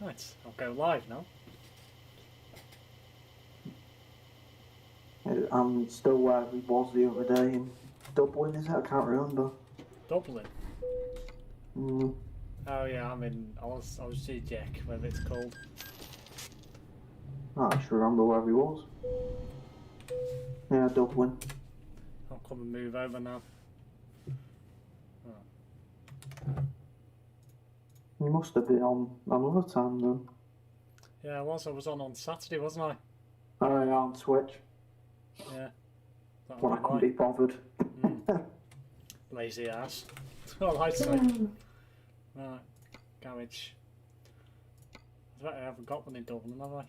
Right, I'll go live now. I'm still where we was the other day in Dublin, is it? I can't remember. Dublin? Mm. Oh yeah, I'm in Jack, whatever it's called. I just remember where we was. Yeah, Dublin. I'll come and move over now. You must have been on another time then. Yeah, I was on Saturday, wasn't I? Oh yeah, on Switch. Yeah. When I couldn't be bothered. Lazy ass. All I say. Right, garage. I haven't got one in Dublin, have I?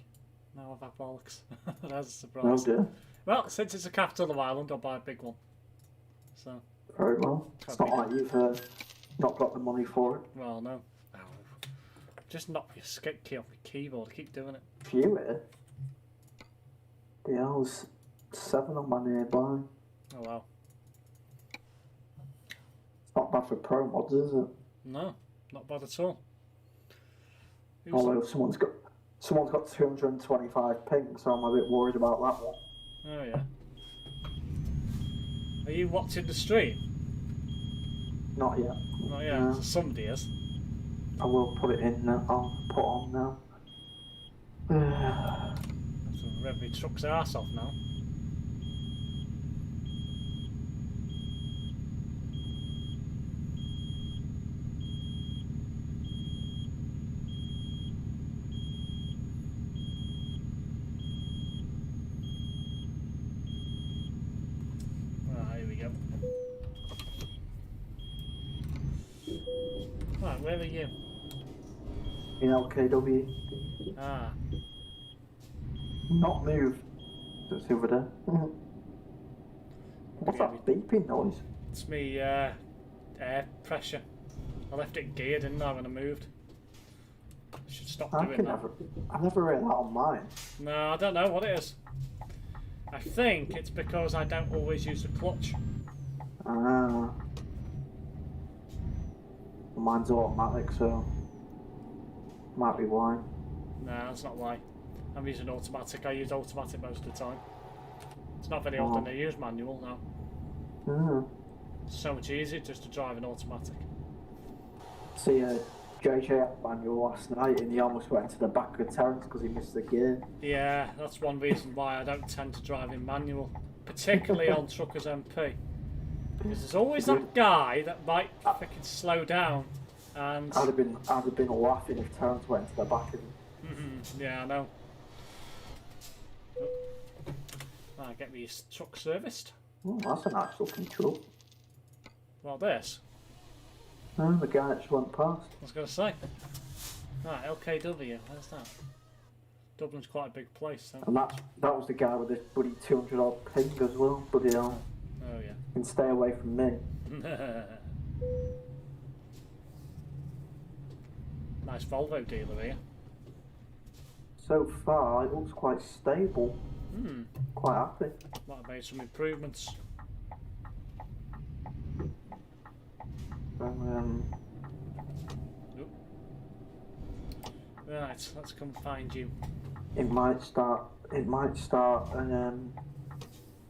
No, I've had bollocks. That's a surprise. Oh dear. Well, since it's a capital of Ireland, I'll buy a big one. So. Very well. It's not like you've not got the money for it. Well, no. Oh, just knock your skip key off your keyboard. Keep doing it. Few here. Yeah, I was 7 on my nearby. Oh wow. It's not bad for ProMods, is it? No, not bad at all. Although someone's got 225 ping, so I'm a bit worried about that one. Oh yeah. Are you watching the stream? Not yet. Not yet. So somebody is. I will put it in now. I'll put on now. So rev me truck's arse off now. Here we go. Right, where are you? In LKW. Ah. Not move. It's over there. What's that beeping noise? It's me air pressure. I left it geared, didn't I, when I moved? I should stop doing that. I've never read that on mine. No, I don't know what it is. I think it's because I don't always use the clutch. Ah. Mine's automatic, so might be why. No, that's not why. I'm using automatic. I use automatic most of the time. It's not very often I use manual now. It's so much easier just to drive an automatic. See JJ manual last night and he almost went to the back of Terence because he missed the gear. Yeah, that's one reason why I don't tend to drive in manual, particularly on Truckers MP. Because there's always that guy that might freaking slow down, and I'd have been laughing if Terence went to the back of him. Yeah, I know. I get me truck serviced. Oh, that's a nice looking truck. Well, this. Oh, the guy that just went past. I was going to say. Right, LKW. Where's that? Dublin's quite a big place. So. And that was the guy with this bloody 200 odd ping as well. Bloody hell. Oh yeah. And stay away from me. Nice Volvo dealer here. So far, it looks quite stable. Quite happy. Might have made some improvements. Right, let's come find you. It might start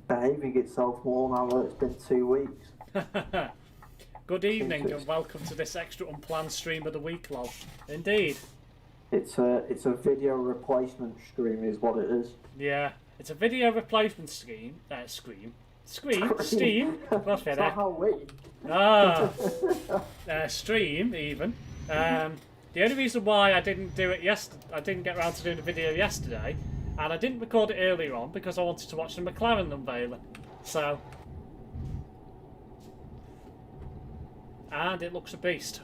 behaving itself more now that it's been 2 weeks. Good evening and welcome to this extra unplanned stream of the week, lol. Indeed. It's a video replacement stream is what it is. Yeah, it's a video replacement Steam. What's Is that how we? Stream even. The only reason why I didn't do it I didn't get around to doing the video yesterday, and I didn't record it earlier on because I wanted to watch the McLaren unveiling. So, and it looks a beast,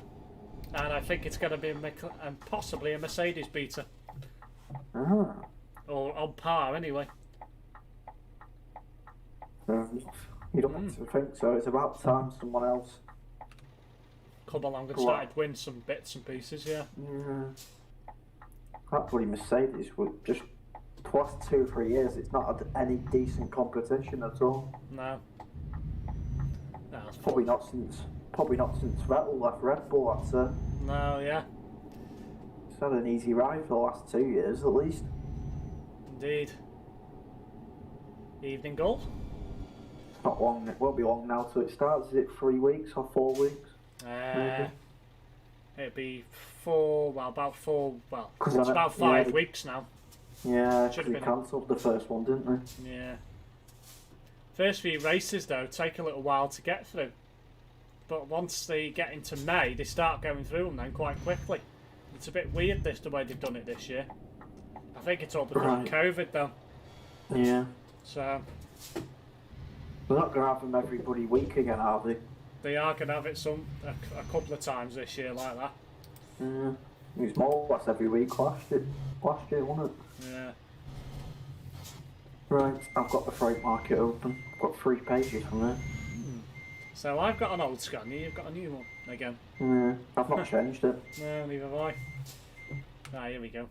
and I think it's going to be possibly a Mercedes beta, or on par anyway. You don't have to think so. It's about time someone else come along and started win some bits and pieces, yeah. That bloody Mercedes would just the last 2 or 3 years. It's not had any decent competition at all. No. Probably not since Vettel left Red Bull. That's it. No, yeah. had an easy ride for the last 2 years at least. Indeed. Evening goal? It's not long, it won't be long now till it starts. Is it 3 weeks or 4 weeks? It'd be about 5 yeah, weeks now. Yeah, Should they have been cancelled the first one, didn't they? Yeah. First few races, though, take a little while to get through. But once they get into May, they start going through them then quite quickly. It's a bit weird the way they've done it this year. I think it's all because of COVID, though. Yeah. So they're not going to have them every bloody week again, are they? They are going to have it a couple of times this year like that. Yeah. It was more or less every week last year, wasn't it? Yeah. Right, I've got the freight market open. I've got 3 pages from there. So I've got an old scanner, you've got a new one again. Yeah, I've not changed it. No, neither have I. Ah, here we go.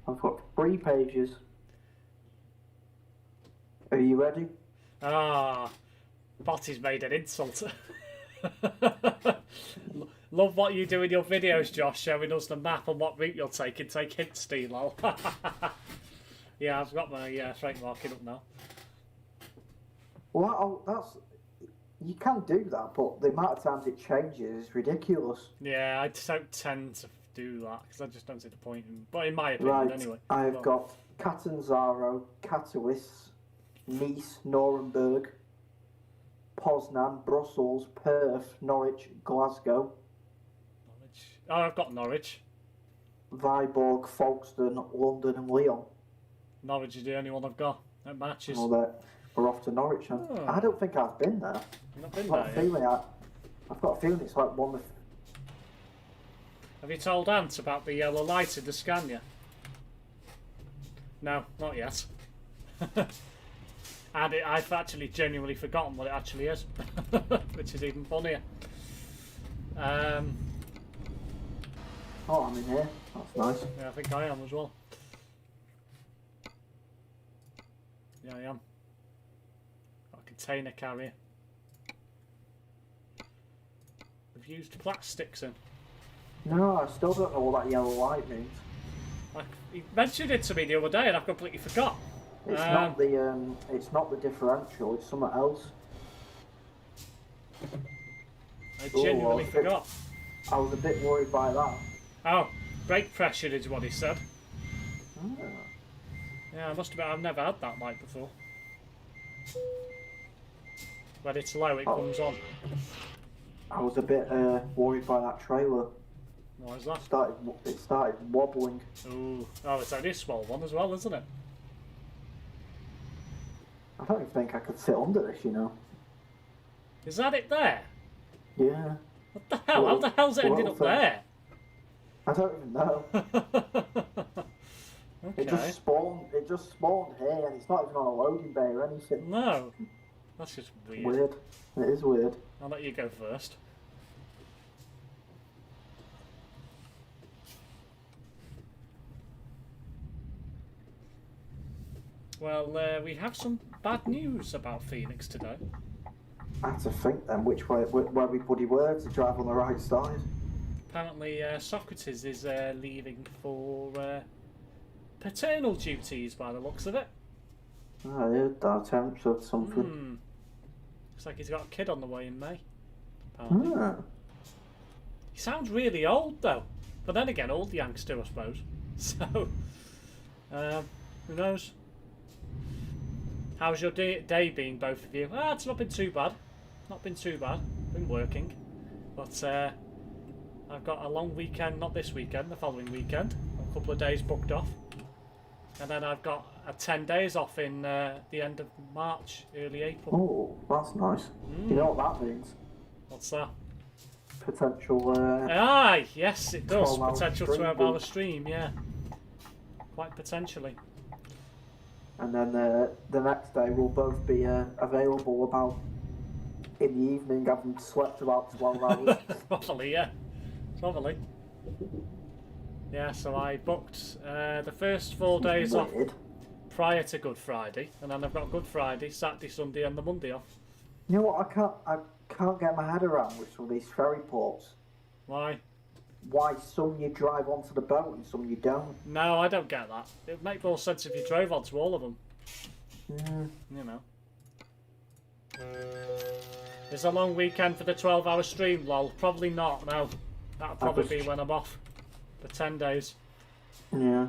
I've got 3 pages. Are you ready? Ah, Botty's made an insult. Love what you do in your videos, Josh, showing us the map and what route you're taking. Take hints, Steve, lol. Yeah, I've got my freight market up now. Well, you can do that, but the amount of times it changes is ridiculous. Yeah, I don't tend to do that because I just don't see the point. But in my opinion, anyway. I've got Catanzaro, Katowice, Nice, Nuremberg, Poznan, Brussels, Perth, Norwich, Glasgow. Norwich. Oh, I've got Norwich. Viborg, Folkestone, London and Lyon. Norwich is the only one I've got. That matches. Well, we're off to Norwich. Oh. I don't think I've been there. You've not been I've got a feeling it's like one of... Have you told Ant about the yellow light in the Scania? No, not yet. And I've actually genuinely forgotten what it actually is, which is even funnier. Oh, I'm in here. That's nice. Yeah, I think I am as well. Yeah, I am. Got a container carrier. We've used plastics in. No, I still don't know what that yellow light means. He mentioned it to me the other day, and I completely forgot. It's not the differential. It's something else. I genuinely forgot. I was a bit worried by that. Oh, brake pressure is what he said. Oh. Yeah, I must admit I've never had that light before. When it's low, it comes on. I was a bit worried by that trailer. What is that? It started wobbling. Ooh. Oh, it's only a small one as well, isn't it? I don't even think I could sit under this, you know. Is that it there? Yeah. What the hell? How the hell's it ended up there? I don't even know. Okay. It just spawned here, and it's not even on a loading bay or anything. No. That's just weird. Weird. It is weird. I'll let you go first. Well, we have some bad news about Phoenix today. I have to think then which way where we bloody were to drive on the right side. Apparently, Socrates is leaving for paternal duties by the looks of it. I heard that attempts or something. Looks like he's got a kid on the way in May. Apparently. Ah. He sounds really old though. But then again, old youngster, I suppose. So, who knows? How's your day been, both of you? It's not been too bad. Not been too bad. Been working. But I've got a long weekend, not this weekend, the following weekend. A couple of days booked off. And then I've got 10 days off in the end of March, early April. Oh, that's nice. You know what that means? What's that? Potential... Aye, yes it does. Potential 12-hour 12-hour stream, yeah. Quite potentially. And then the next day we'll both be available about in the evening, having slept about 12 hours. Probably, yeah. Probably. Yeah, so I booked the first 4 days off prior to Good Friday, and then I've got Good Friday, Saturday, Sunday, and the Monday off. You know what? I can't get my head around with some of these ferry ports. Why? why some you drive onto the boat and some you don't. No, I don't get that. It would make more sense if you drove onto all of them. Mm. You know. It's a long weekend for the 12-hour stream, lol. Probably not, no. That'll probably be when I'm off. For 10 days. Yeah.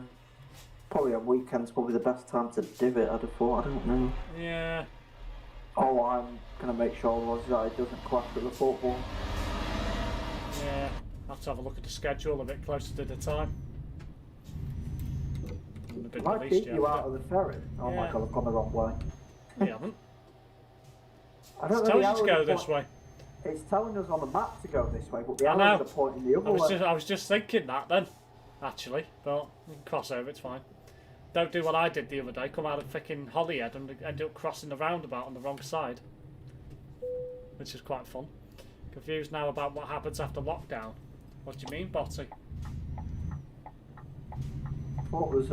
Probably on weekends, probably the best time to do it, I'd have thought. I don't know. Yeah. All I'm going to make sure was that it doesn't clash with the football. Yeah. I'll have to have a look at the schedule a bit closer to the time. Might keep you out of the ferry. Oh my god, I've gone the wrong way. You haven't. I don't It know tells you to go this way. It's telling us on the map to go this way, but the arrows are pointing the other way. I was just thinking that then, actually. But you can cross over, it's fine. Don't do what I did the other day. Come out of freaking Holyhead and end up crossing the roundabout on the wrong side. Which is quite fun. Confused now about what happens after lockdown. What do you mean, Botty? What was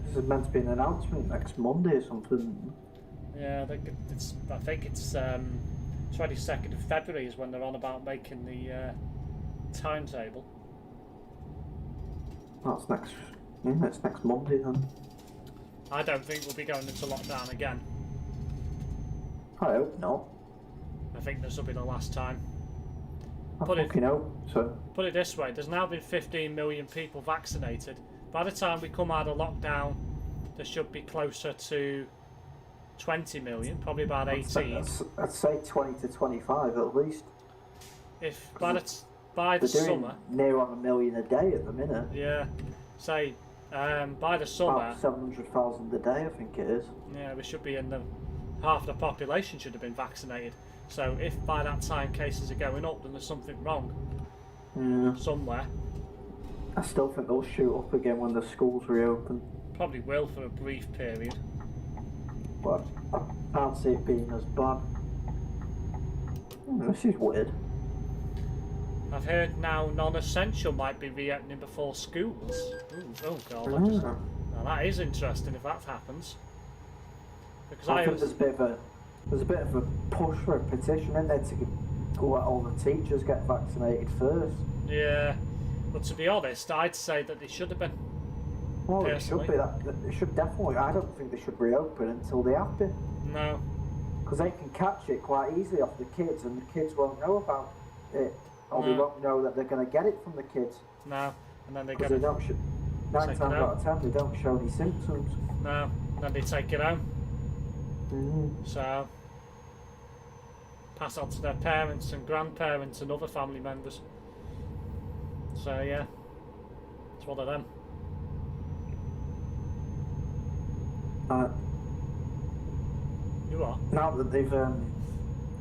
this is meant to be an announcement next Monday or something. Yeah, I think it's 22nd of February is when they're on about making the timetable. That's next. Yeah, it's next Monday then. I don't think we'll be going into lockdown again. I hope not. I think this will be the last time. I fucking hope so. Put it this way, there's now been 15 million people vaccinated. By the time we come out of lockdown, there should be closer to 20 million, probably about 18. I'd say 20 to 25 at least. If by the summer, near on 1 million a day at the minute. Yeah, say by the summer, about 700,000 a day, I think it is. Yeah, we should be in the half the population should have been vaccinated. So if by that time cases are going up, then there's something wrong somewhere. I still think they'll shoot up again when the schools reopen. Probably will for a brief period. But I can't see it being as bad. This is weird. I've heard now non-essential might be reopening before schools. Ooh, oh god, now that is interesting if that happens. Because I think there's a bit of a push for a petition in there to let all the teachers get vaccinated first. Yeah, but to be honest, I'd say that they should have been. Well, it should be that. It should definitely. I don't think they should reopen until they have been. No. Because they can catch it quite easily off the kids, and the kids won't know about it, or they won't know that they're going to get it from the kids. No, and then they get it. 9 times out of 10, they don't show any symptoms. No, and then they take it home. So pass on to their parents and grandparents and other family members. So yeah, it's one of them. You are? Now that they've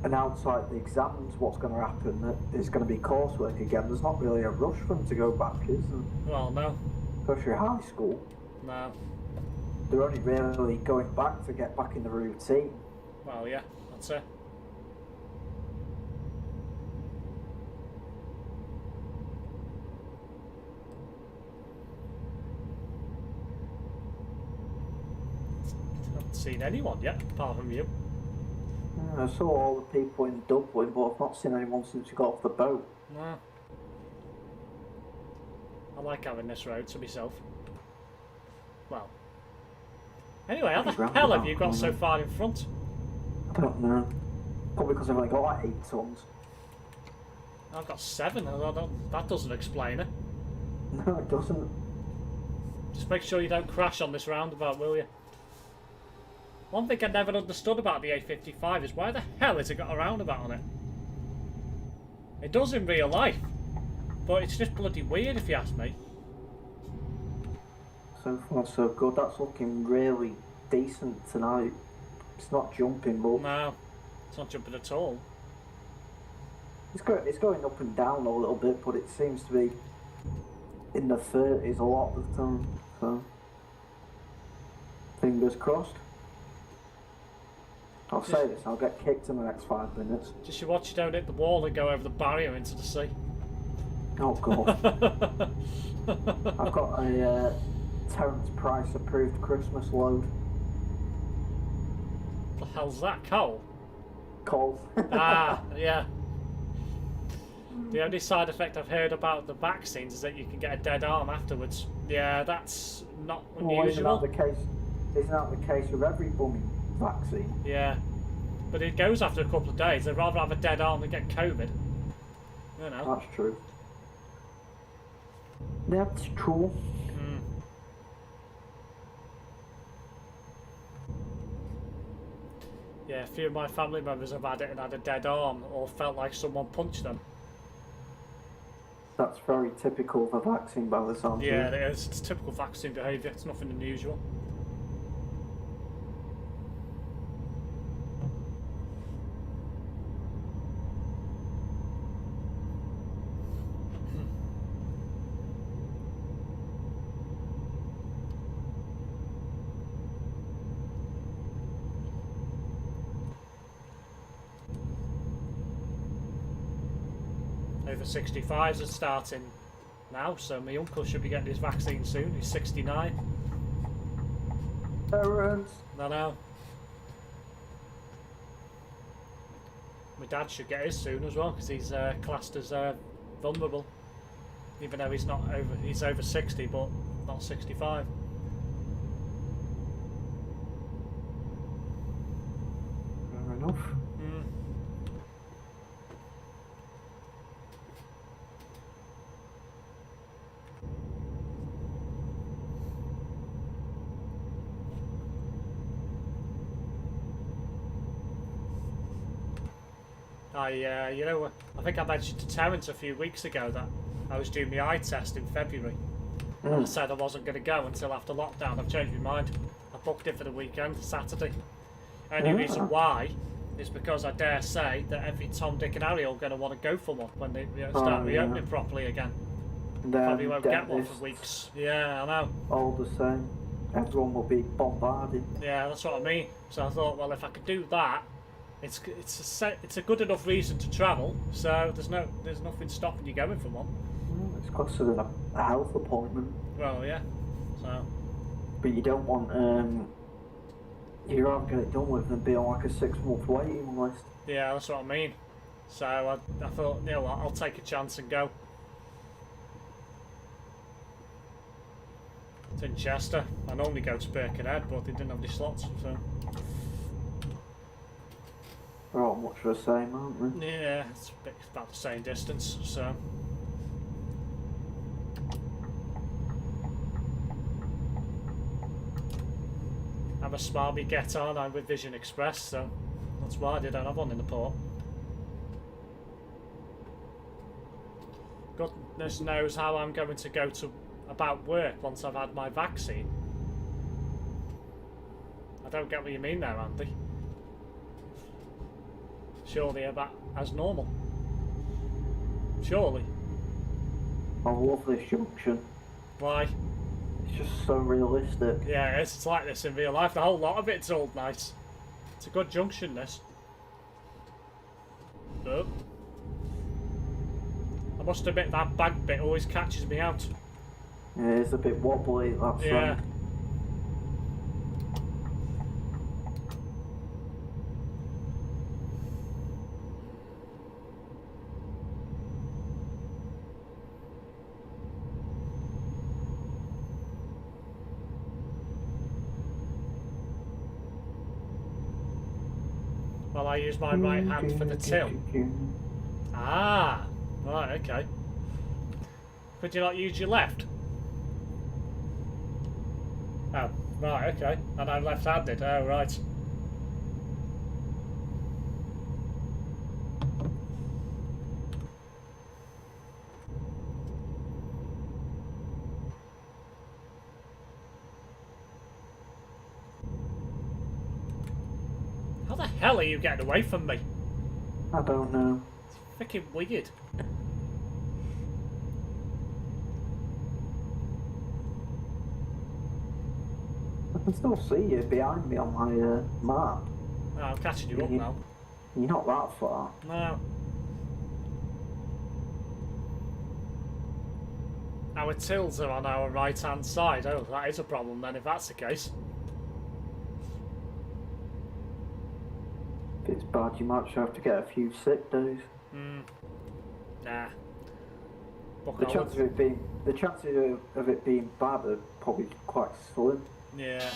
announced like the exams, what's going to happen, that it's going to be coursework again, there's not really a rush for them to go back, is there? Well, no. Especially high school. No. They're only really going back to get back in the routine. Well, yeah, that's it. Haven't seen anyone yet, apart from you. I saw all the people in Dublin, but I've not seen anyone since we got off the boat. No. I like having this road to myself. Well. Anyway, how the hell have you got so far in front? I don't know. Probably because I've only got like 8 tons. I've got 7. That doesn't explain it. No, it doesn't. Just make sure you don't crash on this roundabout, will you? One thing I never understood about the A55 is why the hell has it got a roundabout on it? It does in real life, but it's just bloody weird if you ask me. So far so good. That's looking really decent tonight. It's not jumping, but no, it's not jumping at all. It's going up and down a little bit, but it seems to be in the 30s a lot of the time. So fingers crossed. I'll say this, I'll get kicked in the next 5 minutes. Just you watch you don't hit the wall and go over the barrier into the sea. Oh god. I've got a Terence Price approved Christmas load. The hell's that? Coal? Coal. Ah, yeah. The only side effect I've heard about the vaccines is that you can get a dead arm afterwards. Yeah, that's not unusual. Isn't that the case with every blooming vaccine? Yeah, but it goes after a couple of days. They'd rather have a dead arm than get COVID. You know. That's true. That's true. Yeah, a few of my family members have had it and had a dead arm or felt like someone punched them. That's very typical of a vaccine by the sounds of it. Yeah, it is. It's typical vaccine behaviour. It's nothing unusual. Over 65s are starting now, so my uncle should be getting his vaccine soon. He's 69. Parents. I know. My dad should get his soon as well because he's classed as vulnerable, even though he's not over. He's over 60, but not 65. Fair enough. You know, I think I mentioned to Terence a few weeks ago that I was doing my eye test in February. And I said I wasn't going to go until after lockdown. I've changed my mind. I booked it for the weekend, Saturday. Only reason why is because I dare say that every Tom, Dick and Harry are going to want to go for one when they start reopening properly again. Probably won't get one for weeks. Yeah, I know. All the same. Everyone will be bombarded. Yeah, that's what I mean. So I thought, well, if I could do that, it's a good enough reason to travel. So there's nothing stopping you going for one. It's considered a health appointment. Well, yeah. So. But you don't want you'd rather get it done with than be on like a 6-month waiting list. Yeah, that's what I mean. So I thought, you know what, I'll take a chance and go. It's in Chester. I normally go to Birkenhead, but they didn't have any slots, so. They're all much the same, aren't they? Yeah, it's about the same distance, so. I'm a smarmy get on. I'm with Vision Express, so that's why they don't have one in the port. Goodness knows how I'm going to go to about work once I've had my vaccine. I don't get what you mean there, Andy. Surely about as normal. Surely. I love this junction. Why? It's just so realistic. Yeah, it's like this in real life. The whole lot of it's all nice. It's a good junction, this. Oh. I must admit that back bit always catches me out. Yeah, it's a bit wobbly, that's yeah. right. Well, I use my right hand for the till. Ah, right, okay. Could you not use your left? Oh, right, okay. And I'm left-handed. Oh, right. How the hell are you getting away from me? I don't know. It's freaking weird. I can still see you behind me on my map. Oh, I'm catching you up now. You're not that far. No. Our tills are on our right-hand side. Oh, that is a problem then, if that's the case. If it's bad, you might just have to get a few sick days. Nah. The chances of it being bad are probably quite slim. Yeah.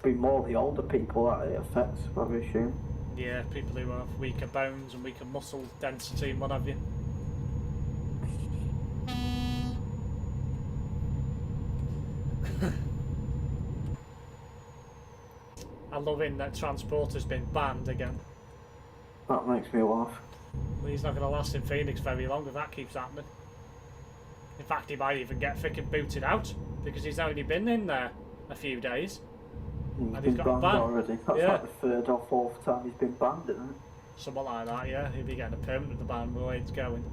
Be more the older people that it affects, I would assume. Yeah, people who have weaker bones and weaker muscle density and what have you. I'm loving that Transporter's been banned again. That makes me laugh. Well, he's not going to last in Phoenix very long if that keeps happening. In fact, he might even get frickin' booted out because he's only been in there a few days. He's And been he's got a banned ban already. That's yeah. like the third or fourth time he's been banned, isn't it? Something like that, yeah. He'll be getting a permanent ban the way it's going.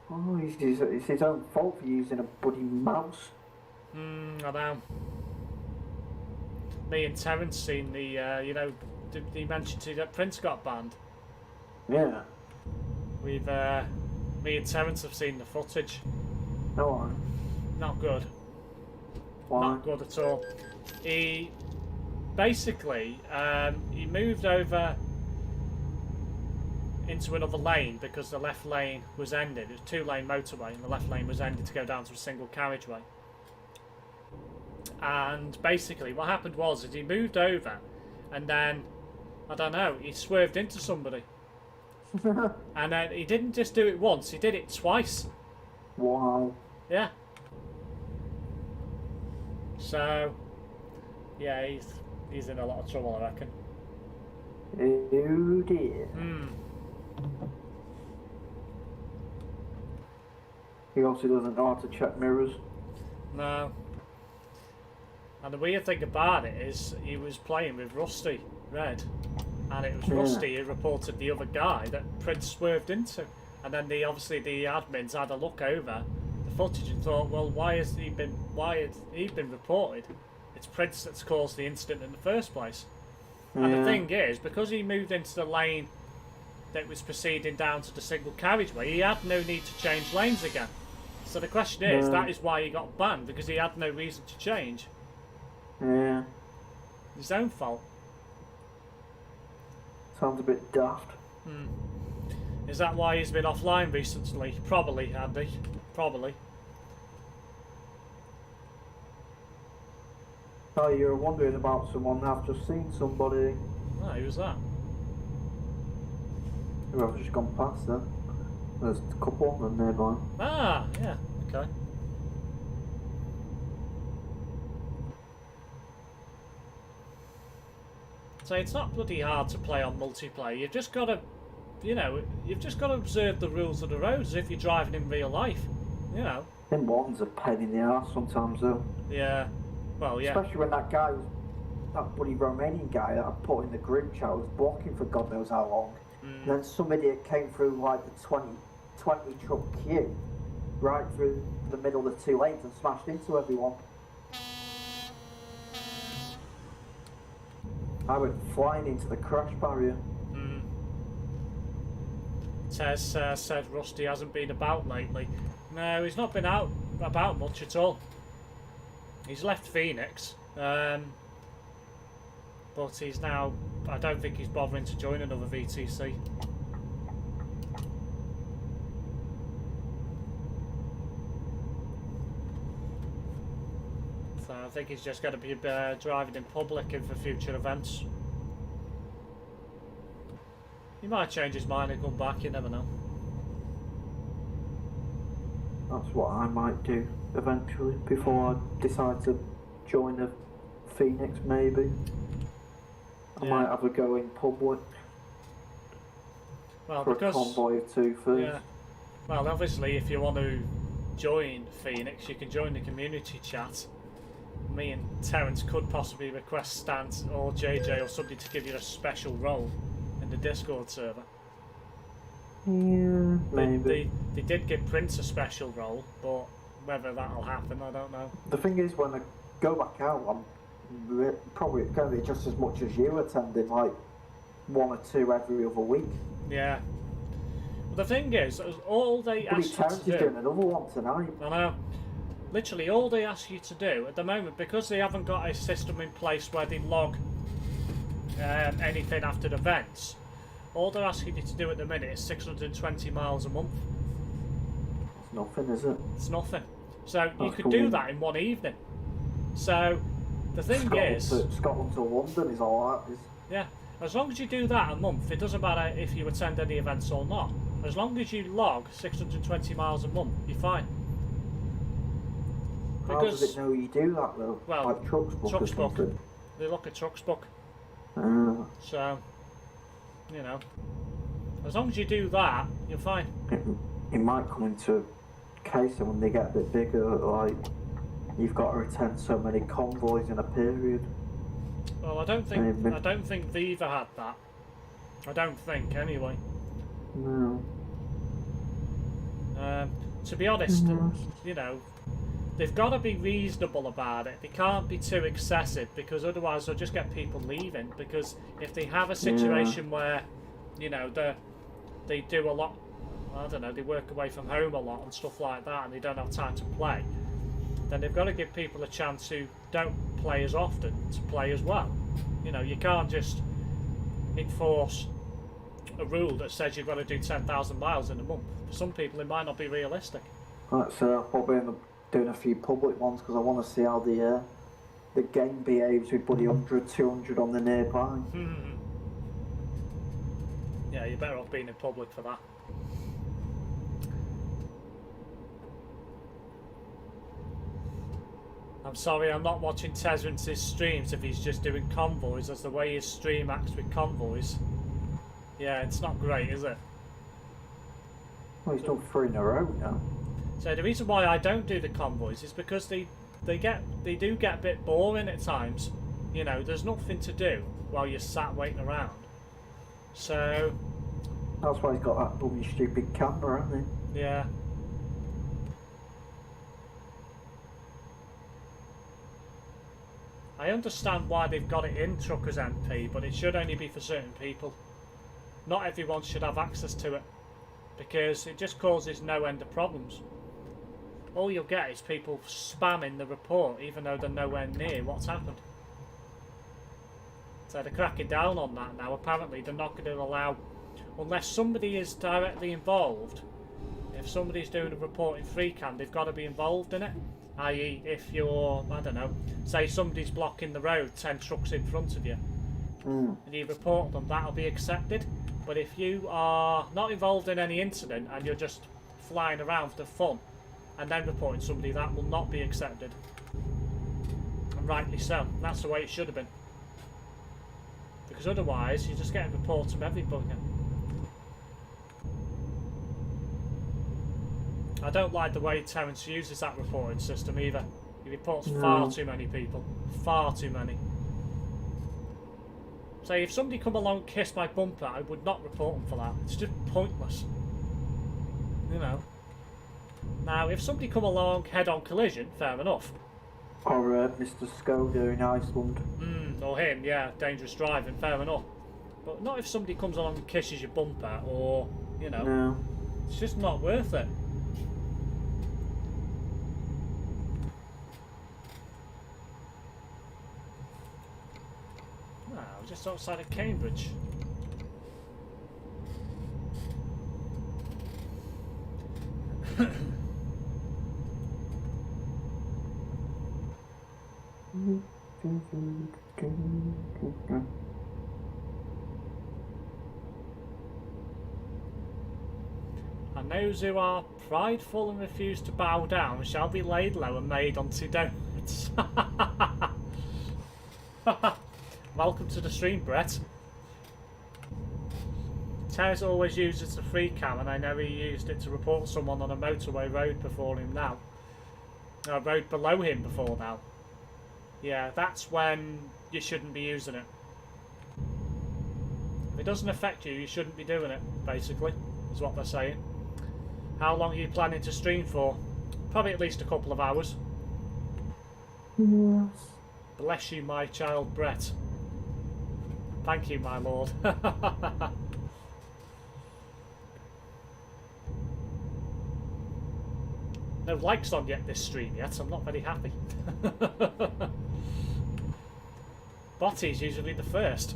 Oh, it's his own fault for using a bloody mouse. I know. Me and Terence seen the, you know, he mentioned to you that Prince got banned. Yeah. We've, me and Terence have seen the footage. No, Not good. why? Not good at all. He basically he moved over into another lane because the left lane was ended. It was a two-lane motorway and the left lane was ended to go down to a single carriageway. And basically what happened was he moved over and then, I don't know, he swerved into somebody. And then he didn't just do it once, he did it twice. Wow. Yeah. So, yeah, he's in a lot of trouble, I reckon. Oh dear. He also doesn't know how to check mirrors. No. And the weird thing about it is he was playing with Rusty Red, and it was Rusty who reported the other guy that Prince swerved into. And then obviously the admins had a look over the footage and thought, well, why had he been reported? It's Prince that's caused the incident in the first place. And the thing is, because he moved into the lane that was proceeding down to the single carriageway, he had no need to change lanes again. So the question is, that is why he got banned, because he had no reason to change. Yeah. His own fault. Sounds a bit daft. Is that why he's been offline recently? Probably, Andy. Probably. Oh, you're wondering about someone. I've just seen somebody. Oh, who was that? Who I've just gone past then. There's a couple of them nearby. Ah, yeah, okay. So it's not bloody hard to play on multiplayer. You've just got to, you know, you've just got to observe the rules of the road as if you're driving in real life, you know. Them ones are pain in the arse sometimes though. Yeah, well, yeah. Especially when that bloody Romanian guy that I put in the group chat was blocking for God knows how long. And then some idiot came through like the 20 truck queue, right through the middle of the two lanes and smashed into everyone. I went flying into the crash barrier. Tez said Rusty hasn't been about lately. No, he's not been out about much at all. He's left Phoenix, but he's now, I don't think he's bothering to join another VTC. So I think he's just going to be driving in public and for future events. He might change his mind and come back, you never know. That's what I might do eventually before I decide to join a Phoenix maybe. I might have a go in public well, for because, a convoy or two first. Yeah. Well, obviously, if you want to join Phoenix, you can join the community chat. Me and Terence could possibly request Stan or JJ or somebody to give you a special role in the Discord server. Yeah, maybe. They did give Prince a special role, but whether that'll happen, I don't know. The thing is, when I go back out, I'm probably going to be just as much as you attending, like 1 or 2 every other week. Yeah. But the thing is, all they ask you to do... doing another one tonight. I know. Literally, all they ask you to do at the moment, because they haven't got a system in place where they log anything after the events, all they're asking you to do at the minute is 620 miles a month. It's nothing, is it? It's nothing. So you That's could cool. do that in one evening. So the thing is, Scotland to London is alright. yeah, as long as you do that a month, it doesn't matter if you attend any events or not. As long as you log 620 miles a month, you're fine. How does it know you do that though? Well, like Trucks Book or Trucks Book. something? They look at Trucks Book. So, you know, as long as you do that, you're fine. It might come into case when they get a bit bigger, like you've got to attend so many convoys in a period. Well, I don't think Viva had that. I don't think, anyway. No. To be honest, you know, they've got to be reasonable about it. They can't be too excessive, because otherwise they'll just get people leaving. Because if they have a situation where, you know, they do a lot, I don't know, they work away from home a lot and stuff like that, and they don't have time to play, then they've got to give people a chance who don't play as often to play as well. You know, you can't just enforce a rule that says you've got to do 10,000 miles in a month. For some people, it might not be realistic. Right, so I'll probably end up doing a few public ones because I want to see how the game behaves with buddy 100, 200 on the nearby. Yeah, you're better off being in public for that. I'm sorry, I'm not watching Terence's streams if he's just doing convoys, as the way his stream acts with convoys. Yeah, it's not great, is it? Well, he's done 3 in a row now. So the reason why I don't do the convoys is because they do get a bit boring at times. You know, there's nothing to do while you're sat waiting around. So that's why he's got that bloody stupid camera, hasn't he? Yeah. I understand why they've got it in Truckers MP, but it should only be for certain people. Not everyone should have access to it, because it just causes no end of problems. All you'll get is people spamming the report even though they're nowhere near what's happened. So they're cracking down on that now. Apparently they're not going to allow, unless somebody is directly involved, if somebody's doing a report in FreeCam, they've got to be involved in it. I.e. if you're, I don't know, say somebody's blocking the road 10 trucks in front of you, and you report them, that'll be accepted. But if you are not involved in any incident and you're just flying around for fun and then reporting somebody, that will not be accepted. And rightly so. That's the way it should have been. Because otherwise you're just getting reports from everybody. I don't like the way Terence uses that reporting system either. He reports far too many people. Far too many. Say, if somebody come along and kissed my bumper, I would not report them for that. It's just pointless. You know. Now, if somebody come along head-on collision, fair enough. Or Mr. Skoda in Iceland. Or him, yeah, dangerous driving, fair enough. But not if somebody comes along and kisses your bumper, or, you know. No. It's just not worth it. Just outside of Cambridge. And those who are prideful and refuse to bow down shall be laid low and made unto donuts. Welcome to the stream, Brett. Tez always uses the free cam, and I know he used it to report someone on a motorway road before him now. A road below him before now. Yeah, that's when you shouldn't be using it. If it doesn't affect you, you shouldn't be doing it, basically, is what they're saying. How long are you planning to stream for? Probably at least a couple of hours. Yes. Bless you, my child, Brett. Thank you, my lord. No likes on yet this stream yet, so I'm not very happy. Botty's usually the first.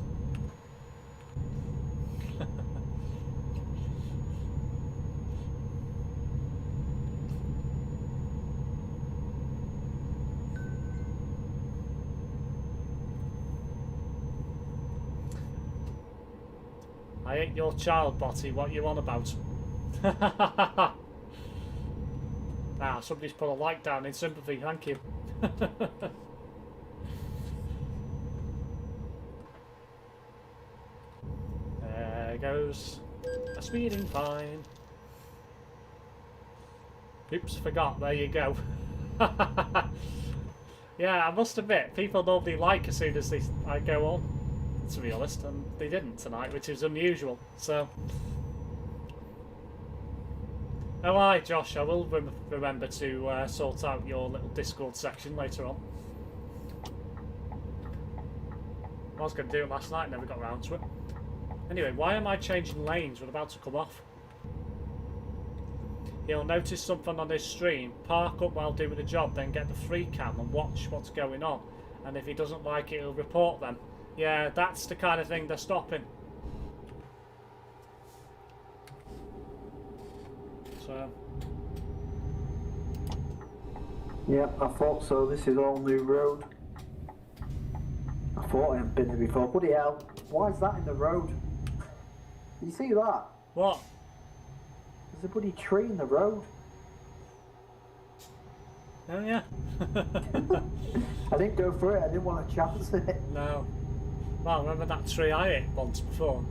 I ain't your child, Botty. What you on about? Ah, somebody's put a like down in sympathy. Thank you. There goes a speeding fine. Oops, forgot. There you go. Yeah, I must admit, people normally like as soon as I go on, to be honest, and they didn't tonight, which is unusual. So, oh, hi, Josh. I will remember to sort out your little Discord section later on. I was going to do it last night, never got around to it. Anyway, why am I changing lanes? We're about to come off. He'll notice something on his stream, park up while doing the job, then get the free cam and watch what's going on. And if he doesn't like it, he'll report them. Yeah, that's the kind of thing they're stopping. So. Yeah, I thought so. This is all new road. I thought I hadn't been here before. Bloody hell. Why is that in the road? You see that? What? There's a bloody tree in the road. Oh, yeah. I didn't go for it. I didn't want to chance it. No. Well, remember that tree I hit once before?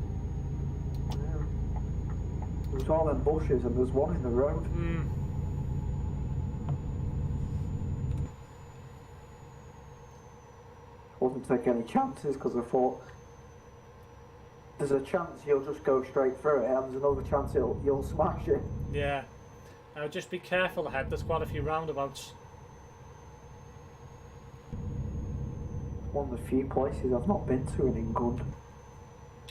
Yeah. There was all them bushes and there's one in the road. Hmm. Wasn't taking any chances because I thought there's a chance you'll just go straight through it, and there's another chance you'll smash it. Yeah. Just be careful ahead. There's quite a few roundabouts. One of the few places I've not been to in England.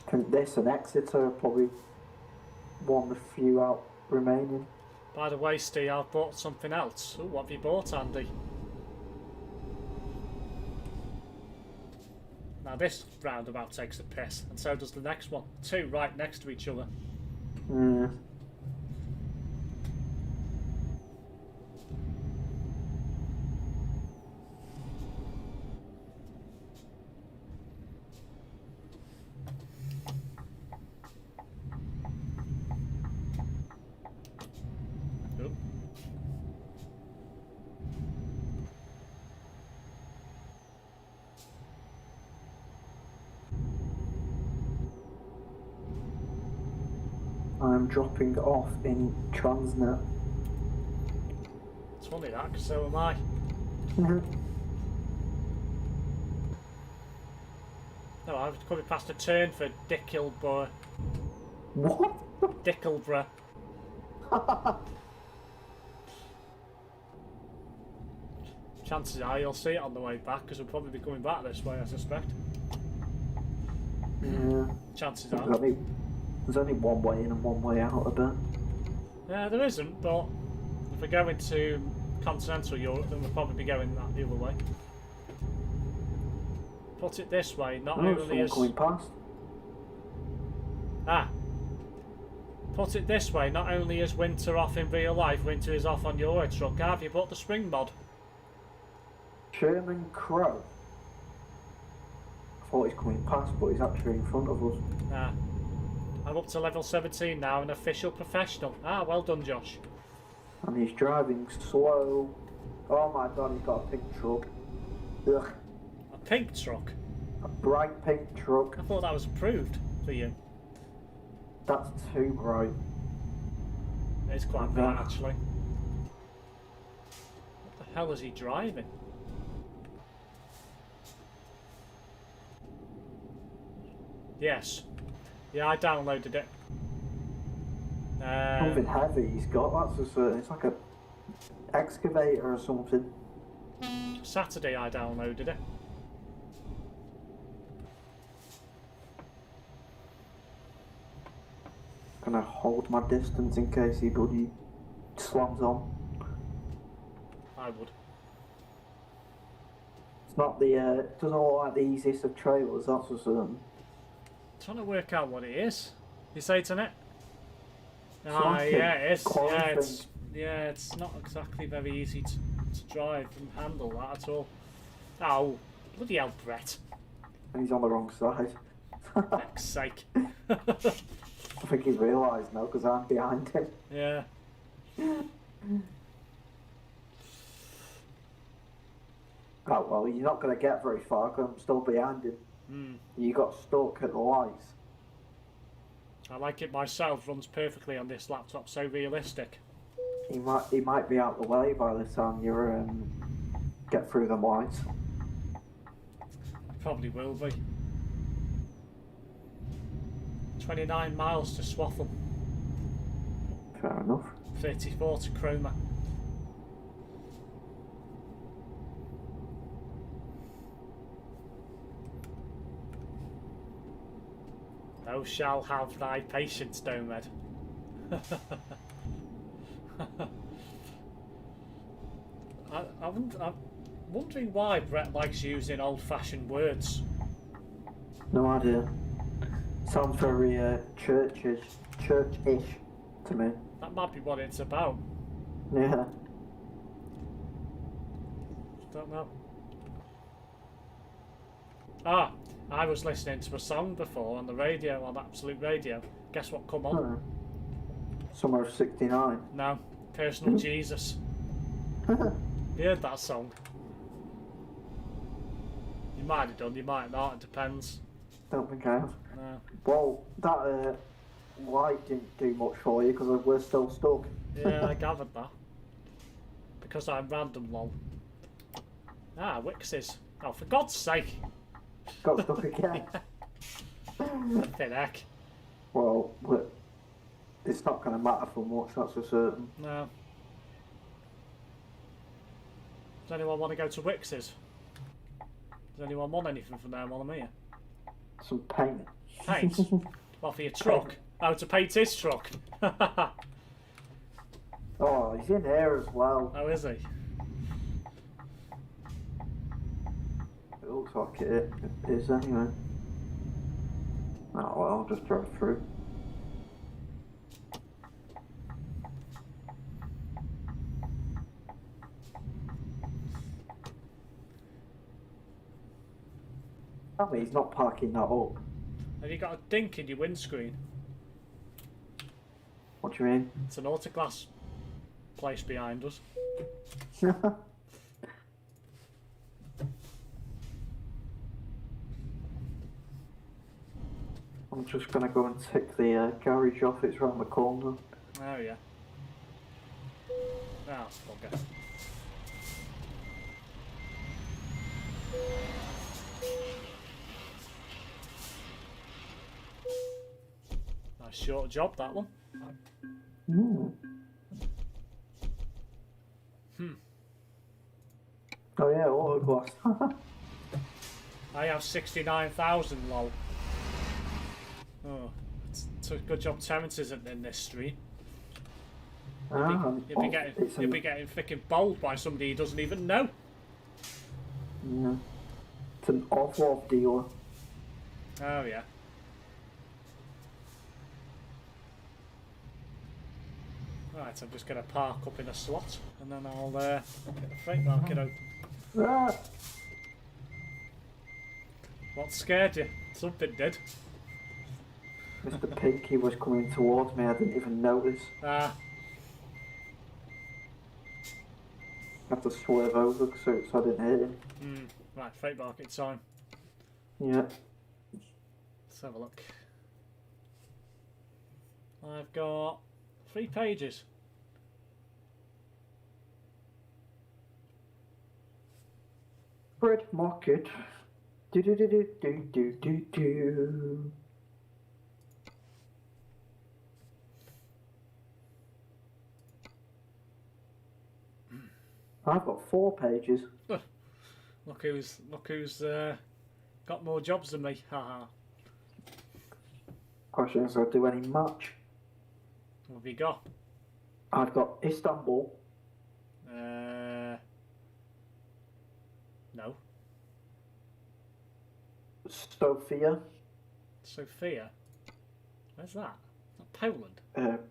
I think this and Exeter are probably one of the few out remaining. By the way, Steve, I've bought something else. Ooh, what have you bought, Andy? Now this roundabout takes the piss, and so does the next one. Two right next to each other. Yeah. Oop. I'm dropping off in Transnet. It's funny that, 'cause so am I. No, I was coming past a turn for Dickleborough. What? Dickleborough. Chances are you'll see it on the way back, because we'll probably be coming back this way, I suspect. Yeah. Chances are. There's only one way in and one way out, I bet. Yeah, there isn't, but if we're going to continental Europe, then we'll probably be going that the other way. Put it this way, not only is... going past. Ah. Put it this way, not only is winter off in real life, winter is off on your truck. Have you bought the spring mod? Sherman Crow. I thought he's coming past, but he's actually in front of us. Ah. I'm up to level 17 now, an official professional. Ah, well done, Josh. And he's driving slow. Oh my god, he's got a pink truck. Ugh. A pink truck? A bright pink truck. I thought that was approved for you. That's too bright. It's quite bright, actually. What the hell is he driving? Yes. Yeah, I downloaded it. Something heavy he's got, that's for certain. It's like a excavator or something. Saturday I downloaded it. Gonna hold my distance in case he bloody slams on. I would. It's not the, it doesn't look like the easiest of trailers, that's for certain. Trying to work out what it is. You say it's an it? Ah, Something. yeah, it is. Quality. Yeah, it's not exactly very easy to drive and handle that at all. Oh, bloody hell, Brett. And he's on the wrong side. Fuck's sake. I think he's realised now because I'm behind him. Yeah. Oh well, you're not going to get very far because I'm still behind him. You got stuck at the lights. I like it myself, runs perfectly on this laptop, so realistic. He might be out the way by the time you get through the lights. Probably will be. 29 miles to Swaffham. Fair enough. 34 to Cromer. Thou shalt have thy patience, Domed. I'm wondering why Brett likes using old-fashioned words. No idea. Sounds very churchish to me. That might be what it's about. Yeah. Don't know. Ah, I was listening to a song before on the radio, on Absolute Radio. Guess what come on? Summer of '69. No, Personal Jesus. You heard that song? You might have done, you might not, it depends. Don't think I have. No. Well, that light didn't do much for you because we're still stuck. Yeah, I gathered that. Because I'm random, lol. Ah, Wixes. Oh, for God's sake. Got stuck again. Flippin' heck. Well, it's not going to matter for much, that's for certain. No. Does anyone want to go to Wixes? Does anyone want anything from them while I'm here? Some paint. Paint? Well, for your truck. Oh, to paint his truck. Oh, he's in here as well. Oh, is he? It looks like it is anyway. Oh well, I'll just drive through. Tell me he's not parking that up. Have you got a dink in your windscreen? What do you mean? It's an autoglass place behind us. I'm just going to go and tick the garage off, it's round the corner. Oh, yeah. Ah, bugger. Nice short job, that one. Oh yeah, auto glass. I have 69,000, lol. Oh, it's a good job Terence isn't in this stream. You'll be getting freaking bowled by somebody he doesn't even know. Yeah. It's an off-road dealer. Oh, yeah. Right, I'm just going to park up in a slot and then I'll get the freight market open. Ah! What scared you? Something did. Mr. Pinky was coming towards me, I didn't even notice. Ah. I have to swerve over so I didn't hit him. Right, freight market time. Yeah. Let's have a look. I've got 3 pages. Bread market. Do do do do do do do do. I've got 4 pages. Look who's got more jobs than me. Haha. Question is, I'll do any match. What have you got? I've got Istanbul. No. Sofia. Sophia. Where's that? Not Poland.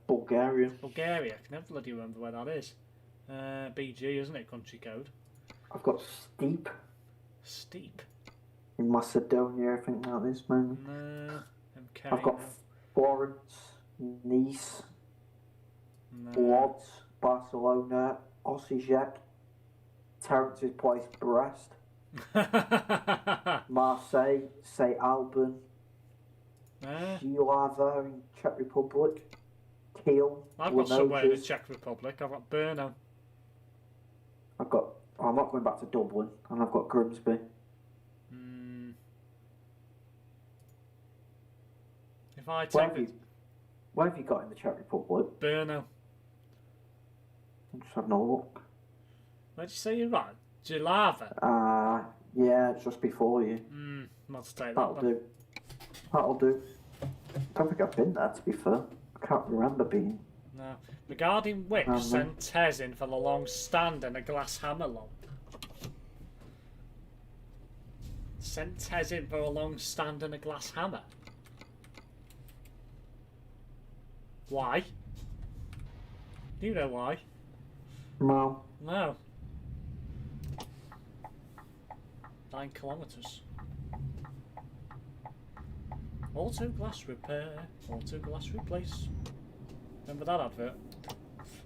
Bulgaria. Bulgaria. I can never bloody remember where that is. BG, isn't it? Country code. I've got Steep. Steep. in Macedonia, I think at this moment. No. MK. I've got No. Florence, Nice, No. Lodz, Barcelona, Osijek, Terence's place, Brest, Marseille, St. Alban, Jihlava in Czech Republic, Kiel, I've got somewhere in the Limoges. Czech Republic. I've got Brno. I'm not going back to Dublin, and I've got Grimsby. If I take Where have you got in the Czech Republic? Brno. I'm just having a look. Where'd you say you're right? Jihlava? Yeah, it's just before you. Let's take that That'll one. do. That'll do. I don't think I've been there, to be fair. I can't remember being. No. Regarding which, send Tez in for the long stand and a glass hammer long. Send Tez in for a long stand and a glass hammer. Why? Do you know why? No. No. 9 kilometres. Auto glass repair, auto glass replace. Remember that advert?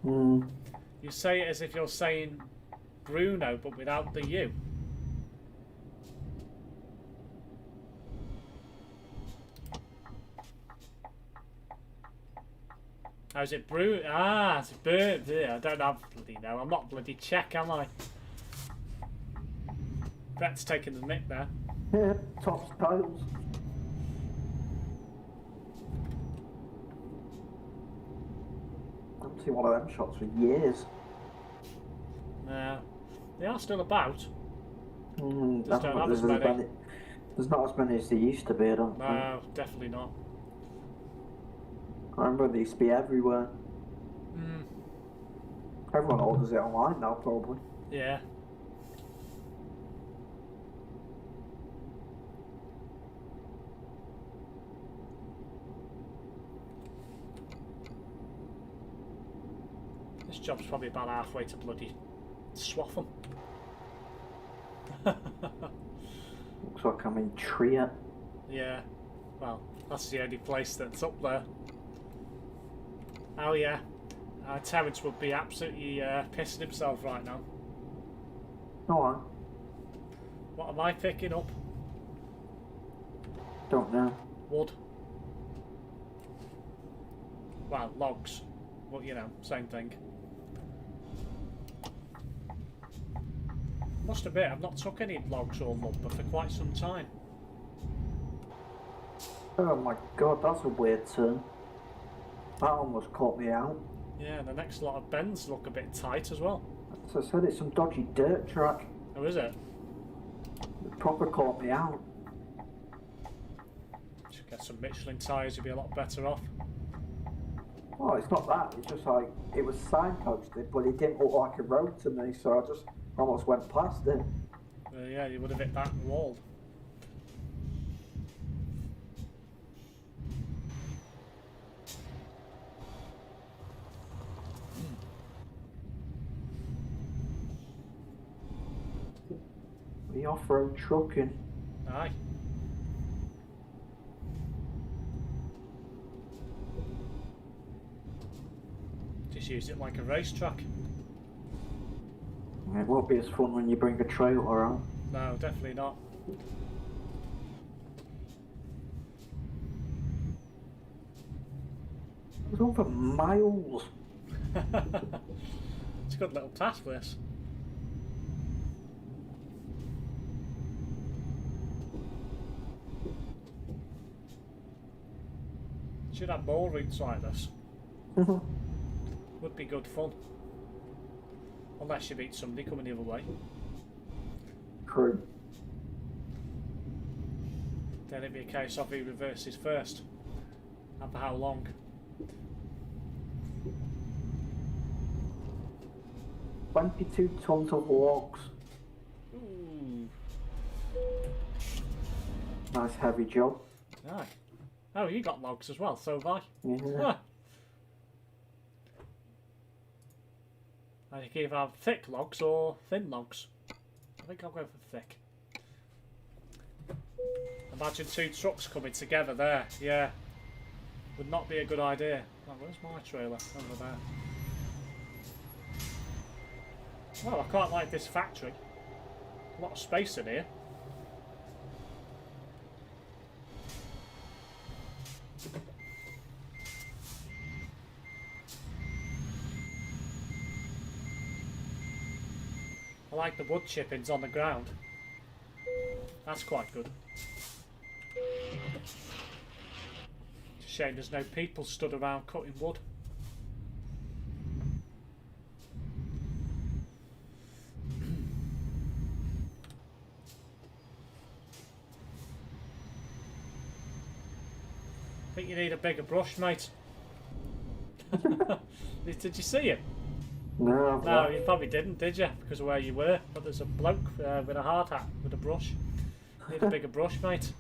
You say it as if you're saying Bruno, but without the U. How's it Bruno? It's Bruno. I don't have bloody know. I'm not bloody Czech, am I? Brett's taking the mick there. Yeah, top tiles. I haven't seen one of them shots for years. No. They are still about. Just don't have There's as many. There's not as many as there used to be, I don't think. No, definitely not. I remember they used to be everywhere. Everyone orders it online now, probably. Yeah. This job's probably about halfway to bloody Swaffham. Looks like I'm in Trier. Yeah. Well, that's the only place that's up there. Oh yeah. Terence would be absolutely pissing himself right now. Go on. What am I picking up? Don't know. Wood. Well, logs. Well, you know, same thing. Must admit, I've not took any logs or lumber for quite some time. Oh my god, that's a weird turn. That almost caught me out. Yeah, the next lot of bends look a bit tight as well. As I said, it's some dodgy dirt track. Oh, is it? It proper caught me out. Should get some Michelin tyres, you'd be a lot better off. Oh, it's not that. It's just like, it was signposted, but it didn't look like a road to me, so I just almost went past it. Yeah, you would have hit that wall. The off-road trucking. Aye. Just use it like a racetrack. It won't be as fun when you bring a trailer out. No, definitely not. It was on for miles. It's a good little task, this. Should have more routes like this. Would be good fun. Unless you beat somebody coming the other way. True. Then it'd be a case of he reverses first. And for how long? $22 tons of logs. Ooh. Nice heavy job. Aye. Oh, you got logs as well, so have I. Yeah. Ah. And you can either have thick logs or thin logs. I think I'll go for thick. Imagine two trucks coming together there. Yeah. Would not be a good idea. Oh, where's my trailer? Over there. Well, I quite like this factory. A lot of space in here. I like the wood chippings on the ground. That's quite good. It's a shame there's no people stood around cutting wood. I think you need a bigger brush, mate. Did you see it? No, No, you probably didn't, did you? Because of where you were. But there's a bloke with a hard hat with a brush. Need a bigger brush, mate.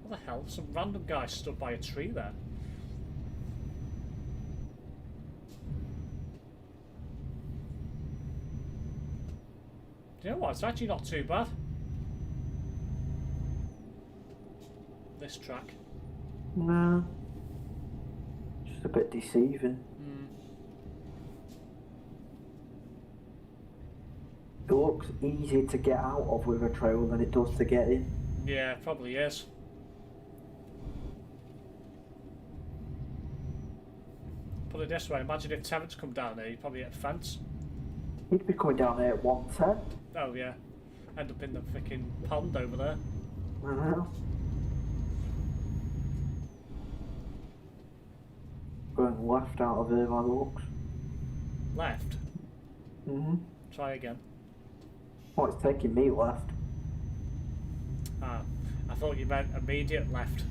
What the hell? Some random guy stood by a tree there. Do you know what? It's actually not too bad. This track. no. Just a bit deceiving. It looks easier to get out of with a trailer than it does to get in. Yeah, it probably is. Put it this way, imagine if Terrence come down there, he'd probably hit a fence. He'd be coming down there at 110. Oh yeah. End up in the freaking pond over there. I know. Going left out of here by the looks. Left? Try again. Oh, it's taking me left. Ah, I thought you meant immediate left.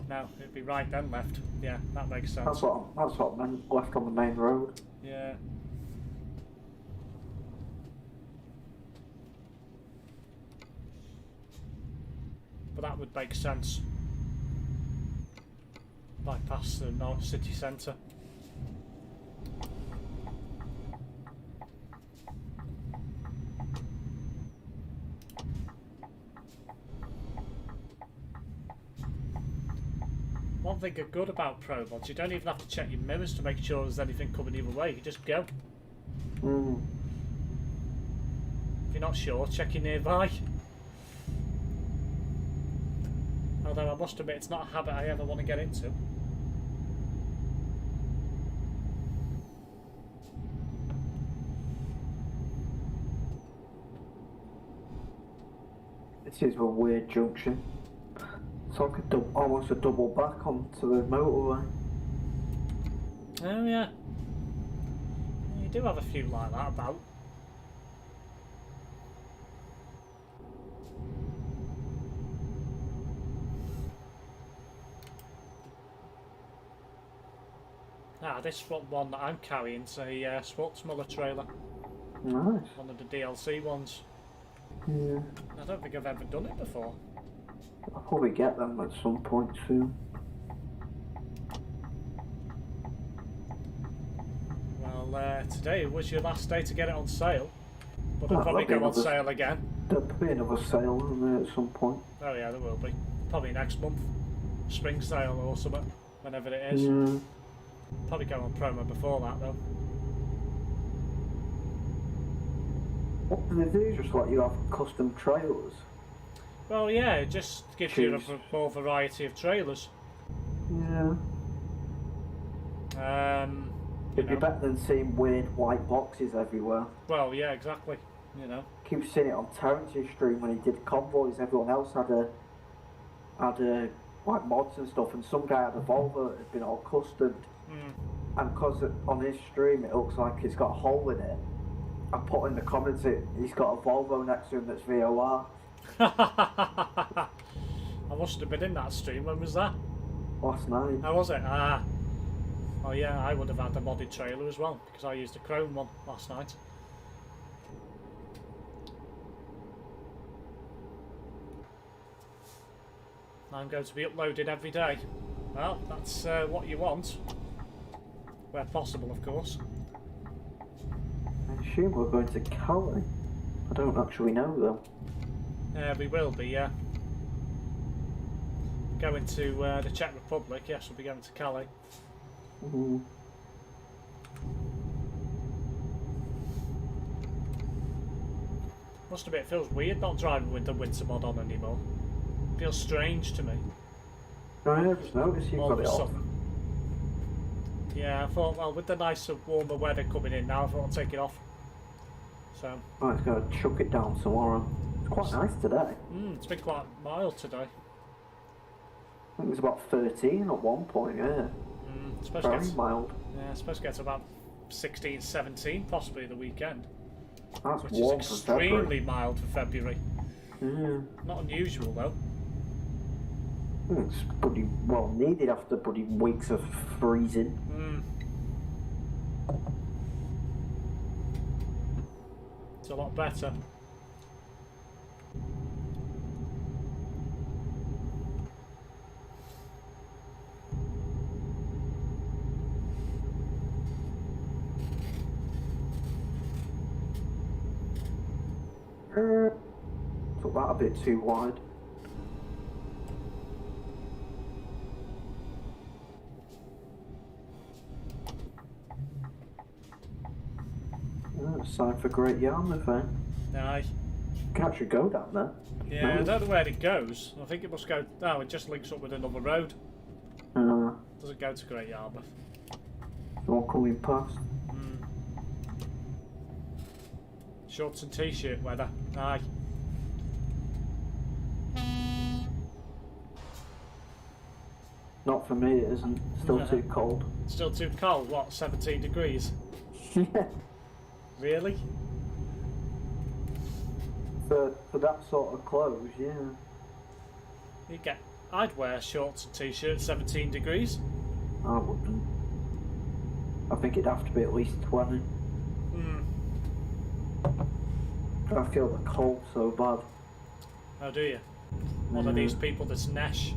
No, it'd be right then left. Yeah, that makes sense. That's what I meant, left on the main road. Yeah. But that would make sense. Bypass the North City Centre. One thing good about ProMods, you don't even have to check your mirrors to make sure there's anything coming either way. You just go. If you're not sure, check your nearby. Although I must admit, it's not a habit I ever want to get into. This is a weird junction. It's like almost a double back onto the motorway. Oh yeah. You do have a few like that about. Ah, this one that I'm carrying is a Schwartzmuller trailer. Nice. One of the DLC ones. Yeah. I don't think I've ever done it before. I'll probably get them at some point soon. Well, today was your last day to get it on sale. But it'll Oh, probably that'll go be on another- sale again. There'll be another sale on there at some point. Oh yeah, there will be. Probably next month. Spring sale or something. Whenever it is. Yeah. Probably go on promo before that though. What do they do? Just let you have custom trailers? Well, yeah, it just gives you Choose. a more variety of trailers. Yeah. It'd be know. better than seeing weird white boxes everywhere. Well, yeah, exactly. You know. Keep seeing it on Terrence's stream when he did convoys. Everyone else had like mods and stuff, and some guy had a Volvo that had been all customed. And because on his stream it looks like it's got a hole in it, I put in the comments he's got a Volvo next to him that's VOR. I must have been in that stream. When was that? Last night. How was it? Ah. Oh yeah, I would have had the modded trailer as well because I used a Chrome one last night. I'm going to be uploading every day. Well, that's what you want. Where possible, of course. I assume we're going to Cali. I don't actually know though. We will be, yeah. Going to the Czech Republic, yes, we'll be going to Cali. Must admit, it feels weird not driving with the winter mod on anymore. Feels strange to me. No, I just noticed you've got it off. Yeah, I thought, well, with the nicer, warmer weather coming in now, I thought I'd take it off. So. Oh, it's going to chuck it down tomorrow. It's quite nice today. It's been quite mild today. I think it was about 13 at one point, yeah. Very mild. Yeah, it's supposed to get to about 16, 17, possibly the weekend. That's which warm is extremely mild for February. Not unusual though. It's pretty well needed after bloody weeks of freezing. It's a lot better. Took that a bit too wide. It's time for Great Yarmouth, eh? Aye. Can actually go down there. Yeah, I don't know where it goes. I think it must go. No, it just links up with another road. Doesn't go to Great Yarmouth. All coming past. Shorts and t-shirt weather. Aye. Not for me, it isn't. Still too cold. Still too cold? What, 17 degrees? Yeah. Really? For that sort of clothes, yeah. I'd wear shorts and t-shirts 17 degrees. I wouldn't. I think it'd have to be at least 20. I feel the cold so bad. How do you? One of these people that's Nesh.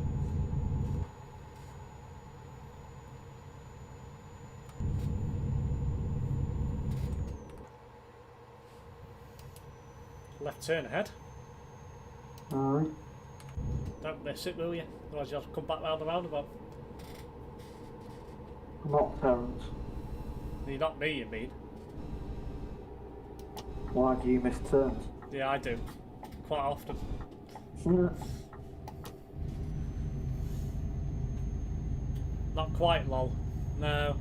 Left turn ahead. Alright. Don't miss it, will you? Otherwise you'll have to come back round the roundabout. Not Terence. You're not me, you mean? Why do you miss turns? Yeah, I do. Quite often. Not quite, lol. No.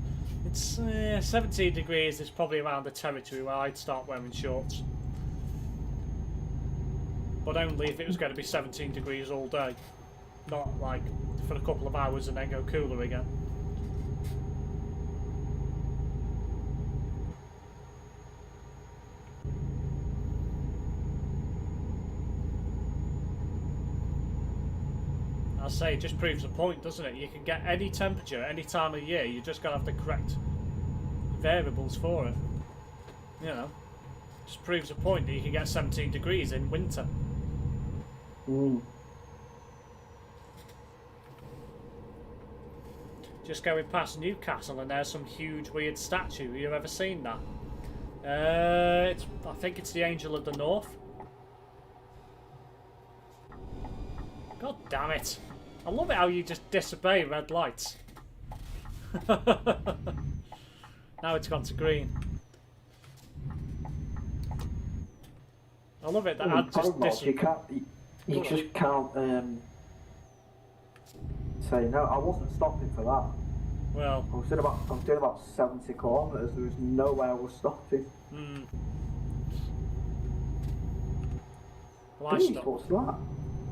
It's 17 degrees is probably around the territory where I'd start wearing shorts. But only if it was going to be 17 degrees all day. Not like for a couple of hours and then go cooler again. I say, it just proves a point, doesn't it? You can get any temperature, any time of year, you just got to have the correct variables for it. You know, just proves a point that you can get 17 degrees in winter. Just going past Newcastle and there's some huge weird statue. Have you ever seen that? I think it's the Angel of the North. God damn it. I love it how you just disobey red lights. Now it's gone to green. I love it that I just you just can't say no. I wasn't stopping for that. Well, I was doing about 70 kilometres. There was no way I was stopping. Well, Jeez, what's that?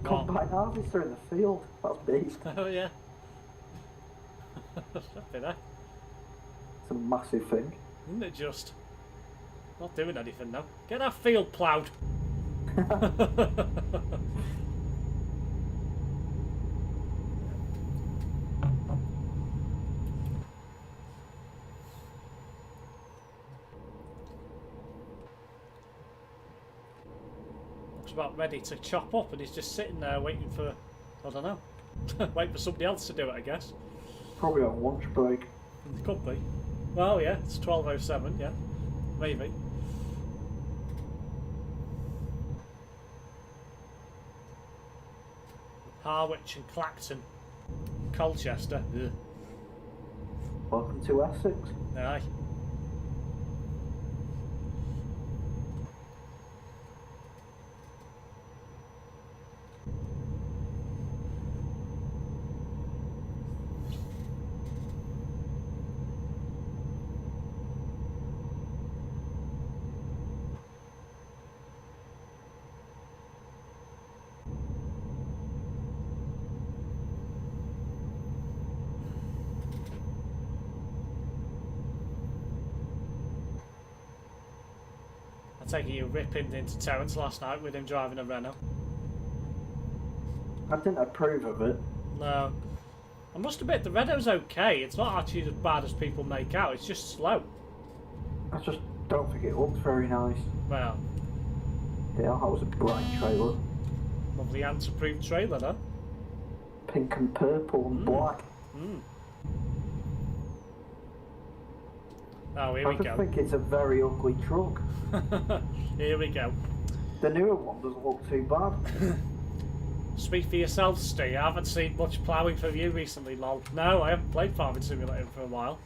Combine harvester in the field. That's big. Oh yeah. It's a massive thing. Isn't it just? Not doing anything now. Get that field ploughed. Looks about ready to chop up and he's just sitting there waiting for, I don't know, waiting for somebody else to do it, I guess. Probably on lunch break. It could be. Well, yeah, it's 12:07, yeah, maybe. Harwich and Clacton. Colchester. Ugh. Welcome to Essex. Aye. I take it you ripping into Terence last night with him driving a Renault. I didn't approve of it. No. I must admit, the Renault's okay. It's not actually as bad as people make out. It's just slow. I just don't think it looks very nice. Well, Yeah, that was a bright trailer. lovely Ant-approved trailer, though. Pink and purple and black. Oh, here I we just go. think it's a very ugly truck. Here we go. The newer one doesn't look too bad. Speak for yourself, Steve. I haven't seen much ploughing from you recently, lol. No, I haven't played Farming Simulator for a while.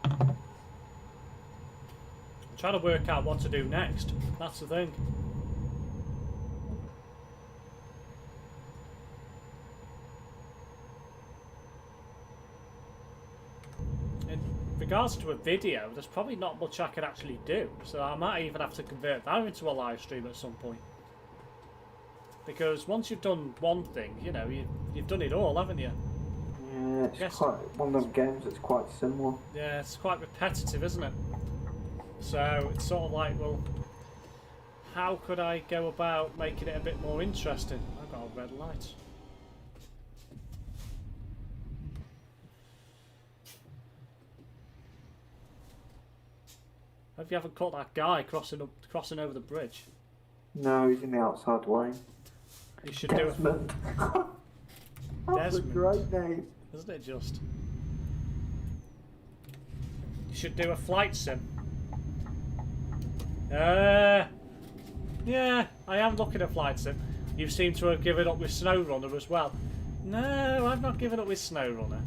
I'm trying to work out what to do next. That's the thing. In regards to a video, there's probably not much I can actually do, so I might even have to convert that into a live stream at some point. Because once you've done one thing, you know, you've done it all, haven't you? Yeah, it's quite one of them games that's quite similar. Yeah, it's quite repetitive, isn't it? So it's sort of like, well, how could I go about making it a bit more interesting? I've got a red light. Hope you haven't caught that guy crossing over the bridge. No, he's in the outside lane. You should do it. Desmond. That's a Desmond. great name. Isn't it just? You should do a flight sim. Yeah, I am looking at flight sim. You seem to have given up with SnowRunner as well. No, I've not given up with SnowRunner.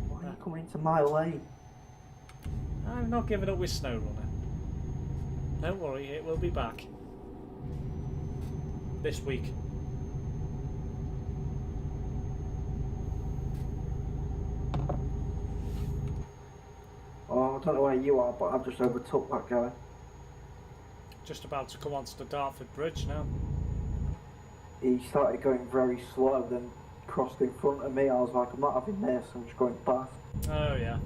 Why are you coming into my lane? I've not given up with SnowRunner. Don't worry, it will be back. This week. Oh, I don't know where you are, but I've just overtook that guy. Just about to come onto the Dartford Bridge now. He started going very slow, then crossed in front of me. I was like, I'm not having this, I'm just going past. Oh yeah.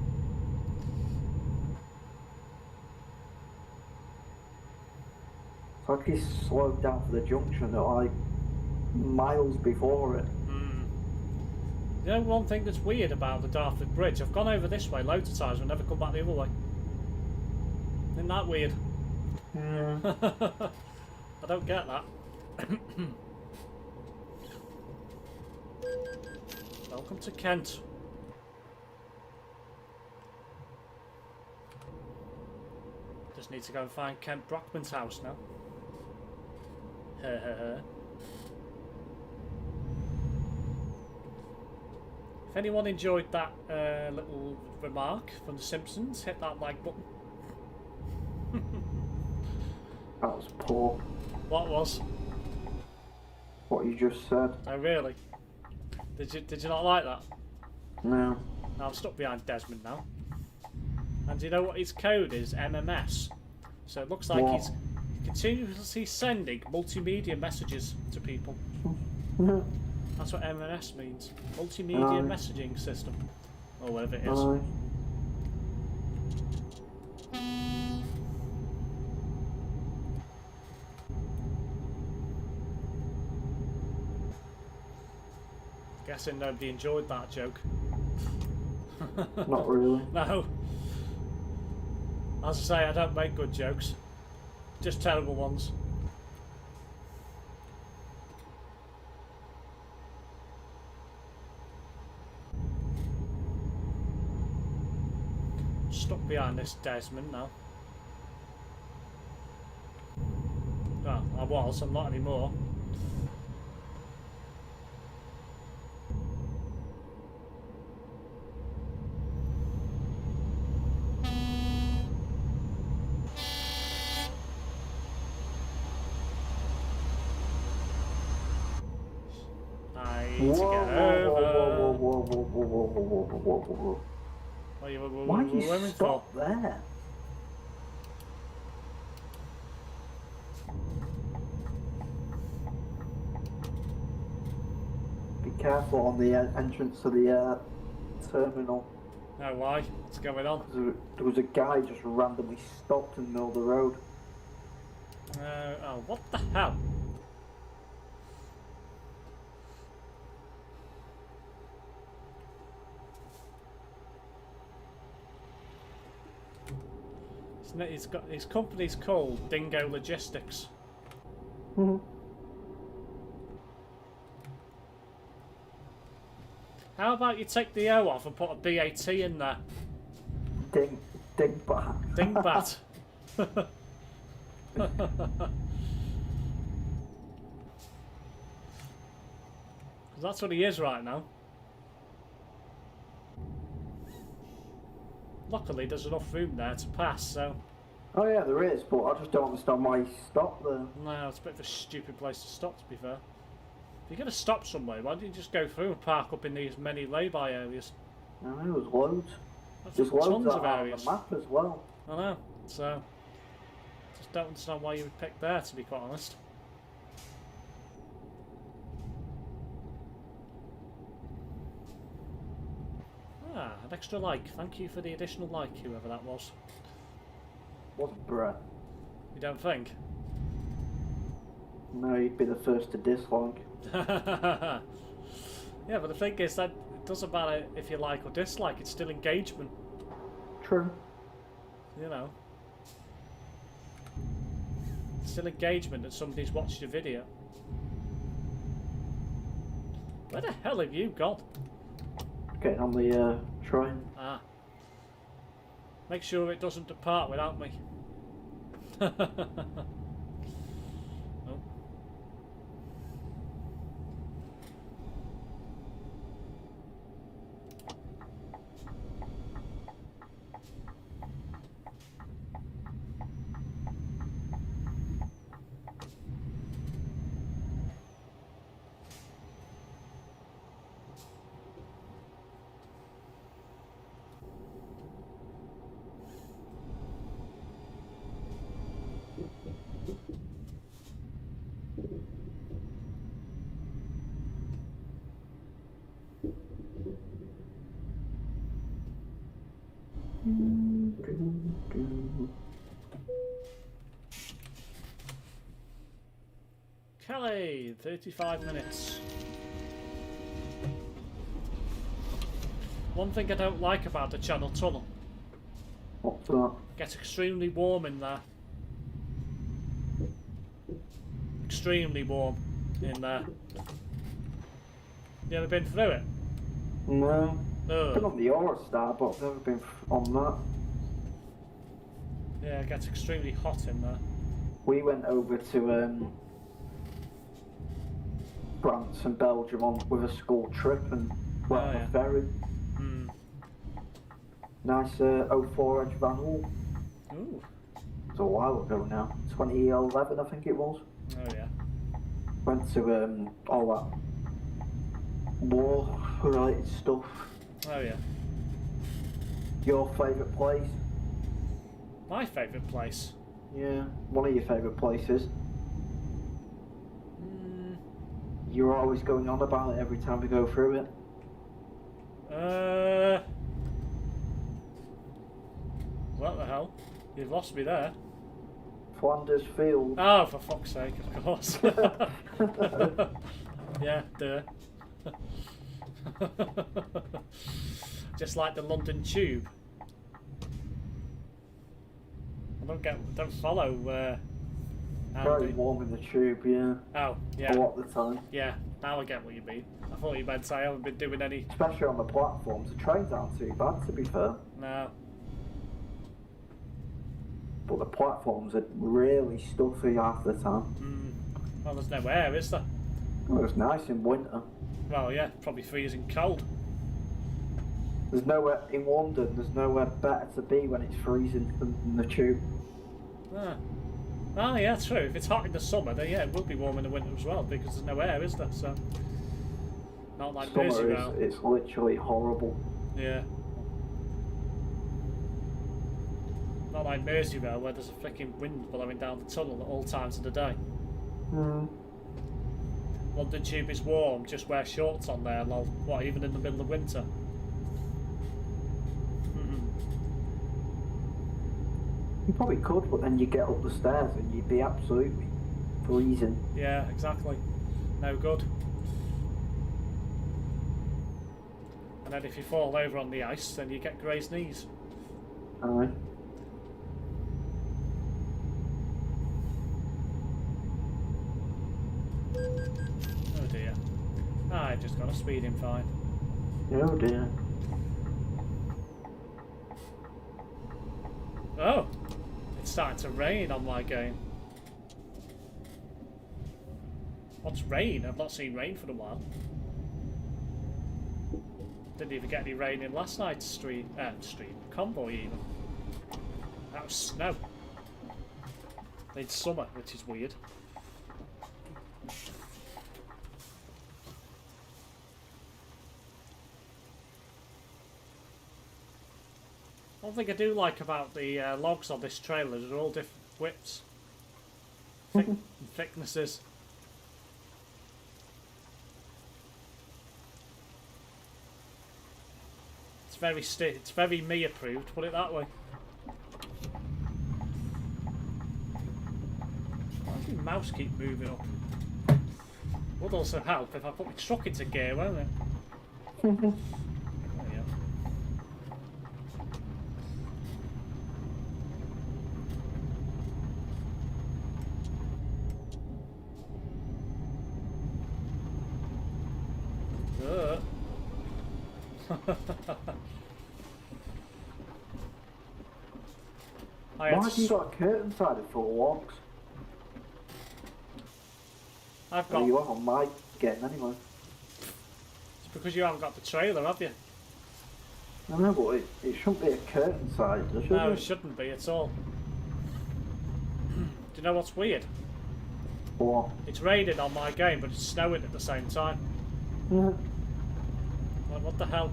It's like he slowed down for the junction at like miles before it. You know, one thing that's weird about the Dartford Bridge, I've gone over this way loads of times and never come back the other way. Isn't that weird? Yeah. I don't get that. Welcome to Kent. Just need to go and find Kent Brockman's house now. If anyone enjoyed that little remark from The Simpsons, hit that like button. That was poor. What was? What you just said. Oh really? Did you not like that? No. I'm stuck behind Desmond now. And do you know what his code is? MMS. So it looks like What? he's continuously sending multimedia messages to people. That's what MMS means. Multimedia messaging system. Or whatever it is. Aye. Guessing nobody enjoyed that joke. Not really. No. As I say, I don't make good jokes. Just terrible ones. Stuck behind this Desmond now. I was, I'm not anymore. I need to get over. Whoa. What are you Why did you women stop for? there? Be careful on the entrance to the terminal. Oh, why? What's going on? There was a guy just randomly stopped in the middle of the road. Oh, what the hell? His company's called Dingo Logistics. How about you take the O off and put a BAT in there? Dingbat. Dingbat. That's what he is right now. Luckily, there's enough room there to pass, so... Oh yeah, there is, but I just don't understand why he stopped there. No, it's a bit of a stupid place to stop, to be fair. If you're going to stop somewhere, why don't you just go through and park up in these many lay-by areas? I know, there's loads. There's loads tons of on areas. the map as well. I know, so... Just don't understand why you would pick there, to be quite honest. Ah, an extra like. Thank you for the additional like, whoever that was. Wasn't Brett. You don't think? No, you'd be the first to dislike. Yeah, but the thing is that it doesn't matter if you like or dislike, it's still engagement. True. You know. It's still engagement that somebody's watched your video. Where the hell have you gone? Getting on the train. Ah. Make sure it doesn't depart without me. Oh. Kelly, 35 minutes. One thing I don't like about the Channel Tunnel. What's that? It gets extremely warm in there. Extremely warm in there. You ever been through it? No. Ugh. Been on the Eurostar, but I've never been on that. Yeah, it gets extremely hot in there. We went over to France and Belgium with a school trip and went on a ferry. Hmm. Nice 04 Edge Van Hool. Ooh. It's a while ago now. 2011, I think it was. Oh yeah. Went to all that war-related stuff. Oh yeah. Your favourite place? My favourite place? Yeah, one of your favourite places. Hmm. You're always going on about it every time we go through it. What the hell? You've lost me there. Flanders Field. Oh, for fuck's sake, of course. Yeah, duh. Just like the London Tube. I don't follow Very warm in the tube, yeah. Oh, yeah. A lot of the time. Yeah, now I get what you mean. I thought you meant I haven't been doing any... Especially on the platforms. The trains aren't too bad, to be fair. No. but the platforms are really stuffy half the time. Well, there's no air, is there? Well, it's nice in winter. Well, yeah, probably freezing cold. There's nowhere in London. There's nowhere better to be when it's freezing than the tube. Ah, yeah, true. If it's hot in the summer, then yeah, it will be warm in the winter as well because there's no air, is there? So, not like Merseyrail. It's literally horrible. Yeah. Not like Merseyrail where there's a freaking wind blowing down the tunnel at all times of the day. London Tube is warm, just wear shorts on there, lol. What, even in the middle of winter? You probably could, but then you get up the stairs and you'd be absolutely freezing. Yeah, exactly. No good. And then if you fall over on the ice, then you get grazed knees. Aye. Oh dear. I've just got a speeding fine. Oh dear. Oh! It's starting to rain on my game. What's rain? I've not seen rain for a while. Didn't even get any rain in last night's convoy even. That was snow. It's summer, which is weird. One thing I do like about the logs on this trailer is they're all different widths, and thicknesses. It's very me approved. Put it that way. Why does my mouse keep moving up? Would also help if I put my truck into gear, won't it? Why have you got a curtain sided full of logs? I've got. Well, you haven't my getting anyway. It's because you haven't got the trailer, have you? I know, but it shouldn't be a curtain side, should it? No, it shouldn't be at all. Do you know what's weird? What? It's raining on my game, but it's snowing at the same time. Yeah. Like, what the hell?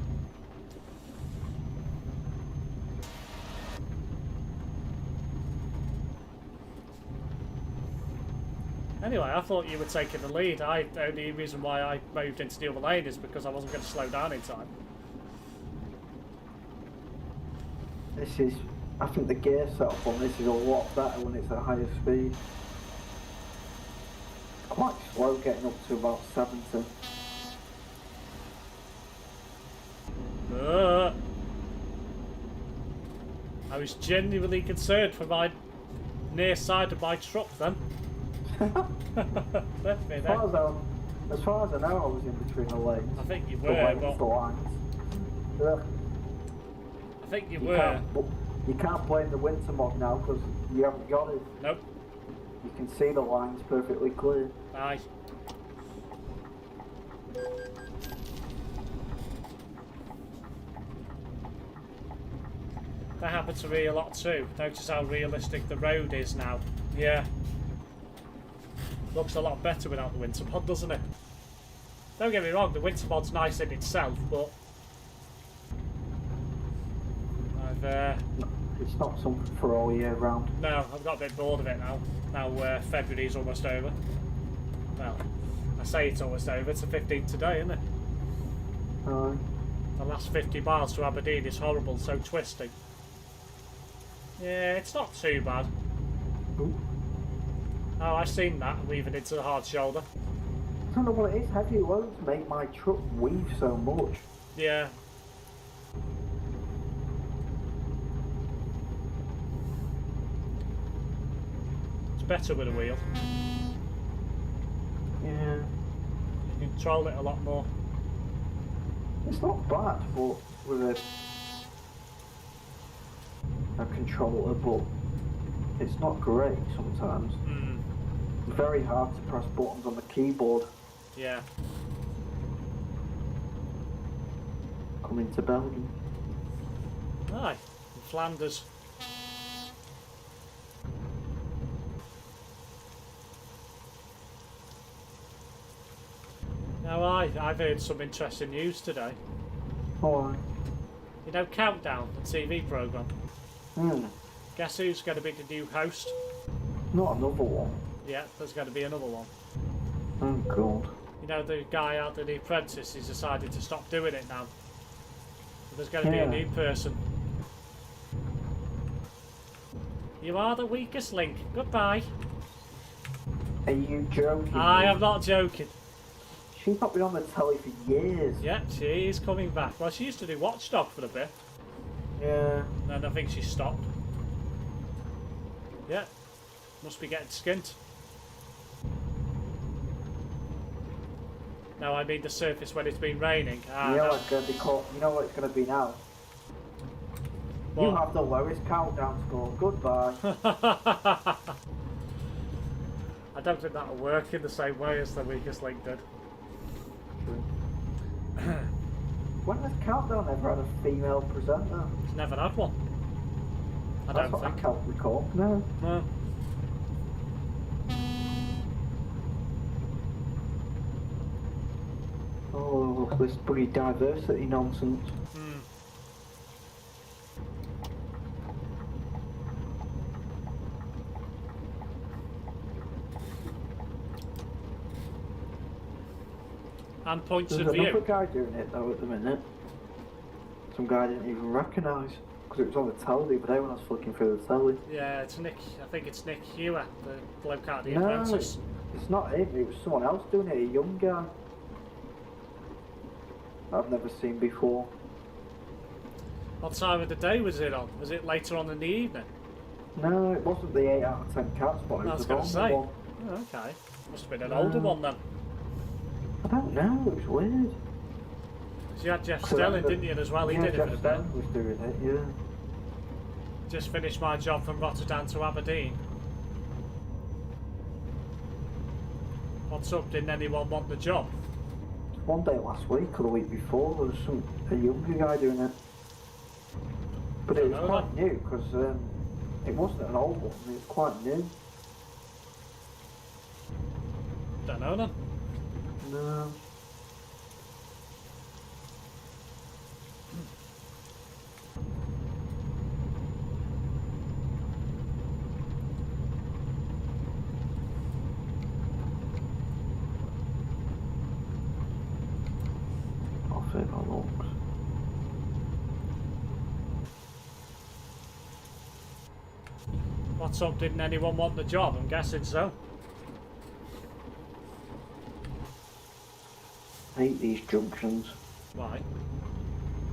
Anyway, I thought you were taking the lead. The only reason why I moved into the other lane is because I wasn't going to slow down in time. I think the gear setup on this is a lot better when it's at higher speed. It's quite slow getting up to about 70. I was genuinely concerned for my near side of my truck then. Left me there. As far as I know, I was in between the lanes. I think you were, the lines. I think you were. You can't blame the winter mod now because you haven't got it. Nope. You can see the lines perfectly clear. Aye. That happened to me a lot too. Notice how realistic the road is now. Yeah. Looks a lot better without the winter mod, doesn't it? Don't get me wrong, the winter mod's nice in itself, but it's not something for all year round. No, I've got a bit bored of it now. Now February's almost over. Well, I say it's almost over. It's the 15th today, isn't it? The last 50 miles to Aberdeen is horrible, so twisty. Yeah, it's not too bad. Ooh. Oh, I've seen that, weaving into the hard shoulder. I don't know what it is. Heavy loads make my truck weave so much. Yeah. It's better with a wheel. Yeah. You control it a lot more. It's not bad, but with a controller, but it's not great sometimes. It's very hard to press buttons on the keyboard. Yeah. Coming to Belgium. Aye, in Flanders. Now I've heard some interesting news today. Oh, You know Countdown, the TV programme? hmm. Guess who's going to be the new host? Not another one. Yeah, there's going to be another one. Oh god. You know the guy out of The Apprentice, he's decided to stop doing it now. There's going to be a new person. You are the weakest link. Goodbye. Are you joking? I am not joking. She's not been on the telly for years. Yeah, she is coming back. Well, she used to do Watchdog for a bit. Yeah. And I think she stopped. Yeah. Must be getting skint. No, I mean the surface when it's been raining. You know what's going to be called? You know what it's going to be now? What? You have the lowest countdown score. Goodbye. I don't think that'll work in the same way as the weakest link did. When has Countdown ever had a female presenter? It's never had one. I That's don't what think. I can't recall. No. No. Oh, this bloody diversity nonsense. And points There's of another view. guy doing it though at the minute. Some guy I didn't even recognise because it was on the telly the other day when I was flicking through the telly. Yeah, it's Nick. I think it's Nick Hewer, the bloke out of The No, Apprentice. it's not him. It was someone else doing it. A young guy I've never seen before. What time of the day was it on? Was it later on in the evening? No, it wasn't the 8 out of 10 cat spot. It I was was going the to say. one. Oh, okay. Must have been an older one then. I don't know. It was weird. So you had Jeff So Stelling, that- didn't you, as well? He yeah, did it Jeff for a bit. Stelling was doing it. Yeah. Just finished my job from Rotterdam to Aberdeen. What's up? Didn't anyone want the job? One day last week or the week before, there was a younger guy doing it. But it was Dunno quite new because it wasn't an old one. It was quite new. Don't know then. No. I'll say my looks. What's up? Didn't anyone want the job? I'm guessing so. I hate these junctions. Why?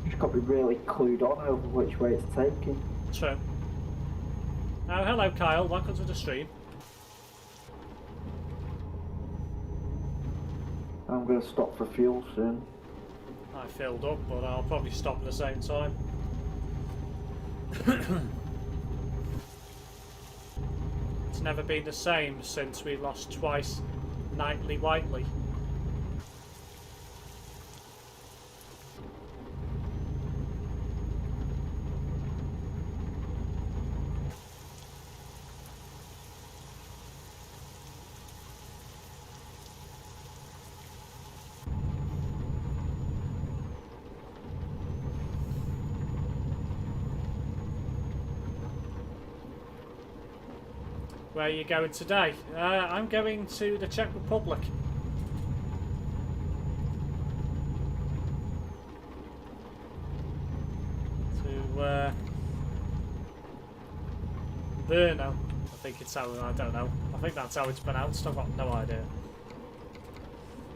You just got to be really clued on over which way it's taking. True. Oh, hello Kyle. Welcome to the stream. I'm going to stop for fuel soon. I filled up, but I'll probably stop at the same time. It's never been the same since we lost twice Nightly Whiteley. Where are you going today? I'm going to the Czech Republic. To Brno, I think it's how, I don't know. I think that's how it's pronounced, I've got no idea.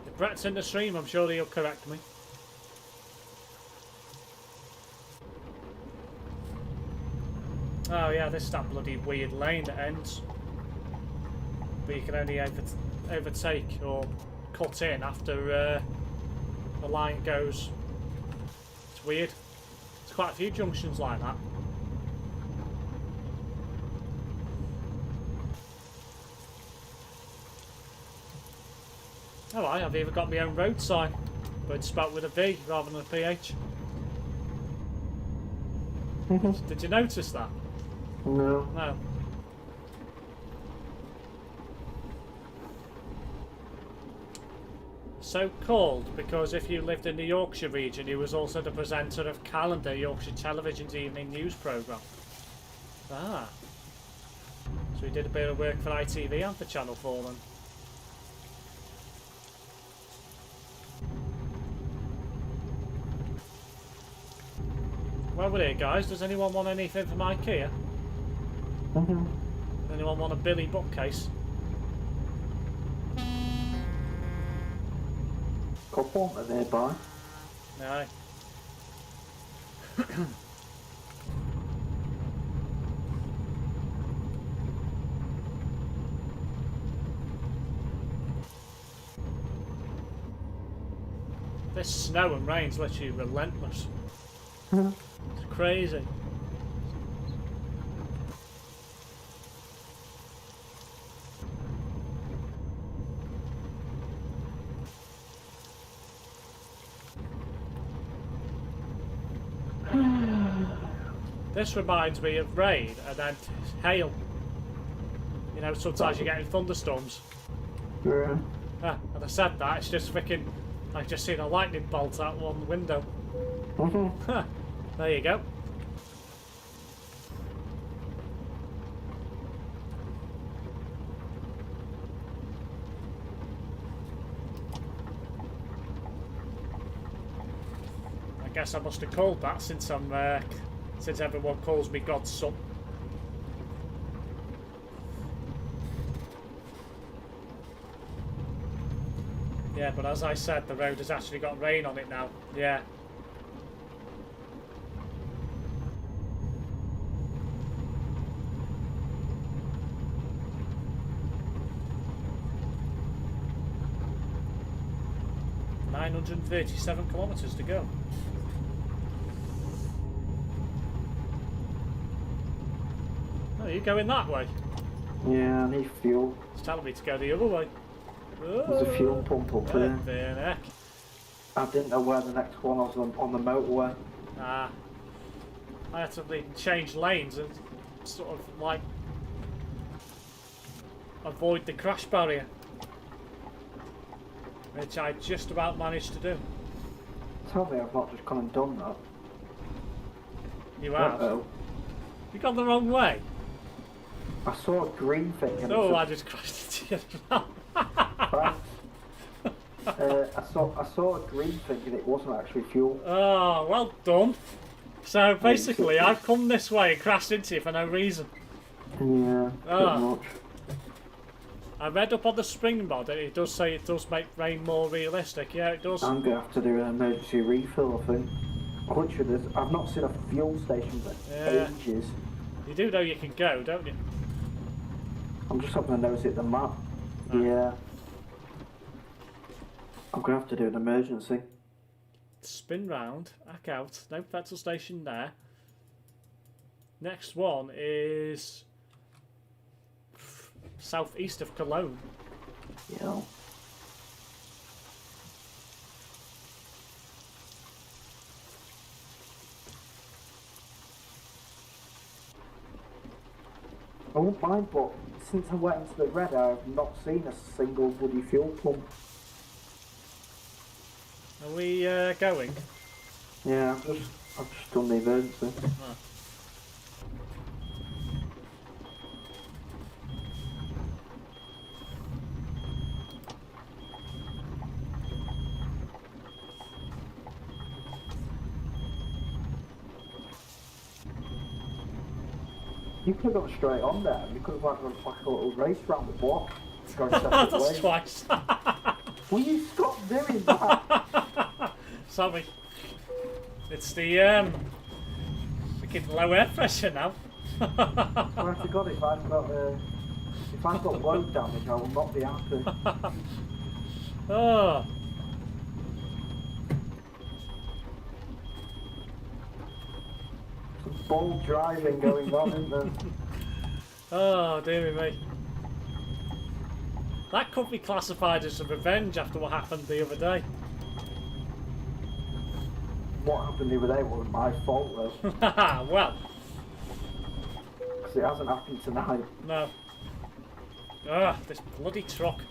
If Brett's in the stream, I'm sure he'll correct me. Oh yeah, this is that bloody weird lane that ends. But you can only overtake or cut in after the line goes. It's weird. There's quite a few junctions like that. Oh, I've even got my own road sign, but it's spelled with a V rather than a PH. Did you notice that? No. No. So called because if you lived in the Yorkshire region, he was also the presenter of Calendar, Yorkshire Television's evening news programme. Ah. So he did a bit of work for ITV and for Channel 4 then. Well, we're here, guys. Does anyone want anything from IKEA? Does anyone want a Billy bookcase? Couple are nearby. No. This snow and rain's literally relentless. It's crazy. This reminds me of rain and then hail. You know, sometimes you get in thunderstorms. Yeah. Ah, and I said that, it's just freaking... I've just seen a lightning bolt out one window. Huh, there you go. I guess I must have called that since I'm since everyone calls me God's son. Yeah, but as I said, the road has actually got rain on it now. Yeah. ...937 kilometres to go. Oh, you're going that way? Yeah, I need fuel. It's telling me to go the other way. There's a fuel pump up there. The heck. I didn't know where the next one was on the motorway. Ah. I had to change lanes and sort of like avoid the crash barrier, which I just about managed to do. Tell me I've not just gone and done that. You have? Uh-oh. You gone the wrong way? I saw a green thing. And Oh, I just crashed into you. I saw a green thing and it wasn't actually fuel. Oh, well done. So basically, I've come this way and crashed into you for no reason. Yeah, pretty much. I read up on the spring mod and it does say it does make rain more realistic. Yeah, it does. I'm going to have to do an emergency refill, I think. Literally, I've not seen a fuel station for ages. You do know you can go, don't you? I'm just having a nose at the map. Oh. Yeah. I'm going to have to do an emergency. Spin round, back out, no petrol station there. Next one is southeast of Cologne. Yeah. I wouldn't mind, but since I went into the red, I've not seen a single bloody fuel pump. Are we going? Yeah, I've just done the emergency. Oh. You could have gone straight on there. You could have like a little race round the block. That's twice. Will you stop doing that? Sorry. It's the freaking low air pressure now. I forgot if I've got road damage, I will not be happy. Oh. Some bold driving going on, isn't there? Oh, dear me. That could be classified as a revenge after what happened the other day. What happened the other day wasn't my fault though. Well, Because it hasn't happened tonight. no. Ugh, this bloody truck.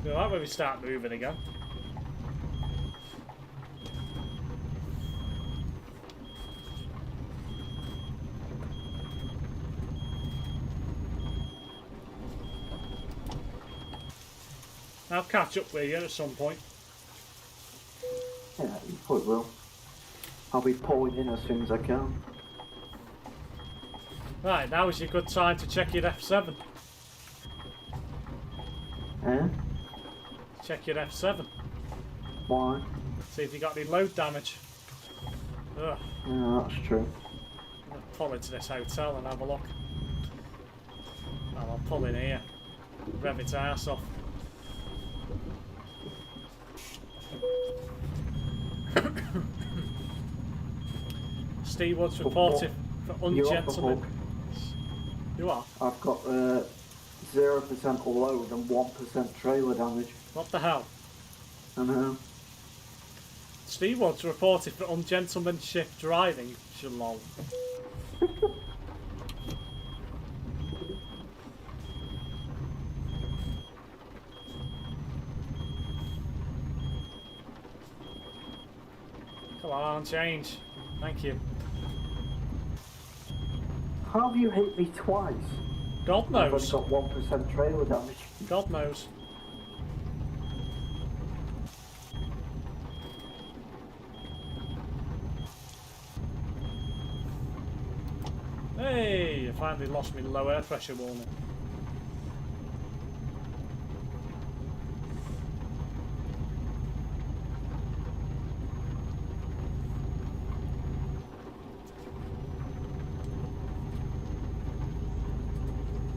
Alright, when we start moving again. I'll catch up with you at some point. Yeah, you probably will. I'll be pulling in as soon as I can. Right, now is your good time to check your F7. Eh? Check your F7. Why? See if you got any load damage. Ugh. Yeah, that's true. I'll pull into this hotel and have a look. Well, I'll pull in here. Rev its arse off. Steve Woods reported for You're off the ungentlemen. hook. You are? I've got 0% load and 1% trailer damage. What the hell? I know. Steve Woods reported for ungentlemanship driving. Shalom. Come on, change. Thank you. How have you hit me twice? God I've only knows. got 1% trailer damage. God knows. Hey, I finally lost my low air pressure warning.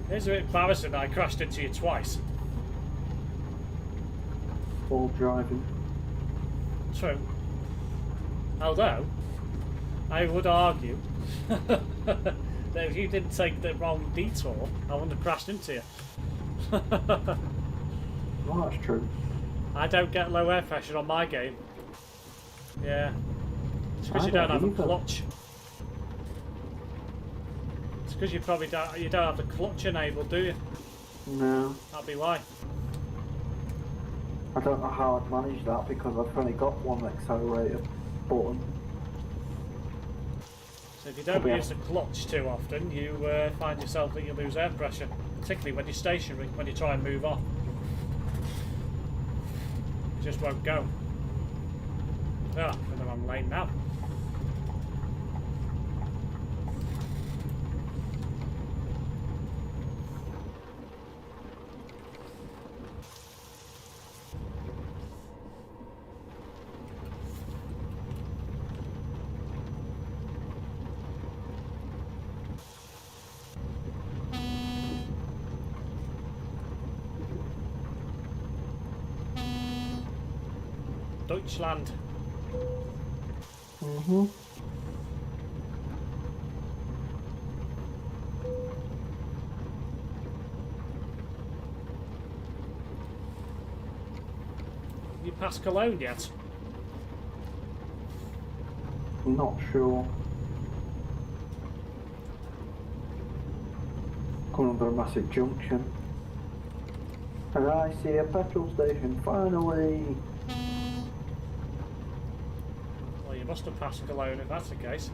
It's a bit embarrassing that I crashed into you twice. All driving. True. Although, I would argue that if you didn't take the wrong detour, I wouldn't have crashed into you. Well, that's true. I don't get low air pressure on my game. Yeah. It's because I you don't don't have a either. clutch. It's because you probably don't, you don't have the clutch enabled, do you? No. That'd be why. I don't know how I'd manage that because I've only got one accelerator button. So if you don't Probably use the clutch too often, you find yourself that you lose air pressure, particularly when you're stationary, when you try and move off. It just won't go. Ah, in the wrong lane now. Deutschland. Mm-hmm. You passed Cologne yet? Not sure. Coming under a massive junction. And I see a petrol station, finally! Well, you must have passed Cologne if that's the case.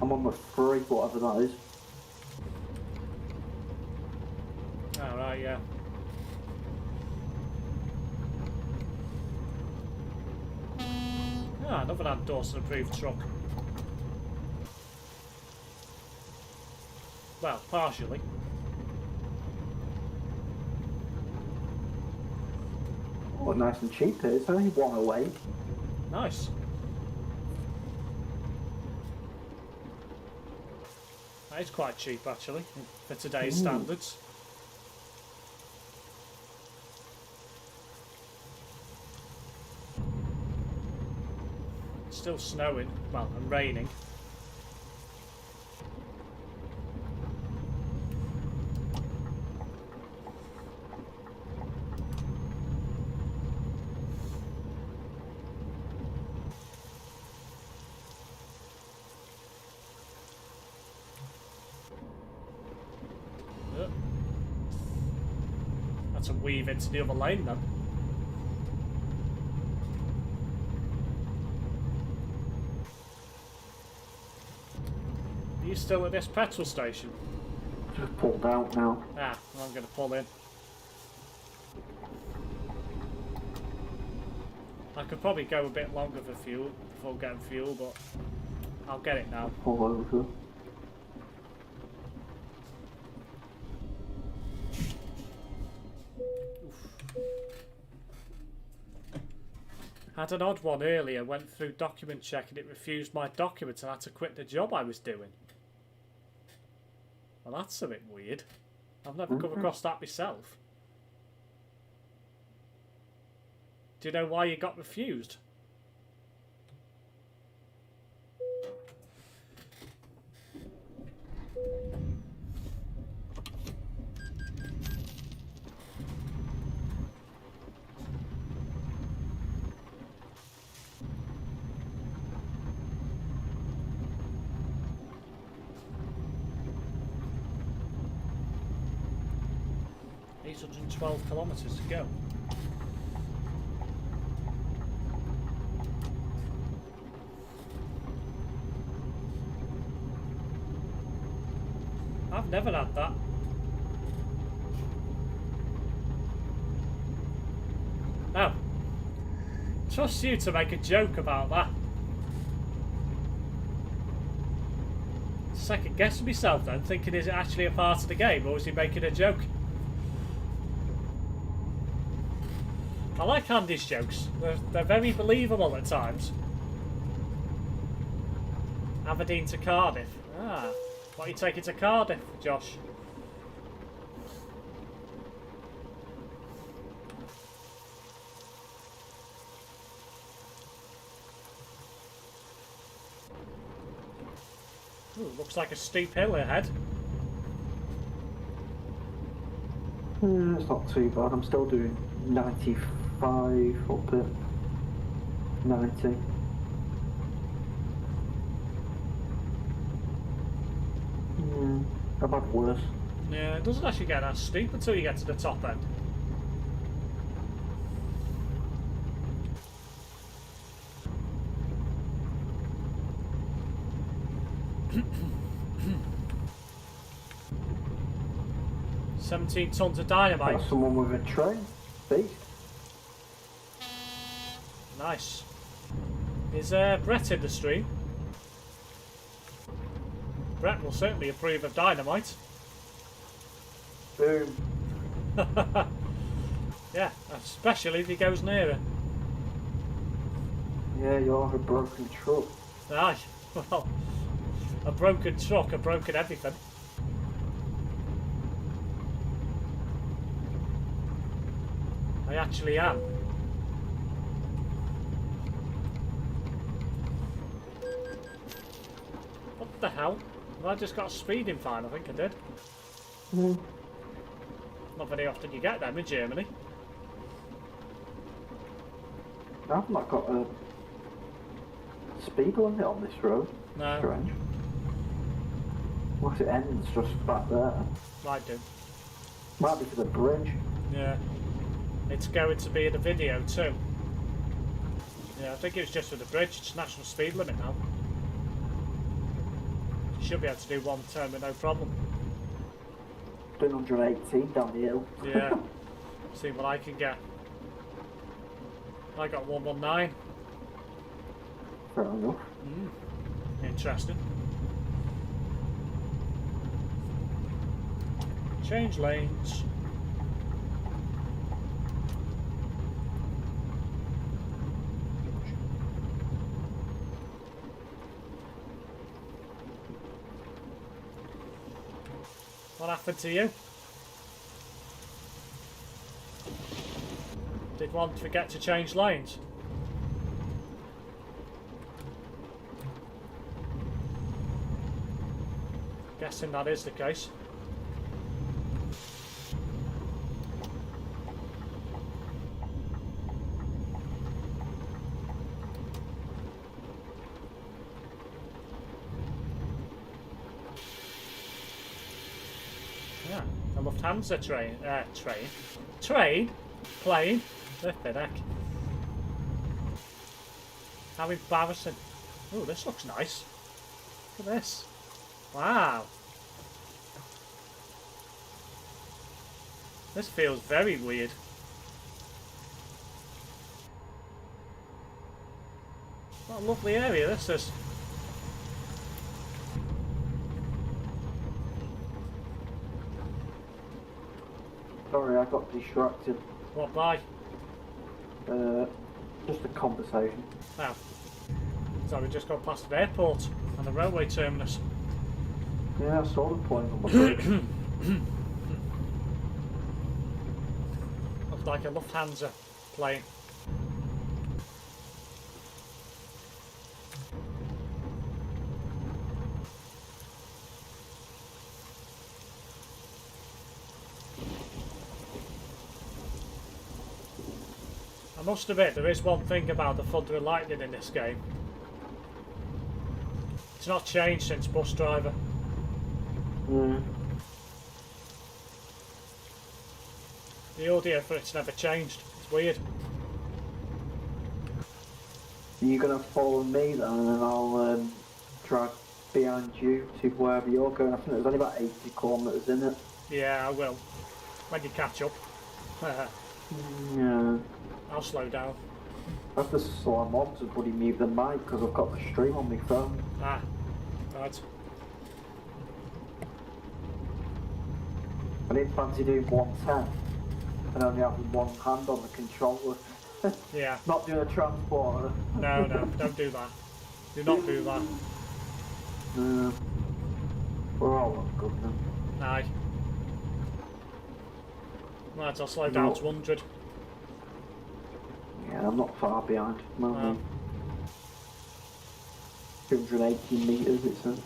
I'm on the 3, whatever that is. Oh, right, yeah. Ah, another Ant Dawson approved truck. Well, partially. Oh, nice and cheap here. It's only 108. Nice. That is quite cheap, actually, for today's standards. It's still snowing, well, and raining. That's a weave into the other lane then. Are you still at this petrol station? Just pulled out now. Ah, well, I'm going to pull in. I could probably go a bit longer for fuel before getting fuel, but I'll get it now. Pull over. Had an odd one earlier, went through document check and it refused my documents and I had to quit the job I was doing. Well, that's a bit weird. I've never come across that myself. Do you know why you got refused? $812 kilometres to go. I've never had that. Oh. Trust you to make a joke about that. Second guessing myself then, thinking is it actually a part of the game or is he making a joke? I like Andy's jokes. They're very believable at times. Aberdeen to Cardiff. Ah. What are you taking to Cardiff, Josh? Ooh, looks like a steep hill ahead. It's not too bad. I'm still doing 95 up at 90. I've had worse. Yeah, it doesn't actually get that steep until you get to the top end. $17 tons of dynamite. Got someone with a train. Beast. Nice. Is Brett in the stream? Brett will certainly approve of dynamite. Boom. Yeah, especially if he goes nearer. Yeah, you'll have a broken truck. Aye, well, a broken truck, a broken everything. I actually am. What the hell? Well, I just got a speeding fine, I think I did. Not very often you get them in Germany. I've not got a speed limit on this road. No. Strange. Once it ends just back there. Might do. Might be for the bridge. Yeah. It's going to be in the video too. Yeah, I think it was just for the bridge. It's national speed limit now. You should be able to do one turn with no problem. Doing 118 down the hill. Yeah. See what I can get. I got 119. Fair enough. Interesting. Change lanes. What happened to you? Did one forget to change lanes? Guessing that is the case. Yeah, the Lufthansa plane, flippin' heck. How embarrassing. Oh, this looks nice. Look at this. Wow. This feels very weird. What a lovely area this is. Sorry, I got distracted. What by? Just a conversation. Oh. So we just got past the airport and the railway terminus. Yeah, I saw the point on my book. Looks like a Lufthansa plane. I must admit, there is one thing about the thunder and lightning in this game. It's not changed since Bus Driver. The audio for it's never changed. It's weird. Are you going to follow me then, and then I'll drive behind you to wherever you're going? I think there's only about 80 kilometres in it. Yeah, I will. When you catch up. Yeah. I'll slow down. I have to slam on to bloody mute the mic because I've got the stream on my phone. Ah, right. I didn't fancy doing 110 and only having one hand on the controller. Yeah. Not doing a transporter. No, don't do that. Do not do that. We're all on good now. Aye. Right, I'll slow down to 100. Yeah, I'm not far behind. No. 280 metres it says.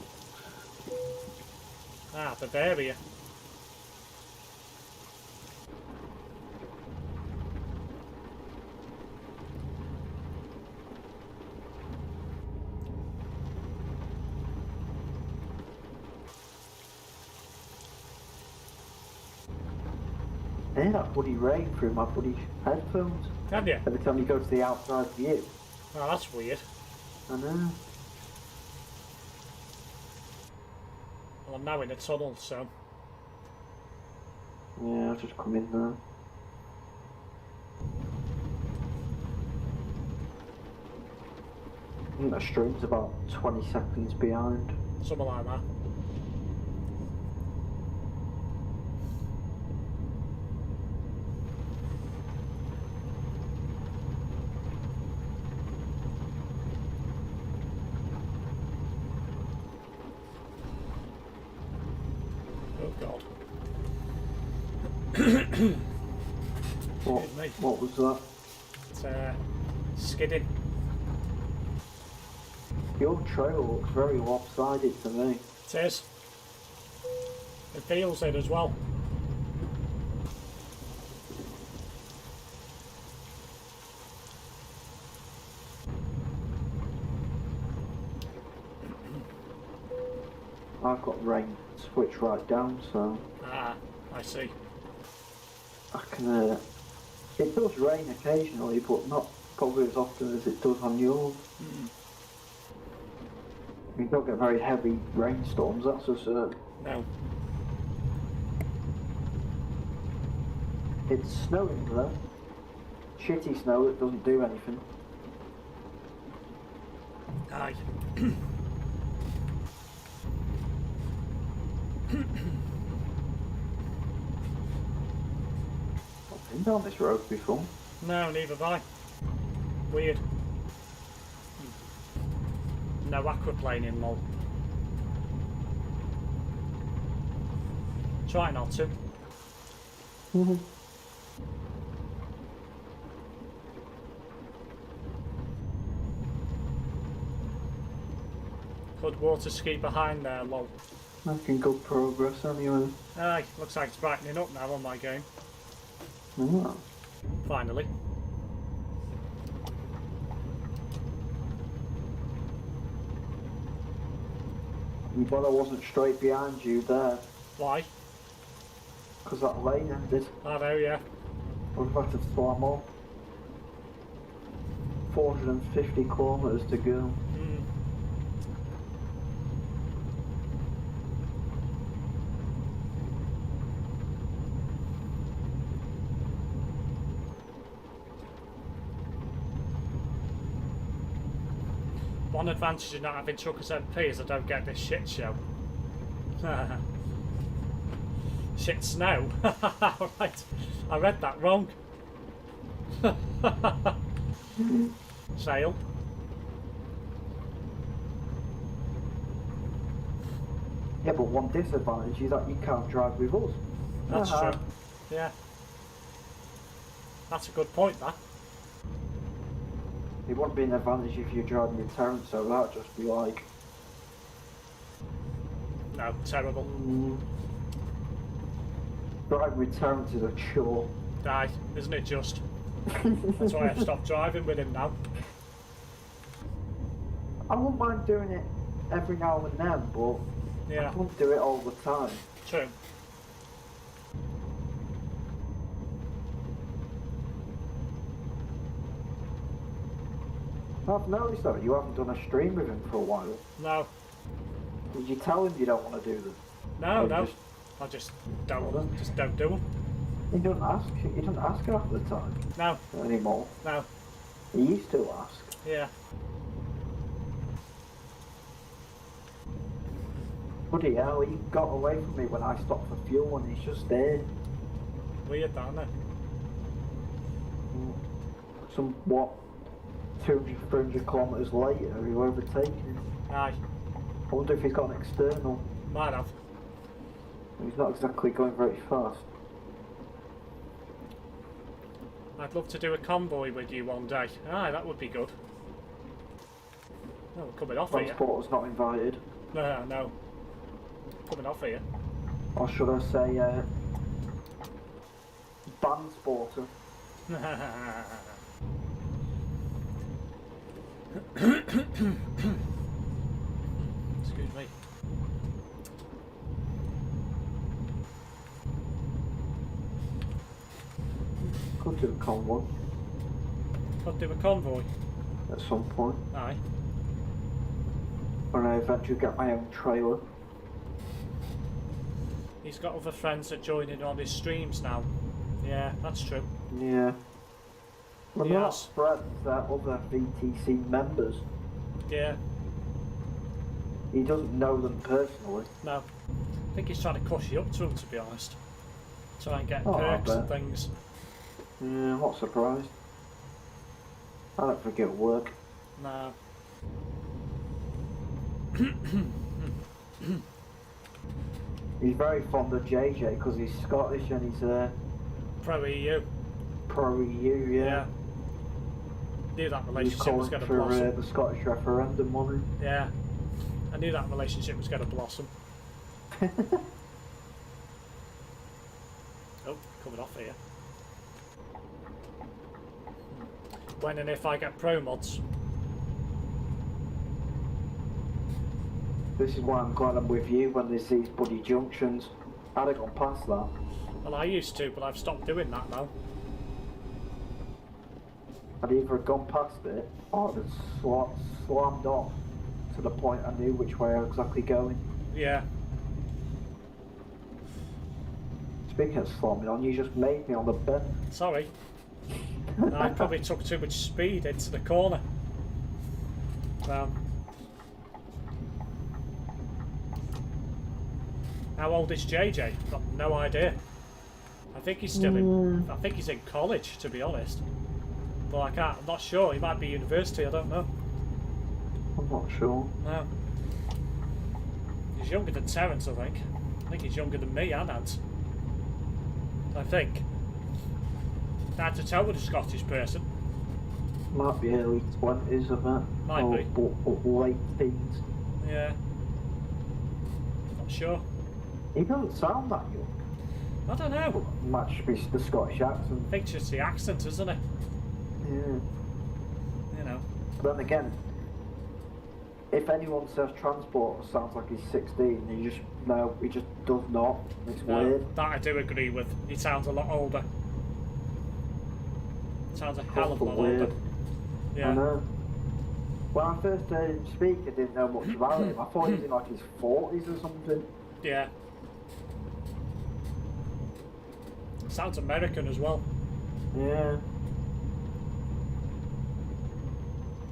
Ah, Bavaria. I hear that bloody rain through my bloody headphones. Can you? Every time you go to the outside view. Oh, that's weird. I know. Well, I'm now in a tunnel, so... Yeah, I'll just come in there. I think the stream's about 20 seconds behind. Something like that. Oh God. What was that? It's skidding. Your trail looks very lopsided to me. It is. It feels it as well. I've got rain switch right down, so Ah, I see. I can. It does rain occasionally, but not probably as often as it does on yours. You don't get very heavy rainstorms, that's for certain. No. It's snowing though. Shitty snow that doesn't do anything. Aye. I've been down this road before. No, neither have I. Weird. No aquaplaning, lol. Try not to. Good water ski behind there, lol. Making good progress anyway. Aye, looks like it's brightening up now on my game. Yeah. Finally. You bet I wasn't straight behind you there, Why? because that lane ended. I know, yeah. I would have had to slam on. 450 kilometres to go. Mm. One advantage of not having truckers MP is I don't get this shit show. Shit snow. Right, I read that wrong. Sail. Yeah, but one disadvantage is that you can't drive with us. That's true. Yeah. That's a good point, that. It wouldn't be an advantage if you're driving with Terrence, so that'd just be like... No, terrible. Driving with Terrence is a chore. Aye, isn't it just? That's why I've stopped driving with him now. I wouldn't mind doing it every now and then, but Yeah, I wouldn't do it all the time. true. I've noticed though, you haven't done a stream with him for a while. No, Did you tell him you don't want to do them? no, Or no. just- I just don't do them. He doesn't ask. He doesn't ask half the time No, anymore. no, He used to ask. yeah. Bloody hell, he got away from me when I stopped for fuel and he's just there. Weird, that, isn't it? Some, what, 200, 300 kilometres later, he overtaken him. Aye, I wonder if he's got an external. might have. He's not exactly going very fast. I'd love to do a convoy with you one day. Aye, that would be good. Oh, we're coming off here. Transporter's not invited. No, no. Coming off here. Or should I say, band sporter. Excuse me. Could do a convoy Could do a convoy. at some point. Aye. When I eventually get my own trailer. He's got other friends that join in on his streams now. Yeah, that's true. Yeah. Well, they're not Yes. friends, they're other VTC members. Yeah, He doesn't know them personally. no. I think he's trying to cuss you up to him, to be honest. Try and get Oh, I perks and bet. things. Yeah, I'm not surprised. I don't think it'll work. No. He's very fond of JJ because he's Scottish and he's Pro EU. pro-EU, yeah. Knew that He's relationship was calling going to for blossom. the Scottish referendum money. Yeah. I knew that relationship was going to blossom. Oh, coming off here. When and if I get ProMods. This is why I'm glad I'm with you when there's these bloody junctions. I'd have gone past that. Well, I used to, but I've stopped doing that now. I'd either have gone past it or I'd have slammed off to the point I knew which way I was exactly going. Yeah. Speaking of slamming on, you just made me on the bend. Sorry. I probably took too much speed into the corner. How old is JJ? Got no idea. I think he's still in. I think he's in college, to be honest. But I can't. I'm not sure. He might be university. I don't know. I'm not sure. No. He's younger than Terence, I think. I think he's younger than me and Ant. I think. Hard to tell with a Scottish person. Might be early 20s, I bet. Might be. Or late teens. Yeah. Not sure. He doesn't sound that young. I don't know. Might just be the Scottish accent. I think it's just the accent, isn't it? Yeah. You know. But then again, if anyone says transport sounds like he's 16, he just does not. It's weird. That I do agree with. He sounds a lot older. Sounds a hell of a lot older. Yeah. I know. When I first heard him speak, I didn't know much about him. I thought he was in like his 40s or something. Yeah. Sounds American as well. Yeah.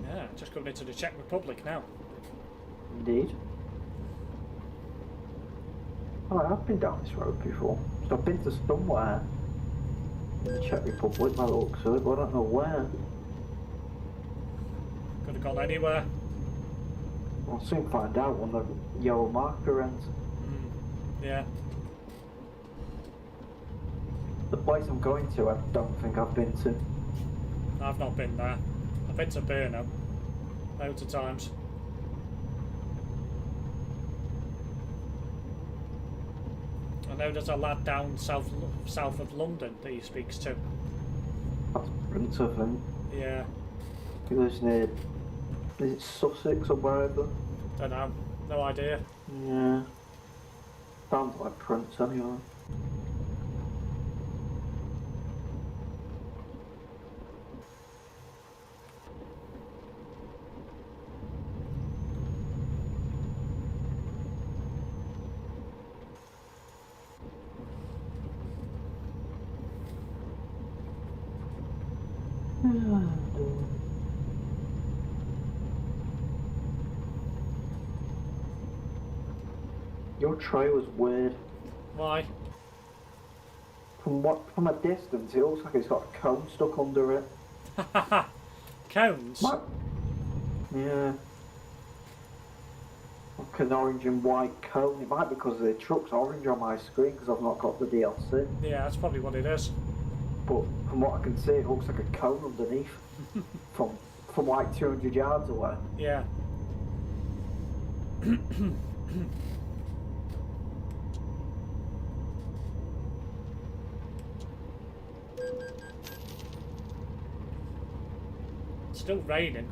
Yeah, just coming into the Czech Republic now. Indeed. Oh, I've been down this road before. So I've been to somewhere in the Czech Republic, my looks of it, but I don't know where. Could have gone anywhere. I'll soon find out when the yellow marker ends. Yeah. The place I'm going to, I don't think I've been to. I've not been there. I've been to Brno loads of times. I know there's a lad down south of London that he speaks to. That's Prince, I think. Yeah. He lives near, is it Sussex or wherever? Don't know. No idea. Yeah. Sounds like Prince anyway. Your tray was weird. Why? From a distance, it looks like it's got a cone stuck under it. Cones? Yeah. Like an orange and white cone. It might be because the truck's orange on my screen because I've not got the DLC. Yeah, that's probably what it is. But from what I can see, it looks like a cone underneath. from like 200 yards away. Yeah. It's still raining.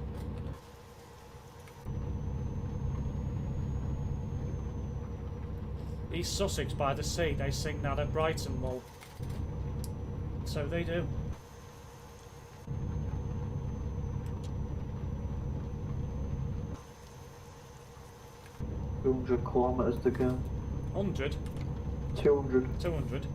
East Sussex by the sea, they sing that at Brighton Mall. So they do. $200 kilometres to go. 100? 200. 200?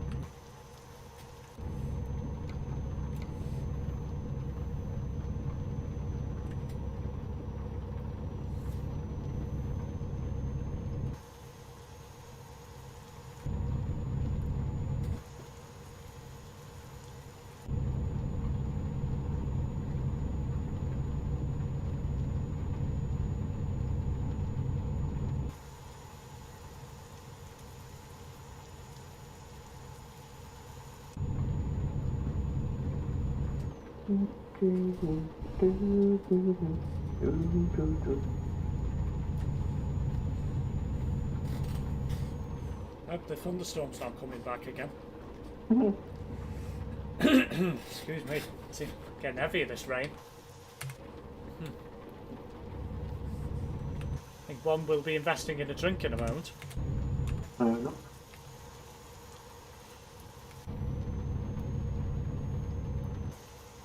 Hope the thunderstorm's not coming back again. Excuse me. It's getting heavier, this rain. I think one will be investing in a drink in a moment. I don't know.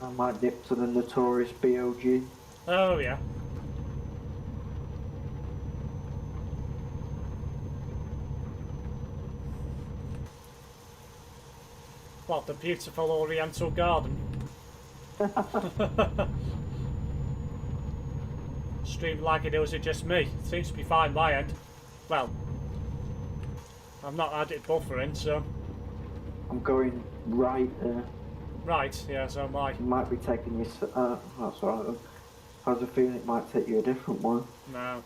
I might dip to the notorious BOG. Oh, yeah. What, the beautiful Oriental garden? Stream lagging, or is it just me? It seems to be fine my end. Well, I've not added buffering, so... I'm going right there. Right, yeah, so am I. It might be taking you... that's alright. I was a feeling it might take you a different one. No.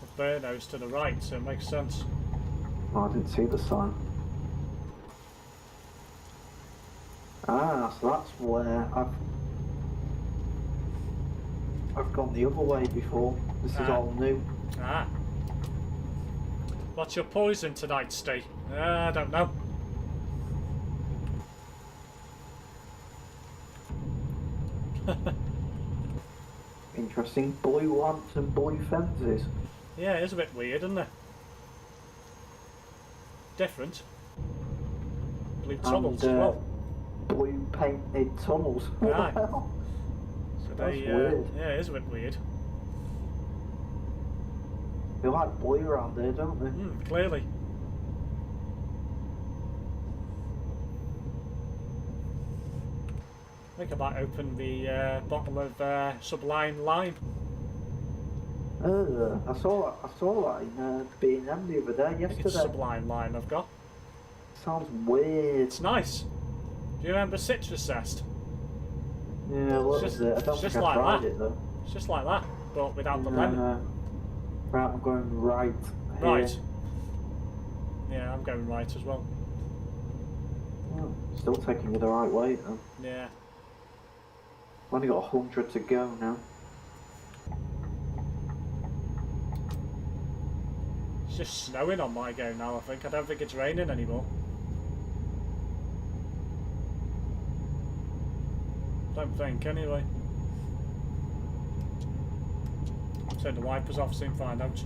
The Brno's to the right, so it makes sense. Oh, I didn't see the sign. Ah, so that's where I've... I've gone the other way before. This is all new. Ah. What's your poison tonight, Steve? I don't know. Interesting. Blue lamps and blue fences. Yeah, it is a bit weird, isn't it? Different. Blue tunnels as well. Blue painted tunnels. Right. So That's weird. Yeah, it is a bit weird. They like blue around there, don't they? Clearly. I think I might open the bottle of Sublime Lime. I saw that in B&M the other day, I think it's yesterday. Sublime Lime I've got. Sounds weird. It's nice. Do you remember Citrus Zest? Yeah, what It's is it? I don't just think I like tried that. it though. It's just like that, but without the lemon. Right, I'm going right here. Right. Yeah, I'm going right as well. Oh, still taking me the right way though. Yeah. I've only got 100 to go now. It's just snowing on my go now, I think. I don't think it's raining anymore. Don't think, anyway. Turn the wipers off, soon find out.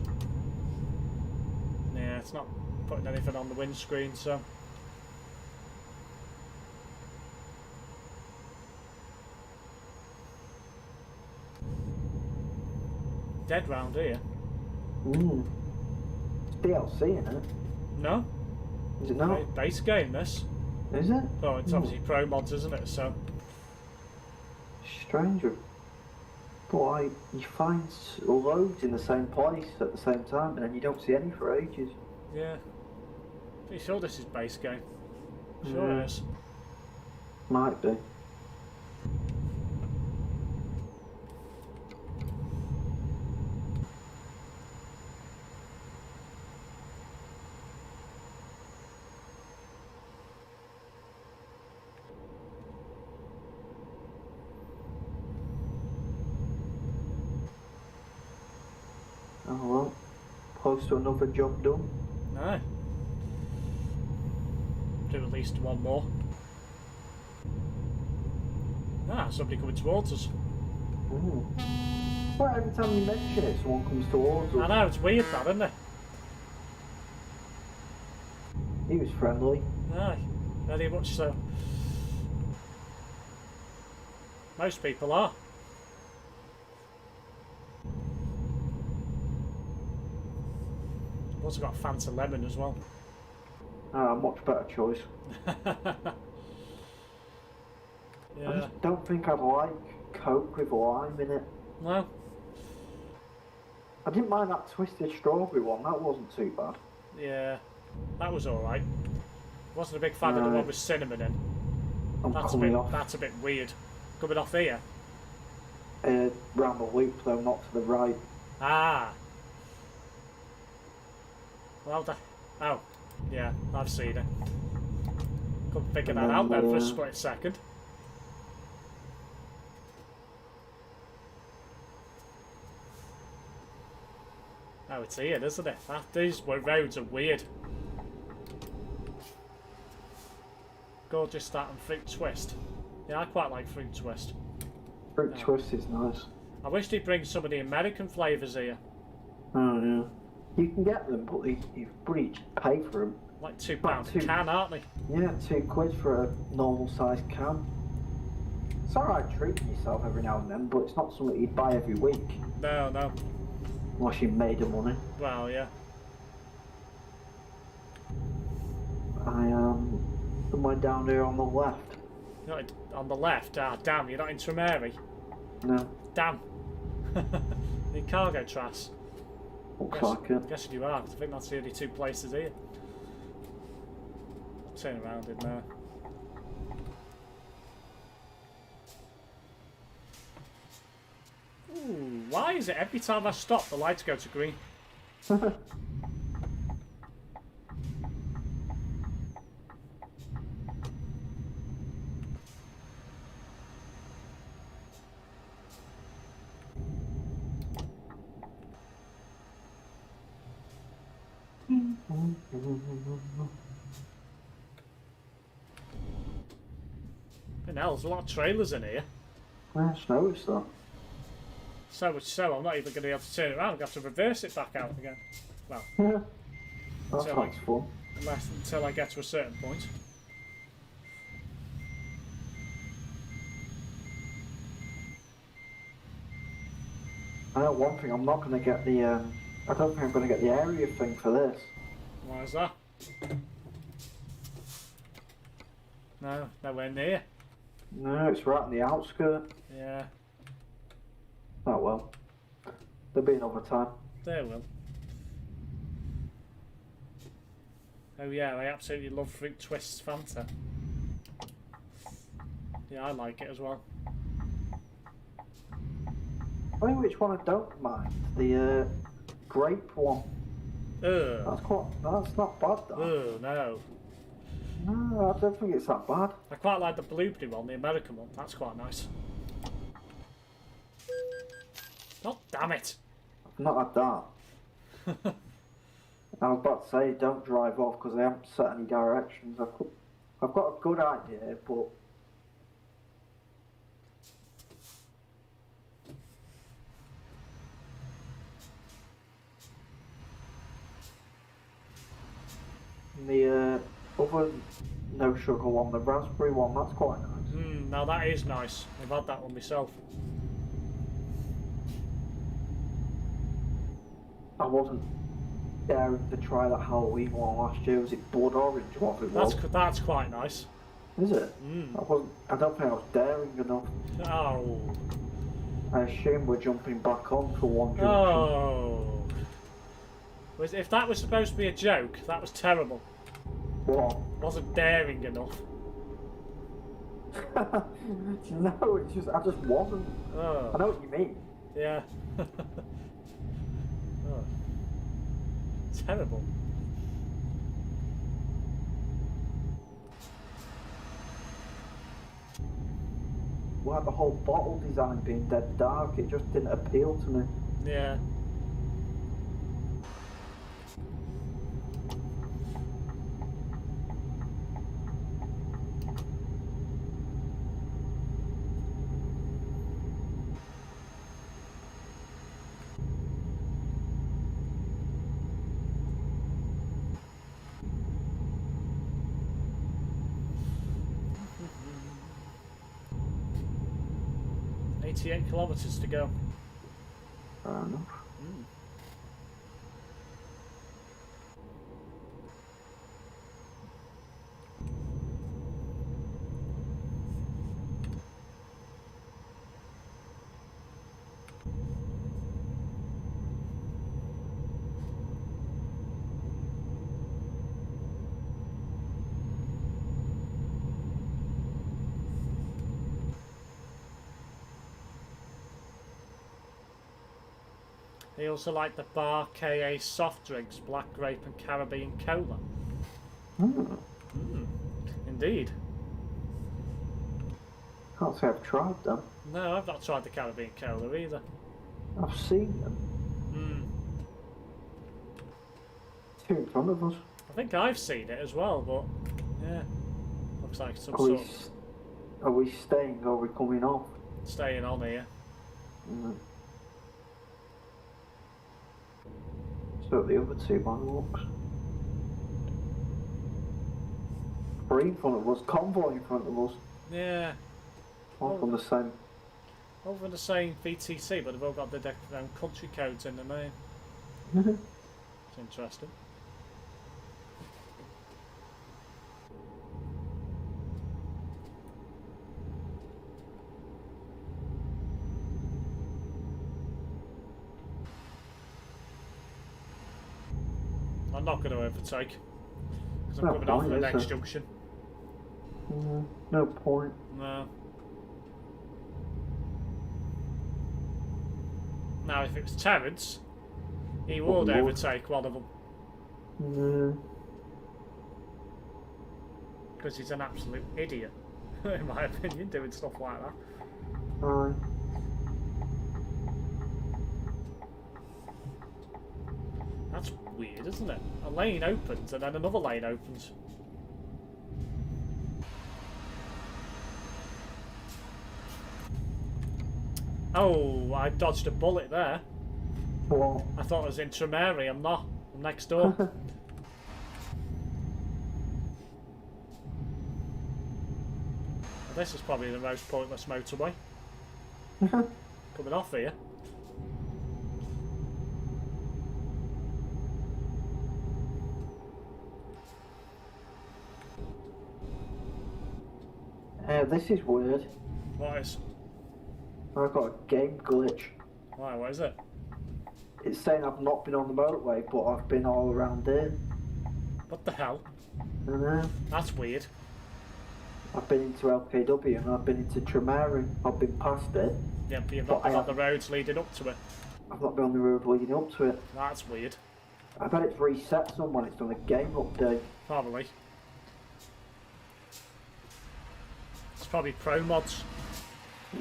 Yeah, it's not putting anything on the windscreen, so... Dead round here. It's DLC, isn't it? No? Is it not? Base game, this. Is it? Oh, it's obviously ProMods, isn't it? So... Strange. Boy, you find loads in the same place at the same time, and then you don't see any for ages. Yeah. Pretty sure this is base game. Sure it is. Might be. Oh well, close to another job done. No. Do at least one more. Ah, somebody coming towards us. Well, every time you mention it, someone comes towards us. I know, it's weird that, isn't it? He was friendly. Aye, very much so. Most people are. I've also got Fanta Lemon as well. Much better choice. Yeah. I just don't think I'd like Coke with lime in it. No? I didn't mind that twisted strawberry one, that wasn't too bad. Yeah. That was alright. Wasn't a big fan of the one with cinnamon in. That's a bit weird. Coming off here? Round the loop though, not to the right. Ah. Well, oh, yeah, I've seen it. Couldn't figure that out there for a split second. Oh, it's here, isn't it? These roads are weird. Gorgeous that and fruit twist. Yeah, I quite like fruit twist. Fruit twist is nice. I wish they'd bring some of the American flavours here. Oh yeah. You can get them, but you've got to pay for them. Like £2 a can, aren't they? Yeah, £2 for a normal sized can. It's alright treating yourself every now and then, but it's not something you'd buy every week. No, no. Unless you made the money. Well, yeah. I am somewhere down here on the left. You're not on the left? Ah, damn, you're not in Tremere? No. Damn. The cargo trass. Looks like it. Guess you are, 'cause I think that's the only two places here. Turn around in there. Ooh, why is it every time I stop the lights go to green? And hell, there's a lot of trailers in here. I just noticed that. So much so, I'm not even going to be able to turn it around. I'm going to have to reverse it back out again. Well, Yeah. That until sounds fun. until I get to a certain point. I know one thing, I'm not going to get the, I don't think I'm going to get the area thing for this. Why is that? No, nowhere near. No, it's right on the outskirts. Yeah, Oh well. There'll be another time. there will. Oh yeah, I absolutely love Fruit Twists Fanta. Yeah, I like it as well. I think which one I don't mind. The grape one. Ugh. That's not bad though. Ugh, no. No, I don't think it's that bad. I quite like the blueberry one, the American one. That's quite nice. Oh, damn it! I've not had that. I was about to say, don't drive off because I haven't set any directions. I've got a good idea, but the other no sugar one, the raspberry one, that's quite nice. Now that is nice. I've had that one myself. I wasn't daring to try that Halloween one last year. Was it blood orange? What it was? That's quite nice. Is it? I don't think I was daring enough. Oh. I assume we're jumping back on for one junction. Oh. If that was supposed to be a joke, that was terrible. What? Wasn't daring enough. No, it's just I just wasn't. Oh. I know what you mean. Yeah. Oh. Terrible. Like the whole bottle design being dead dark, it just didn't appeal to me. Yeah. .88 kilometres to go. Fair enough. They also like the Bar KA soft drinks, Black Grape and Caribbean Cola. Indeed. Can't say I've tried them. No, I've not tried the Caribbean Cola either. I've seen them. Two in front of us. I think I've seen it as well, but yeah, looks like some Are we staying or are we coming off? staying on here. So the other two man walks. Three in front of us, convoy in front of us. Yeah, All from the same. all from the same VTC, but they've all got their own country codes in the name. It's interesting. I'm not going to overtake because I'm coming off the next junction. No point. No. Now, if it was Terence, he would overtake one of them. Because he's an absolute idiot, in my opinion, doing stuff like that. Aye. weird, isn't it? A lane opens and then another lane opens. Oh, I dodged a bullet there. What? I thought I was in Tremere. I'm not. I'm next door. This is probably the most pointless motorway. Coming off here. This is weird. What is? I've got a game glitch. Why, what is it? It's saying I've not been on the motorway, but I've been all around here. What the hell? And That's weird. I've been into LKW and I've been into Tremere. I've been past it. Yeah, but you've not been on the roads leading up to it. I've not been on the road leading up to it. That's weird. I bet it's reset someone. It's done a game update. Probably. It's probably ProMods. I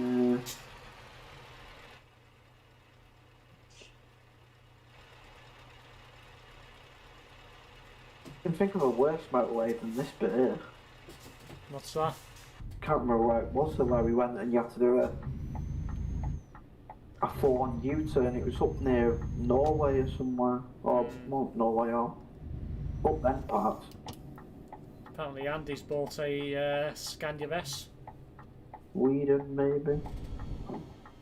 can think of a worse motorway than this bit here. What's that? Can't remember where it was, the way we went and you had to do a full-on U-turn. It was up near Norway or somewhere. Or, well, Norway or up them parts. Apparently Andy's bought a Scania S. Sweden, maybe?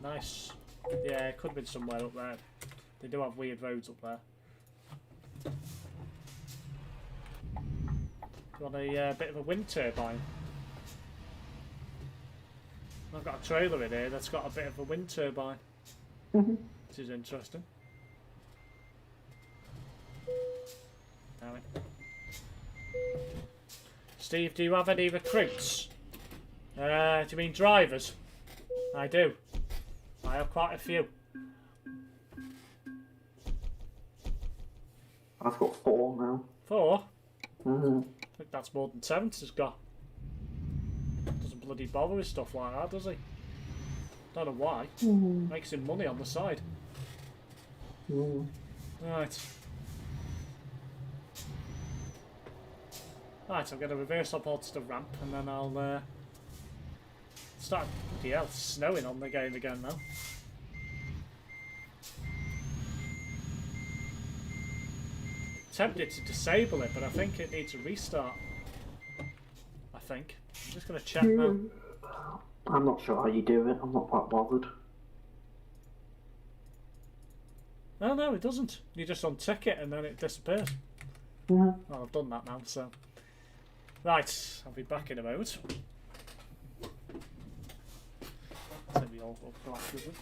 Nice. Yeah, it could have been somewhere up there. They do have weird roads up there. Got a bit of a wind turbine. I've got a trailer in here that's got a bit of a wind turbine. Which is interesting. Damn it. Steve, do you have any recruits? Do you mean drivers? I do. I have quite a few. I've got 4 now. 4? I think that's more than Terence got. Doesn't bloody bother with stuff like that, does he? Don't know why. Makes him money on the side. Right. Right, I'm going to reverse up onto the ramp and then I'll start. Bloody hell, it's snowing on the game again now. Tempted to disable it, but I think it needs a restart. I think. I'm just going to check now. I'm not sure how you do it. I'm not that bothered. Oh no, it doesn't. You just untick it and then it disappears. Yeah. Well, I've done that now, so. Right, I'll be back in a moment. Take the old glass with it.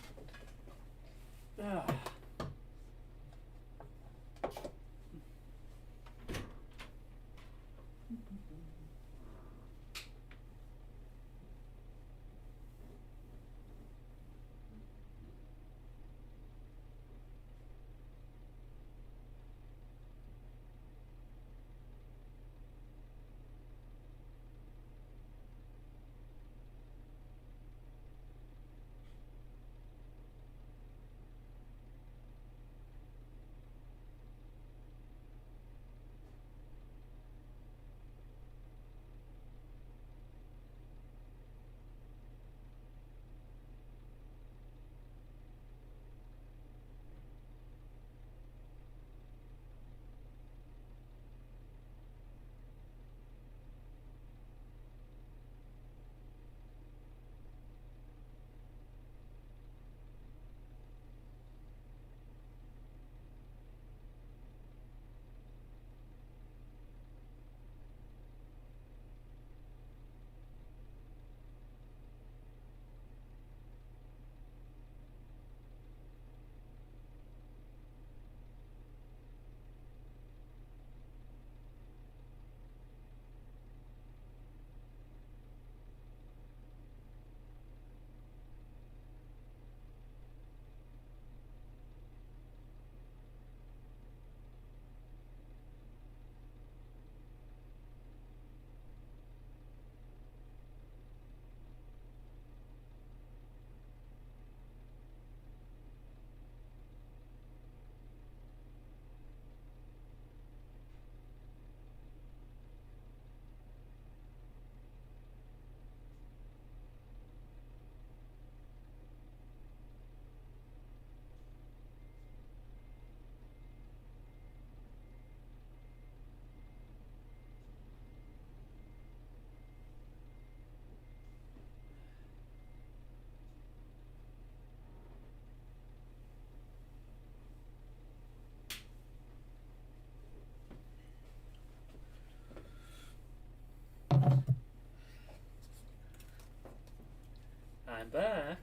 I'm back.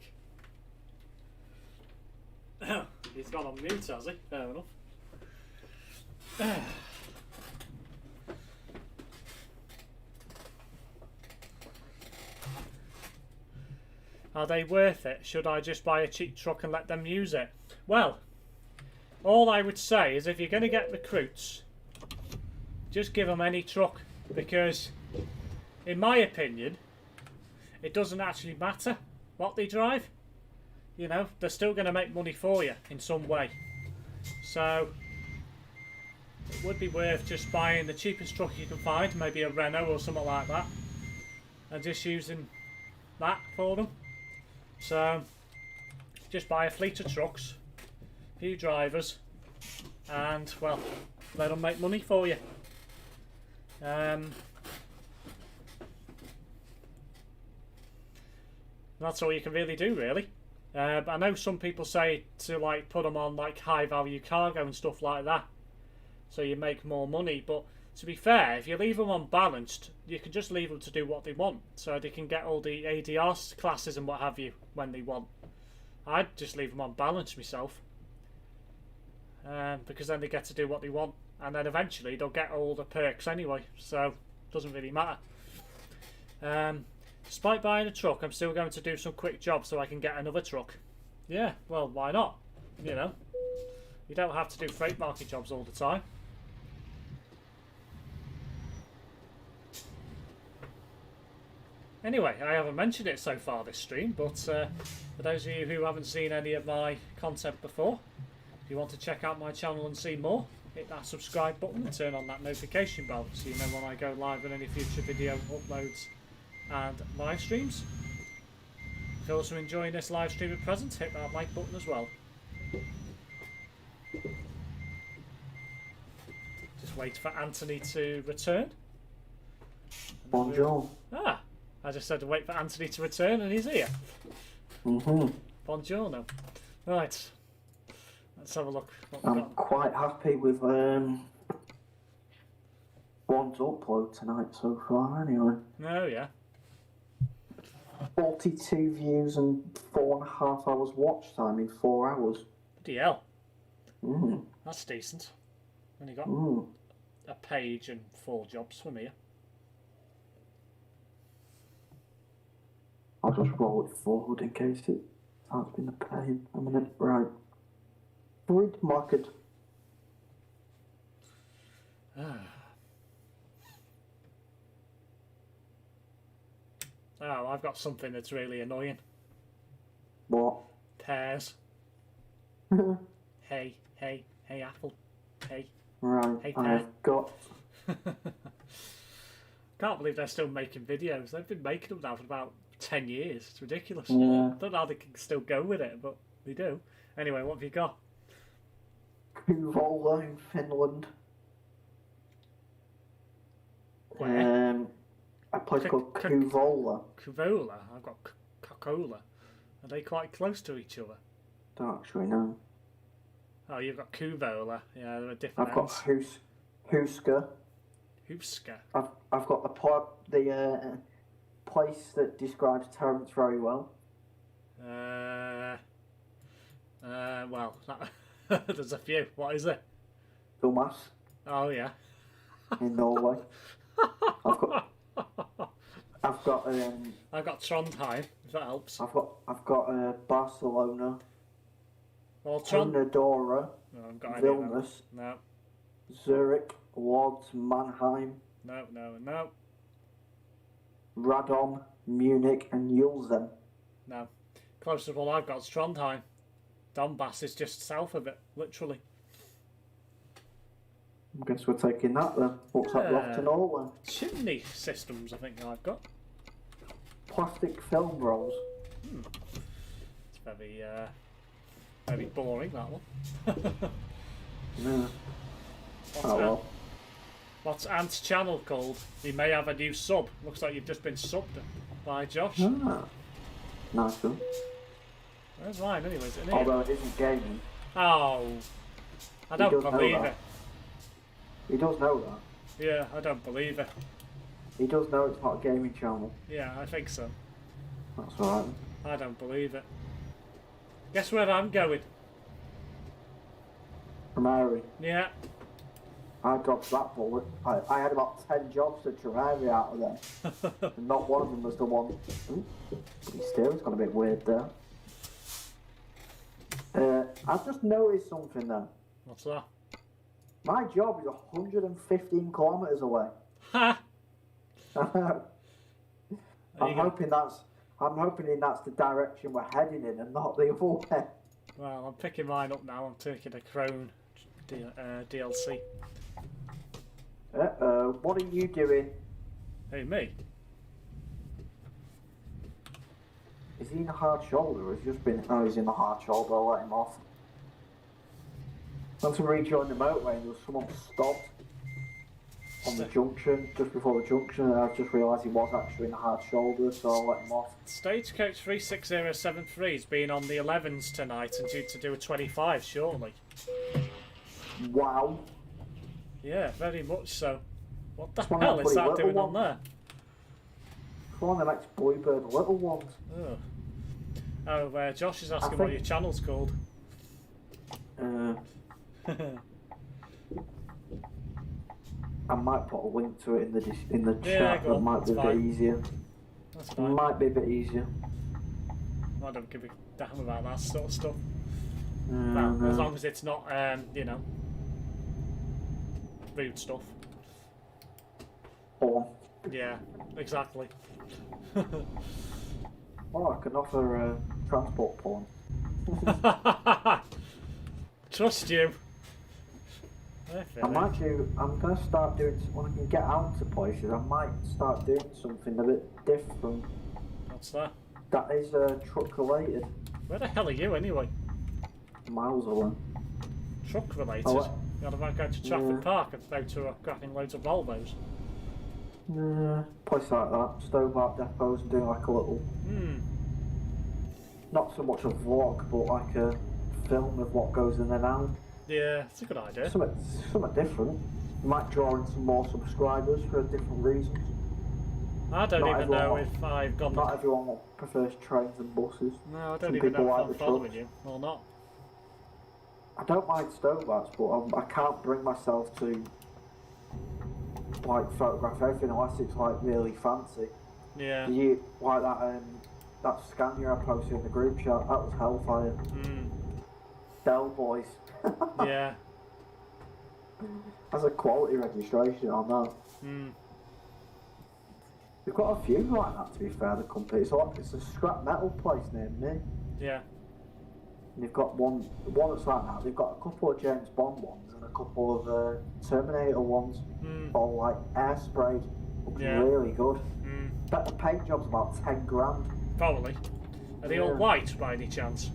He's gone on mute, has he? Fair enough. Are they worth it? Should I just buy a cheap truck and let them use it? Well, all I would say is if you're going to get recruits, just give them any truck, because in my opinion it doesn't actually matter what they drive. You know, they're still going to make money for you in some way. So it would be worth just buying the cheapest truck you can find, maybe a Renault or something like that, and just using that for them. So just buy a fleet of trucks, a few drivers, and well, let them make money for you. That's all you can really do, really. But I know some people say to like put them on like high value cargo and stuff like that, so you make more money. But to be fair, if you leave them unbalanced, you can just leave them to do what they want, so they can get all the ADR classes and what have you when they want. I'd just leave them unbalanced myself, because then they get to do what they want, and then eventually they'll get all the perks anyway, so it doesn't really matter. Despite buying a truck, I'm still going to do some quick jobs so I can get another truck. Yeah, well, why not? You know, you don't have to do freight market jobs all the time. Anyway, I haven't mentioned it so far this stream, but for those of you who haven't seen any of my content before, if you want to check out my channel and see more, hit that subscribe button and turn on that notification bell so you know when I go live on any future video uploads and live streams. If you're also enjoying this live stream at present, hit that like button as well. Just wait for Anthony to return. Bonjour. Ah, I just said to wait for Anthony to return and he's here. Buongiorno. Right, let's have a look what we've I'm got. quite happy with one's upload tonight so far anyway. Oh yeah. 42 views and 4.5 hours watch time in 4 hours. Bloody hell. That's decent. Only got a page and 4 jobs from here. I'll just roll it forward in case it has been a pain. A minute, right. Grid market. Oh, I've got something that's really annoying. What? Pears. Hey, apple. Hey. Right, Hey, pear. I've got... Can't believe they're still making videos. They've been making them now for about 10 years. It's ridiculous. Yeah. I don't know how they can still go with it, but they do. Anyway, what have you got? Kuvola in Finland. Where? A place called Kuvola. Kuvola. I've got Coca-Cola. Are they quite close to each other? Don't actually know. Oh, you've got Kuvola. Yeah, they're different I've got Huska. Huska. I've got the place that describes Terence very well. Well, there's a few. What is it? Thomas. Oh yeah. In Norway. I've got Trondheim, if that helps. I've got Barcelona. Well, Andorra. No, I haven't got any of them. Vilnius. No. Zurich, Lodz, Mannheim. No. Radom, Munich, and Ulsan. No. Closest one I've got is Trondheim. Donbass is just south of it, literally. I guess we're taking that then. What's that left to Norway? Chimney systems, I think I've got. Plastic film rolls. It's very boring, that one. Yeah. Well. What's Ant's channel called? He may have a new sub. Looks like you've just been subbed by Josh. Nice one. Where's mine anyways? Isn't it? Although it isn't gaming. Oh, I don't believe it. He does know that. Yeah, I don't believe it. He does know it's not a gaming channel. Yeah, I think so. That's alright. I don't believe it. Guess where I'm going? Tremere. Yeah. I dodged that bullet. I had about 10 jobs to Tremere out of there. And not one of them was the one. Ooh, still, it's got a bit weird there. I've just noticed something there. What's that? My job is 115 kilometres away. Ha! I'm hoping that's the direction we're heading in and not the other way. Well, I'm picking mine up now. I'm taking a Crone DLC. What are you doing? Hey, me? Is he in the hard shoulder or has he just been... Oh, he's in the hard shoulder. I'll let him off. I want to rejoin the motorway and there was someone stopped on the junction, just before the junction, and I've just realised he was actually in the hard shoulder, so I'll let him off. Stagecoach 36073 has been on the 11s tonight and due to do a 25 shortly. Wow. Yeah, very much so. What the It's one hell of is the that little doing on ones. there? It's one of the next Bluebird little ones. Oh, Josh is asking what your channel's called. I might put a link to it in the Yeah, chat. go That on, might be that's a fine. bit easier. That's fine. Might be a bit easier. I don't give a damn about that sort of stuff. No. Well, as long as it's not, you know, rude stuff. Or, Yeah, exactly. oh, I can offer transport porn. Trust you. I'm going to start doing, when I can get out to places, I might start doing something a bit different. What's that? That is truck related. Where the hell are you anyway? Miles away. Truck related? Oh, You're about going to Trafford yeah. Park and about to grabbing loads of Volvos. Place like that. Stobart depots and doing like a little, not so much a vlog, but like a film of what goes in and out. Yeah, it's a good idea. Something different. Might draw in some more subscribers for different reasons. I don't Not even know everyone- if I've gone... Not everyone prefers trains and buses. No, I don't Some even people know if like I'm the following trucks. you or not. I don't mind Stobarts, but I can't bring myself to like photograph everything unless it's like really fancy. Yeah. Like that Scania I posted in the group chat, that was hellfire. Dell boys. Yeah. That's a quality registration on that. We've got a few like that, to be fair, the company. It's a scrap metal place near me. Yeah. And they've got one that's like that. They've got a couple of James Bond ones and a couple of Terminator ones, all like air sprayed. Looks really good. Bet the paint job's about 10 grand. Probably. Are they all white by any chance?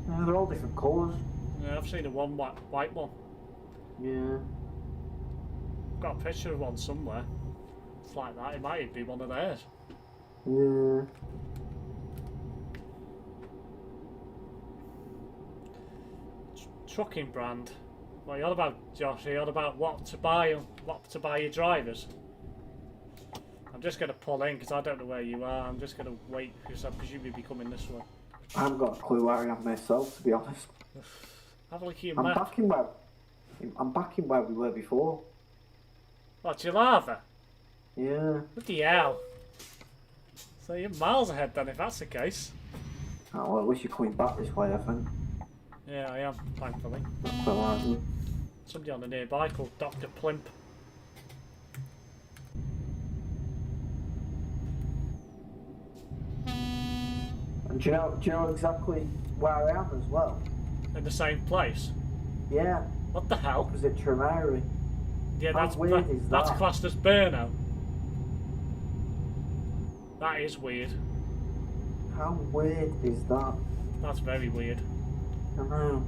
They're all different colours. Yeah, I've seen a white one. Yeah. Got a picture of one somewhere. It's like that. It might even be one of theirs. Yeah. Trucking brand. What are you on about, Josh? Are you on about what to buy your drivers? I'm just going to pull in because I don't know where you are. I'm just going to wait because I presume you'll be coming this way. I haven't got a clue where I am myself, to be honest. Have a look at your I'm map. back in where we were before. What, your lava? Yeah. Bloody hell. So you're miles ahead then if that's the case. Oh, well, at least you're coming back this way, I think. Yeah, I am, thankfully. That's quite alright, isn't it? Somebody on the nearby called Dr. Plimp. And do you know exactly where I am as well? In the same place. Yeah. What the hell? Opposite Tremere. Yeah, How that's weird is that's that? classed as burnout. That is weird. How weird is that? That's very weird. I know.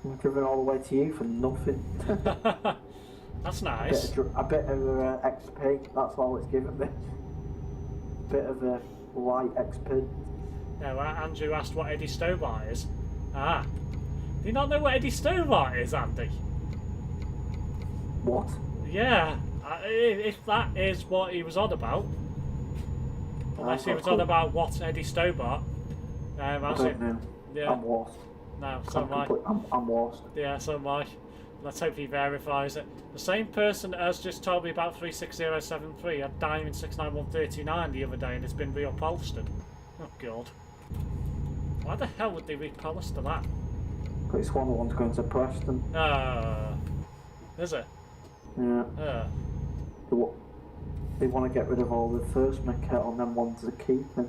I'm driven all the way to you for nothing. That's nice. a bit of XP, that's all it's given me. Bit of a light XP. Now, Andrew asked what Eddie Stobart is. Ah. Do you not know what Eddie Stobart is, Andy? What? Yeah. If that is what he was on about. Unless he was on about what Eddie Stobart. I How's don't it? know. Yeah. I'm lost. No, so am I. I'm lost. Yeah, so am I. Let's hope he verifies it. The same person as just told me about 36073 had Diamond 69139 the other day and it's been reupholstered. Oh god. Why the hell would they reupholster that? But it's one of the ones going to Preston. Is it? Yeah. Uh. They want to get rid of all the first maquette on them ones they're keeping.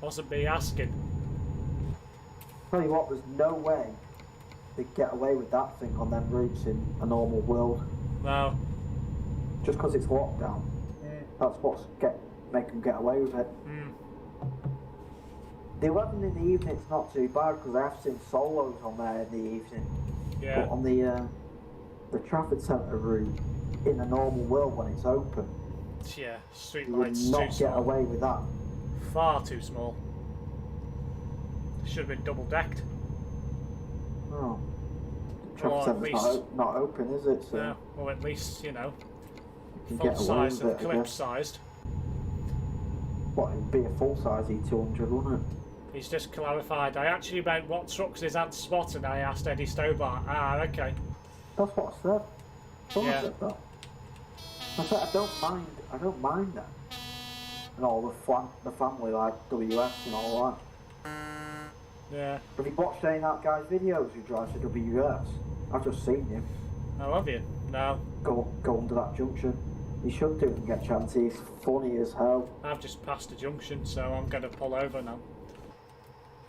Wasn't me asking. Tell you what, there's no way they'd get away with that thing on them routes in a normal world. No. Just because it's lockdown. That's what's make them get away with it. The 11 in the evening's not too bad because I have seen solos on there in the evening. Yeah. But on the Trafford Centre route in a normal world when it's open, Yeah, street you would lights not too get small. away with that. Far too small. Should have been double decked. Oh. Or Trafford at Centre's least- not open, is it? So Yeah, or at least, you know, you can full get away size with and it, I clip guess. sized. What, it'd be a full-size E200, wouldn't it? He's just clarified. I actually meant what trucks his aunt spotted. I asked Eddie Stobart. Ah, okay. That's what I said. Someone Yeah. said that. I said I don't mind that. And all the family like WS and all that. Yeah. Have you watched any of that guy's videos who drives to WS? I've just seen him I love you. No, go under that junction. You should do it and get a chance. He's funny as hell. I've just passed the junction, so I'm going to pull over now.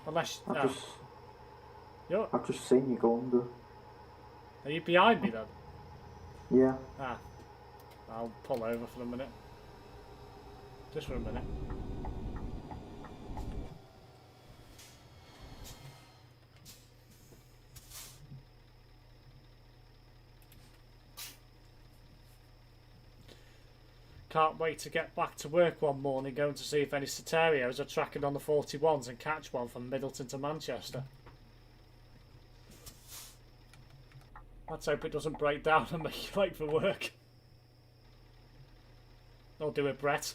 Unless... I've just seen you go under. Are you behind me then? Yeah. Ah. I'll pull over for a minute. Just for a minute. Can't wait to get back to work one morning, going to see if any Soterios are tracking on the 41s and catch one from Middleton to Manchester. Let's hope it doesn't break down and make you late for work. Or do it, Brett.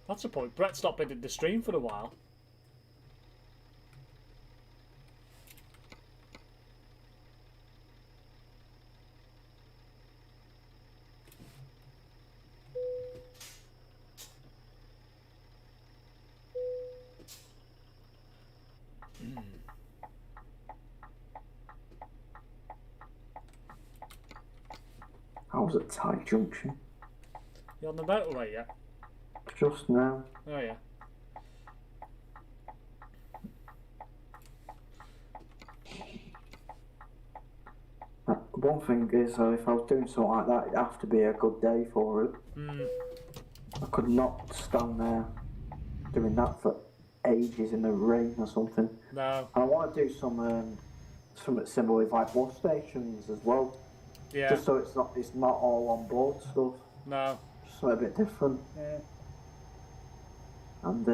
That's a point. Brett's not been in the stream for a while. I was at Thai Junction You on the motorway yet? just now. Oh yeah. One thing is, if I was doing something like that, it'd have to be a good day for it. I could not stand there doing that for ages in the rain or something. No. And I want to do something similar with like bus stations as well. Yeah. Just so it's not all on board stuff. No. Just something a bit different. Yeah. And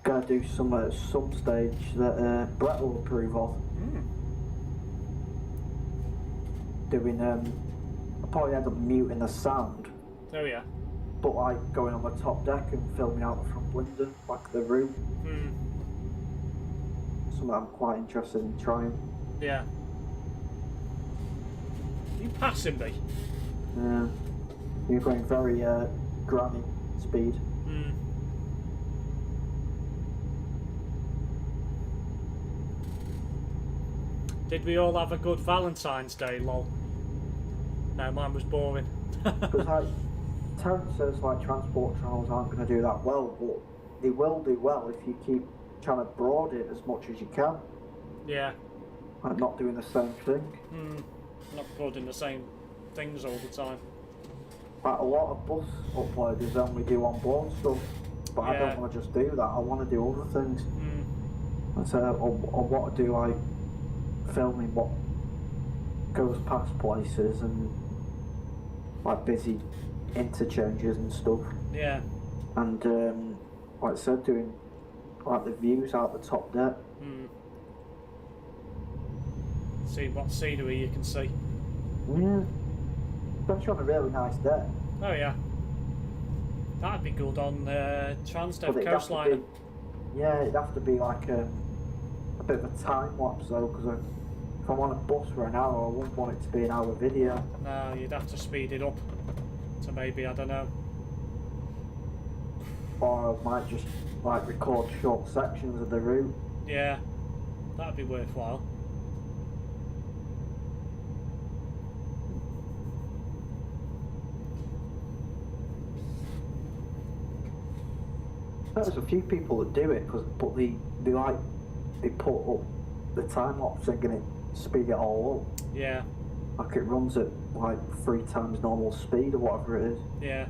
gonna do some at some stage that Brett will approve of. Doing I'll probably end up muting the sound, Oh yeah. but like going on the top deck and filming out the front window, like the room. Something I'm quite interested in trying. Yeah. You passing me? Yeah. You're going very granny speed. Did we all have a good Valentine's Day, lol? No, mine was boring. Because like Terence says, like transport channels aren't going to do that well, but they will do well if you keep trying to broaden it as much as you can. Yeah. Like not doing the same thing. Not uploading the same things all the time. Like a lot of bus uploaders only do on board stuff, but I Yeah. don't want to just do that. I want to do other things. And so I want to do like filming what goes past places and like busy interchanges and stuff. Yeah. And like I said, doing like the views out the top deck. See what scenery you can see. Yeah. especially on a really nice day. Oh yeah. That'd be good on Transdev But it'd have to coastline. be, yeah, it'd have to be like a bit of a time lapse though, because if I'm on a bus for an hour, I wouldn't want it to be an hour video. No, you'd have to speed it up to maybe, I don't know. Or I might just like record short sections of the route. Yeah, that'd be worthwhile. There's a few people that do it, but they put up the time lapse thing and it speed it all up. Yeah. Like it runs at like 3 times normal speed or whatever it is. Yeah.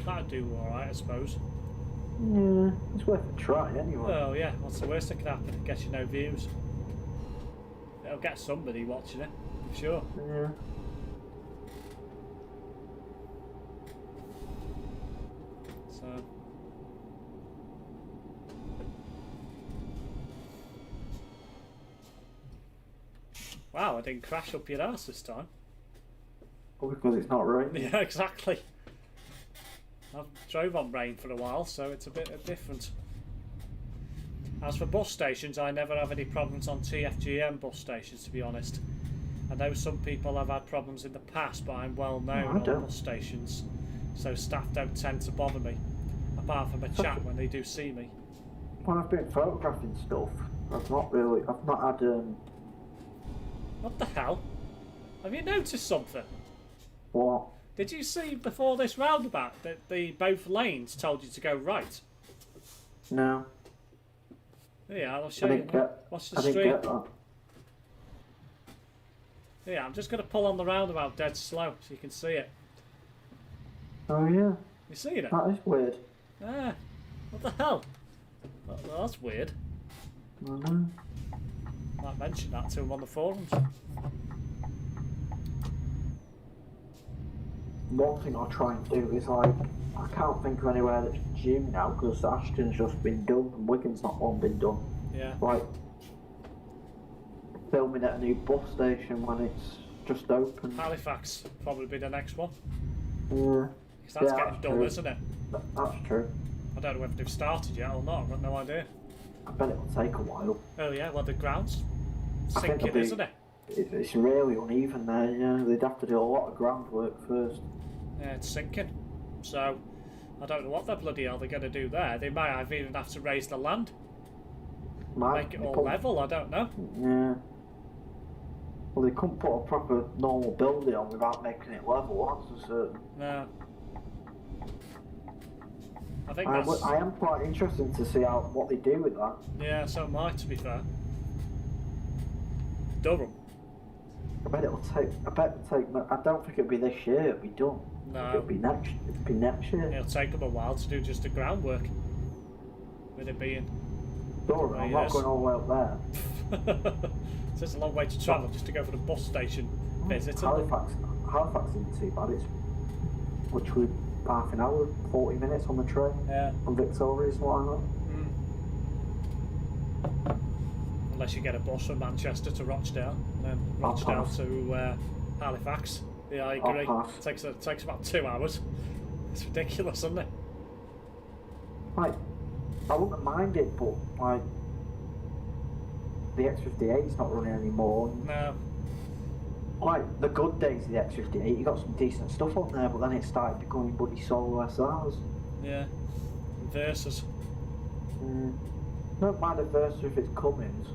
That'd do alright, I suppose. Yeah, it's worth a try anyway. Well, yeah, what's the worst that could happen? It gets you no views. It'll get somebody watching it, I'm sure. Yeah. So. Wow, I didn't crash up your ass this time. Well, because it's not raining. Yeah, exactly. I've drove on rain for a while, so it's a bit different. As for bus stations, I never have any problems on TFGM bus stations, to be honest. I know some people have had problems in the past, but I'm well known on bus stations, so staff don't tend to bother me, apart from a chat when they do see me. When I've been photographing stuff, I've not had What the hell? Have you noticed something? What? Did you see before this roundabout that the both lanes told you to go right? No. Yeah, I'll show you. Watch the I didn't street. get that. Yeah, I'm just going to pull on the roundabout dead slow so you can see it. Oh yeah. You see it? That is weird. Ah, what the hell? Well, that's weird. I know. Might mention that to him on the forums. One thing I'll try and do is like, I can't think of anywhere that's due now because Ashton's just been done and Wigan's not long been done. Yeah. Like filming at a new bus station when it's just open. Halifax probably be the next one. Yeah. Because that's getting done, isn't it? That's true. I don't know whether they've started yet or not. I've got no idea. I bet it'll take a while. Oh yeah, well the ground's sinking, isn't it? It's really uneven there, yeah. They'd have to do a lot of groundwork first. Yeah, it's sinking. So, I don't know what the bloody hell they're going to do there. They might even have to raise the land. Make it all level, I don't know. Yeah. Well, they couldn't put a proper normal building on without making it level, that's for certain. No. I think I am quite interested to see what they do with that. Yeah, so am I, to be fair. Durham. I bet it'll take. I don't think it'll be this year. It'll be done. No. It'll be next year. It'll take them a while to do just the groundwork. With it being. Durham, I'm not going all the way up there. So it's a long way to travel just to go for the bus station visit. Halifax isn't too bad. It's literally half an hour, 40 minutes on the train. Yeah. On Victoria, something like that. Unless you get a bus from Manchester to Rochdale, and then Rochdale to Halifax. Yeah, I agree. It takes about 2 hours. It's ridiculous, isn't it? Like, I wouldn't mind it, but like, the X58's not running anymore. No. Like, the good days of the X58, you got some decent stuff on there, but then it started becoming bloody solo SRs. Yeah. Versus. Don't mind a Versa if it's Cummins.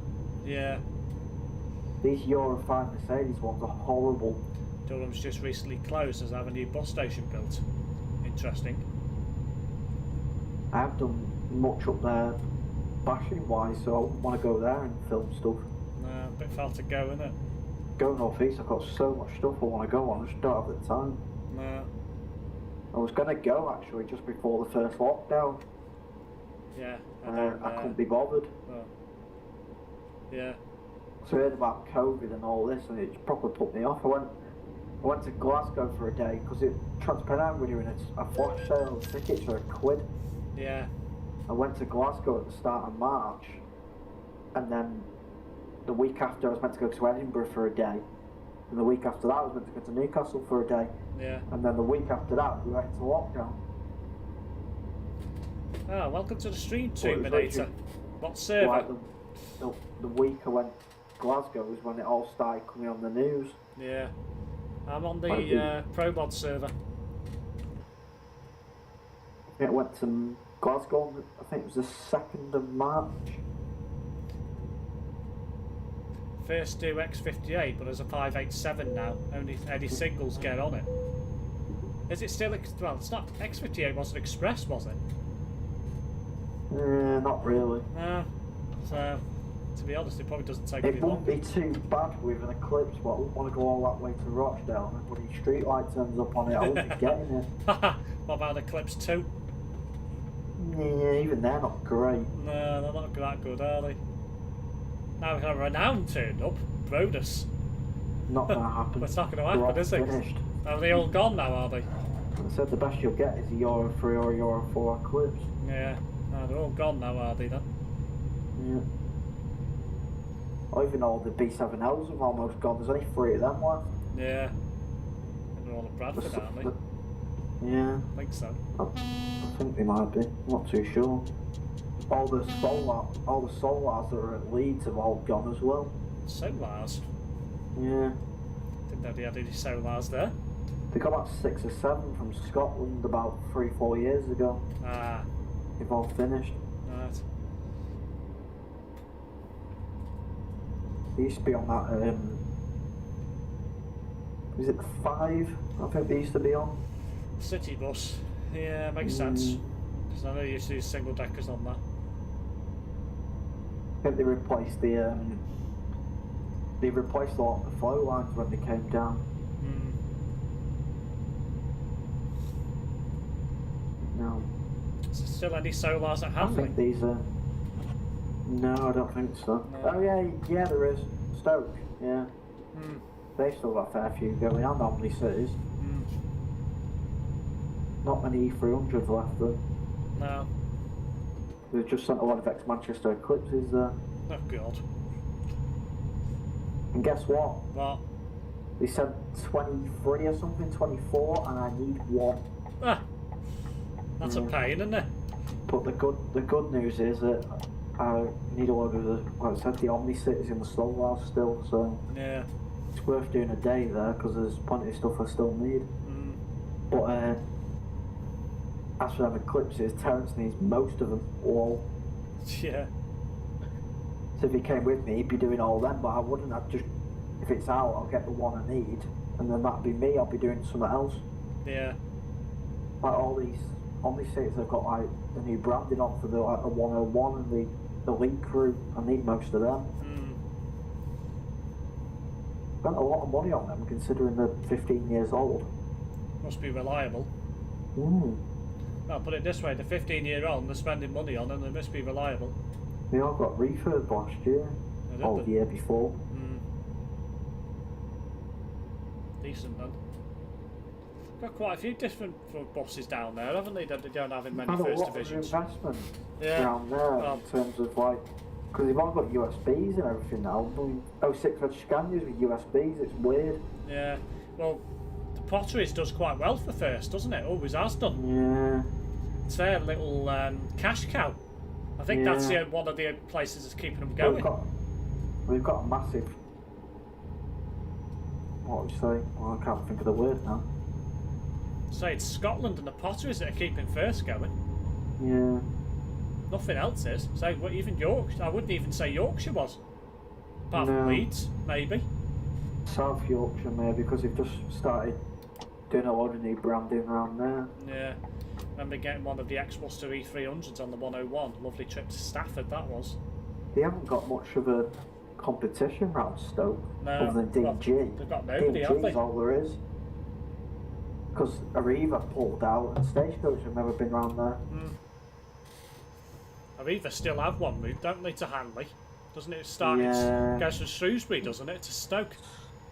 Yeah. These Euro 5 Mercedes ones are horrible. Durham's just recently closed as have a new bus station built. Interesting. I have done much up there bashing wise, so I wouldn't want to go there and film stuff. No, a bit far to go, isn't it? Go north east, I've got so much stuff I want to go on, I just don't have the time. No. I was going to go actually just before the first lockdown. Yeah. I couldn't be bothered. Well, yeah. So I heard about COVID and all this, and it properly put me off. I went to Glasgow for a day because Transpennine were doing a flash sale. The tickets were £1. Yeah. I went to Glasgow at the start of March, and then the week after I was meant to go to Edinburgh for a day, And the week after that, I was meant to go to Newcastle for a day. Yeah. And then the week after that, we went into lockdown. Ah, welcome to the stream, Terminator. What server? Like the week I went to Glasgow was when it all started coming on the news. Yeah. I'm on the ProMods server. It went to Glasgow, I think it was the 2nd of March. First do X58, but there's a 587 now. Only any singles get on it. Is it still... well, it's not... X58 wasn't Express, was it? Not really. No. So, to be honest, it probably doesn't take any It long. wouldn't be too bad with an Eclipse, but I wouldn't want to go all that way to Rochdale and when the street light turns up on it, I wouldn't be getting it. What about Eclipse 2? Yeah, even they're not great. No, they're not that good, are they? Now we have Renown turned up. Brodus. Not going to happen. It's not going to They're all happen, is it? finished. Are they all gone now, are they? I said the best you'll get is a Euro 3 or a Euro 4 Eclipse. Yeah. No, they're all gone now, are they then? Yeah. Or even all the B7Ls have almost gone. There's only 3 of them left. Yeah. And they're all at Bradford, aren't they? Yeah. I think so. I think they might be. Not too sure. All the Solars that are at Leeds have all gone as well. Solars? Yeah. Didn't know they had any Solars there. They got about 6 or 7 from Scotland about 3-4 years ago. Ah. They've all finished. Right. They used to be on that, is it 5? I think they used to be on. City bus. Yeah, makes sense. Because I know you used to use single deckers on that. I think they replaced the lot of the flow lines when they came down. No. Is there still any Solars at I Hanley? think these are... No, I don't think so. No. Oh yeah, there is. Stoke, yeah. They've still got a fair few going on Omni Cities. Not many E300s left though. No. They've just sent a lot of ex-Manchester Eclipses there. Oh god. And guess what? What? They sent 23 or something, 24, and I need 1. Ah. That's a pain, isn't it? But the good news is that I need a lot of the, like I said, the Omni Cities in the Solars still, so Yeah. it's worth doing a day there because there's plenty of stuff I still need. But as for them Eclipses, Terence needs most of them all. Yeah. So if he came with me, he'd be doing all them, but I wouldn't. I'd just, if it's out, I'll get the one I need, and then that'd be me. I'll be doing something else. Yeah. Like all these Omni Cities, they've got like the new branding on for the 101 and the Elite crew. I need most of them. Spent a lot of money on them considering they're 15 years old. Must be reliable. Well, put it this way, the 15-year-old they're spending money on and they must be reliable. They all got refurb last year. Or the year before. Decent then. Got quite a few different buses down there, haven't they? That they don't have in many Had a first lot divisions. of investment around there in terms of like, because they've all got USBs and everything now. 06 had Scanias with USBs, it's weird. Yeah, well, the Potteries does quite well for first, doesn't it? Always has done. Yeah. It's their little cash cow. I think that's one of the places that's keeping them going. We've got a massive, what would you say? Well, I can't think of the word now. Say it's Scotland and the Potteries that are keeping first going. Yeah. Nothing else is. Say what even Yorkshire. I wouldn't even say Yorkshire was. Apart from Leeds, maybe. South Yorkshire maybe, because they've just started doing a lot of new branding around there. Yeah. Remember getting one of the X-Buster E300s on the 101. Lovely trip to Stafford that was. They haven't got much of a competition round Stoke, other than DG. Well, they've got nobody, have they? DG's all there is. Because Arriva pulled out and Stagecoach have never been round there. Arriva still have one route, don't they, to Hanley? Doesn't it start? Yeah. It goes from Shrewsbury, doesn't it, to Stoke?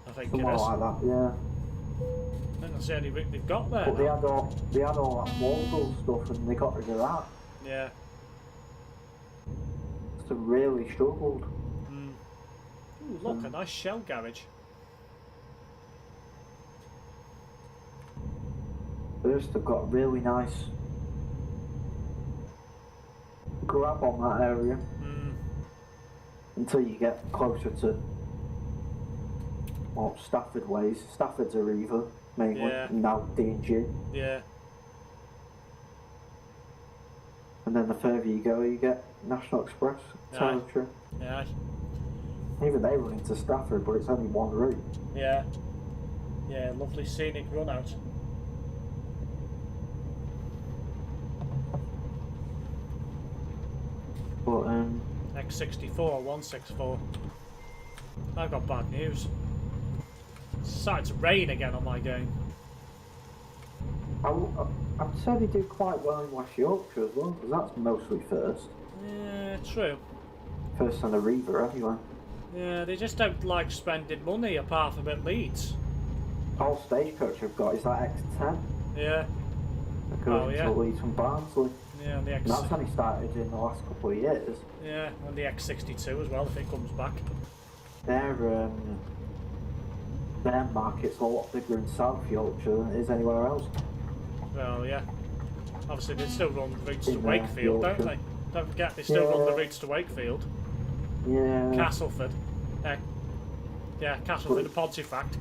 I think Somewhere it is. like that, yeah. I think that's the only route they've got there. But they had all that Walsall stuff and they got rid of that. Yeah. So really struggled. Ooh, look, a nice shell garage. First, they've got a really nice grab on that area until you get closer to Stafford ways. Stafford's a Riva mainly, and now D&G. Yeah. And then the further you go, you get National Express territory. Yeah. Even they run into Stafford, but it's only one route. Yeah. Yeah, lovely scenic run out. But X64 164. I've got bad news. It's starting to rain again on my game. I'd say they do quite well in West Yorkshire as well, because that's mostly first. Yeah, true. First on a Reaver anyway. Yeah, they just don't like spending money apart from at Leeds. All Stagecoach I've got is that X10. Yeah. That goes to Leeds from Barnsley. Yeah, and the X. And that's only started in the last couple of years. Yeah, and the X62 as well if it comes back. Their market's a lot bigger in South Yorkshire than it is anywhere else. Well, yeah. Obviously, they still run routes to Wakefield, don't they? Don't forget, they still run the routes to Wakefield. Yeah. Castleford. Castleford and Pontefract.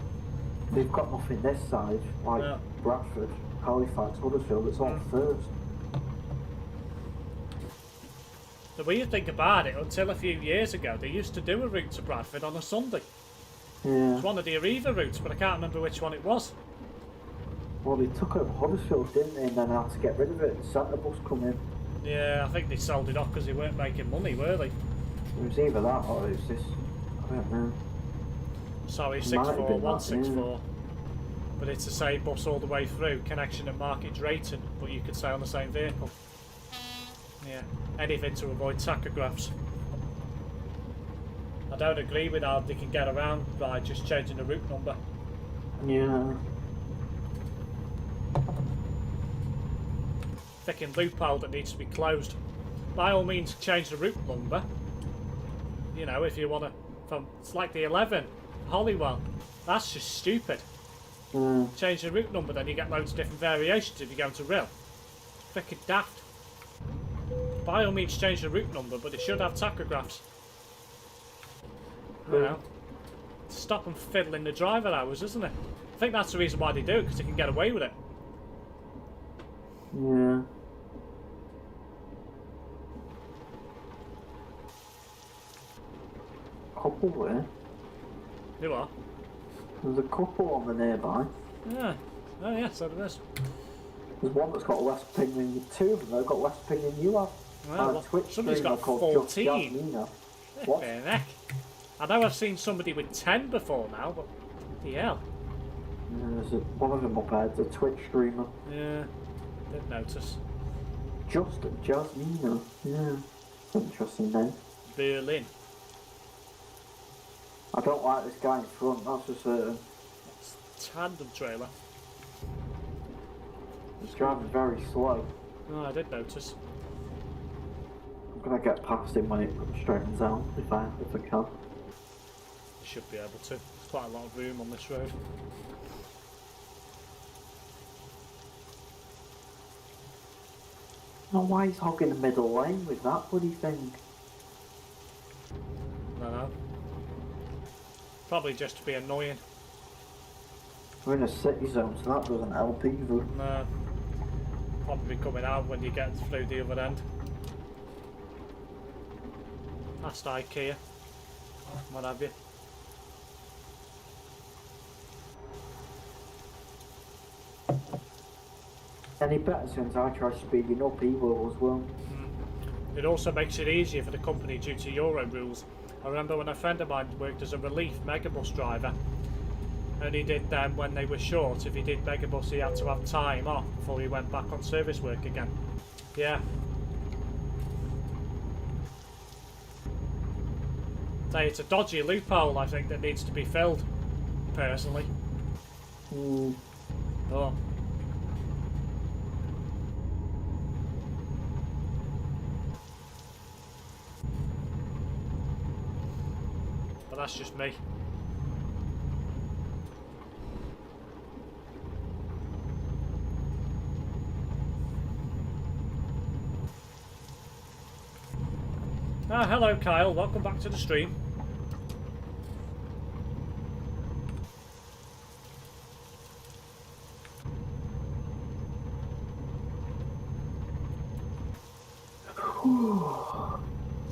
They've got nothing this side, like Bradford, Halifax, Huddersfield. It's all first. The weird thing about it, until a few years ago, they used to do a route to Bradford on a Sunday. Yeah. It was one of the Arriva routes, but I can't remember which one it was. Well, they took over Huddersfield, didn't they? And then had to get rid of it. Centre bus come in. Yeah, I think they sold it off because they weren't making money, were they? It was either that or it was this. I don't know. Sorry, 64164. But it's the same bus all the way through. Connection at Market Drayton, but you could stay on the same vehicle. Yeah, anything to avoid tachographs. I don't agree with how they can get around by just changing the route number. Yeah. Freaking loophole that needs to be closed. By all means, change the route number. You know, if you want to, it's like the 11, Holywell. That's just stupid. Change the route number, then you get loads of different variations if you go to Rill. Freaking daft. By all means, change the route number, but it should have tachographs. You know, stop them fiddling the driver hours, isn't it? I think that's the reason why they do it, because they can get away with it. Yeah. Couple there. You are? There's a couple on the nearby. Yeah. Oh yeah, so there is. There's one that's got less ping than you. Two of them have got less ping than you have. Well, somebody's got 14. What? Heck. I know I've seen somebody with 10 before now, but bloody hell. Yeah, there's one of them up there, the Twitch streamer. Yeah, didn't notice. Just Jasmina. Yeah. Interesting name. Berlin. I don't like this guy in front, that's for certain. It's tandem trailer. He's driving very slow. Oh, I did notice. I'm gonna get past him when it straightens out, if I can. Should be able to. There's quite a lot of room on this road. Oh, why he's hogging the middle lane with that bloody thing? No. Probably just to be annoying. We're in a city zone, so that doesn't help either. No. Probably coming out when you get through the other end. Past IKEA. What have you. Any better since I try speeding up, he will as well. It also makes it easier for the company due to Euro rules. I remember when a friend of mine worked as a relief megabus driver, and he did them when they were short. If he did megabus, he had to have time off before he went back on service work again. Yeah. Say it's a dodgy loophole, I think, that needs to be filled, personally. Oh. But that's just me. Ah, hello Kyle, welcome back to the stream.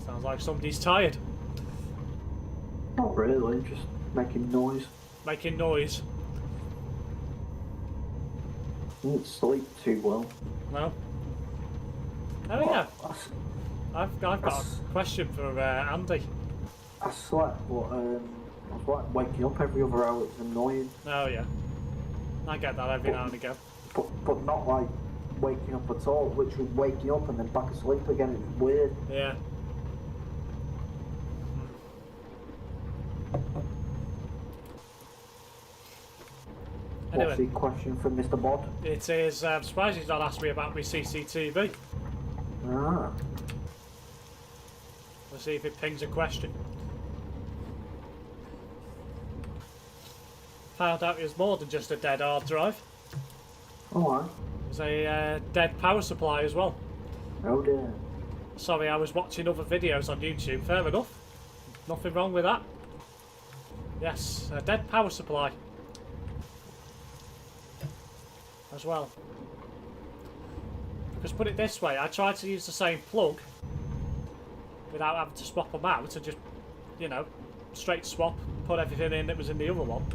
Sounds like somebody's tired. Not really, just making noise. Making noise. Didn't sleep too well. No? Oh yeah. I've got I a question for Andy. I slept, but I was like waking up every other hour. It's annoying. Oh yeah. I get that every now and again. But not like waking up at all. Literally waking up and then back asleep again. It's weird. Yeah. Anyway, What's the question from Mr. Bod? it is. I'm surprised he's not asked me about my CCTV. Ah. Let's see if it pings a question. Found out it was more than just a dead hard drive. Alright. There's a dead power supply as well. Oh dear. Sorry, I was watching other videos on YouTube. Fair enough. Nothing wrong with that. Yes, a dead power supply. As well. Because put it this way, I tried to use the same plug without having to swap them out and just, you know, straight swap, put everything in that was in the other one,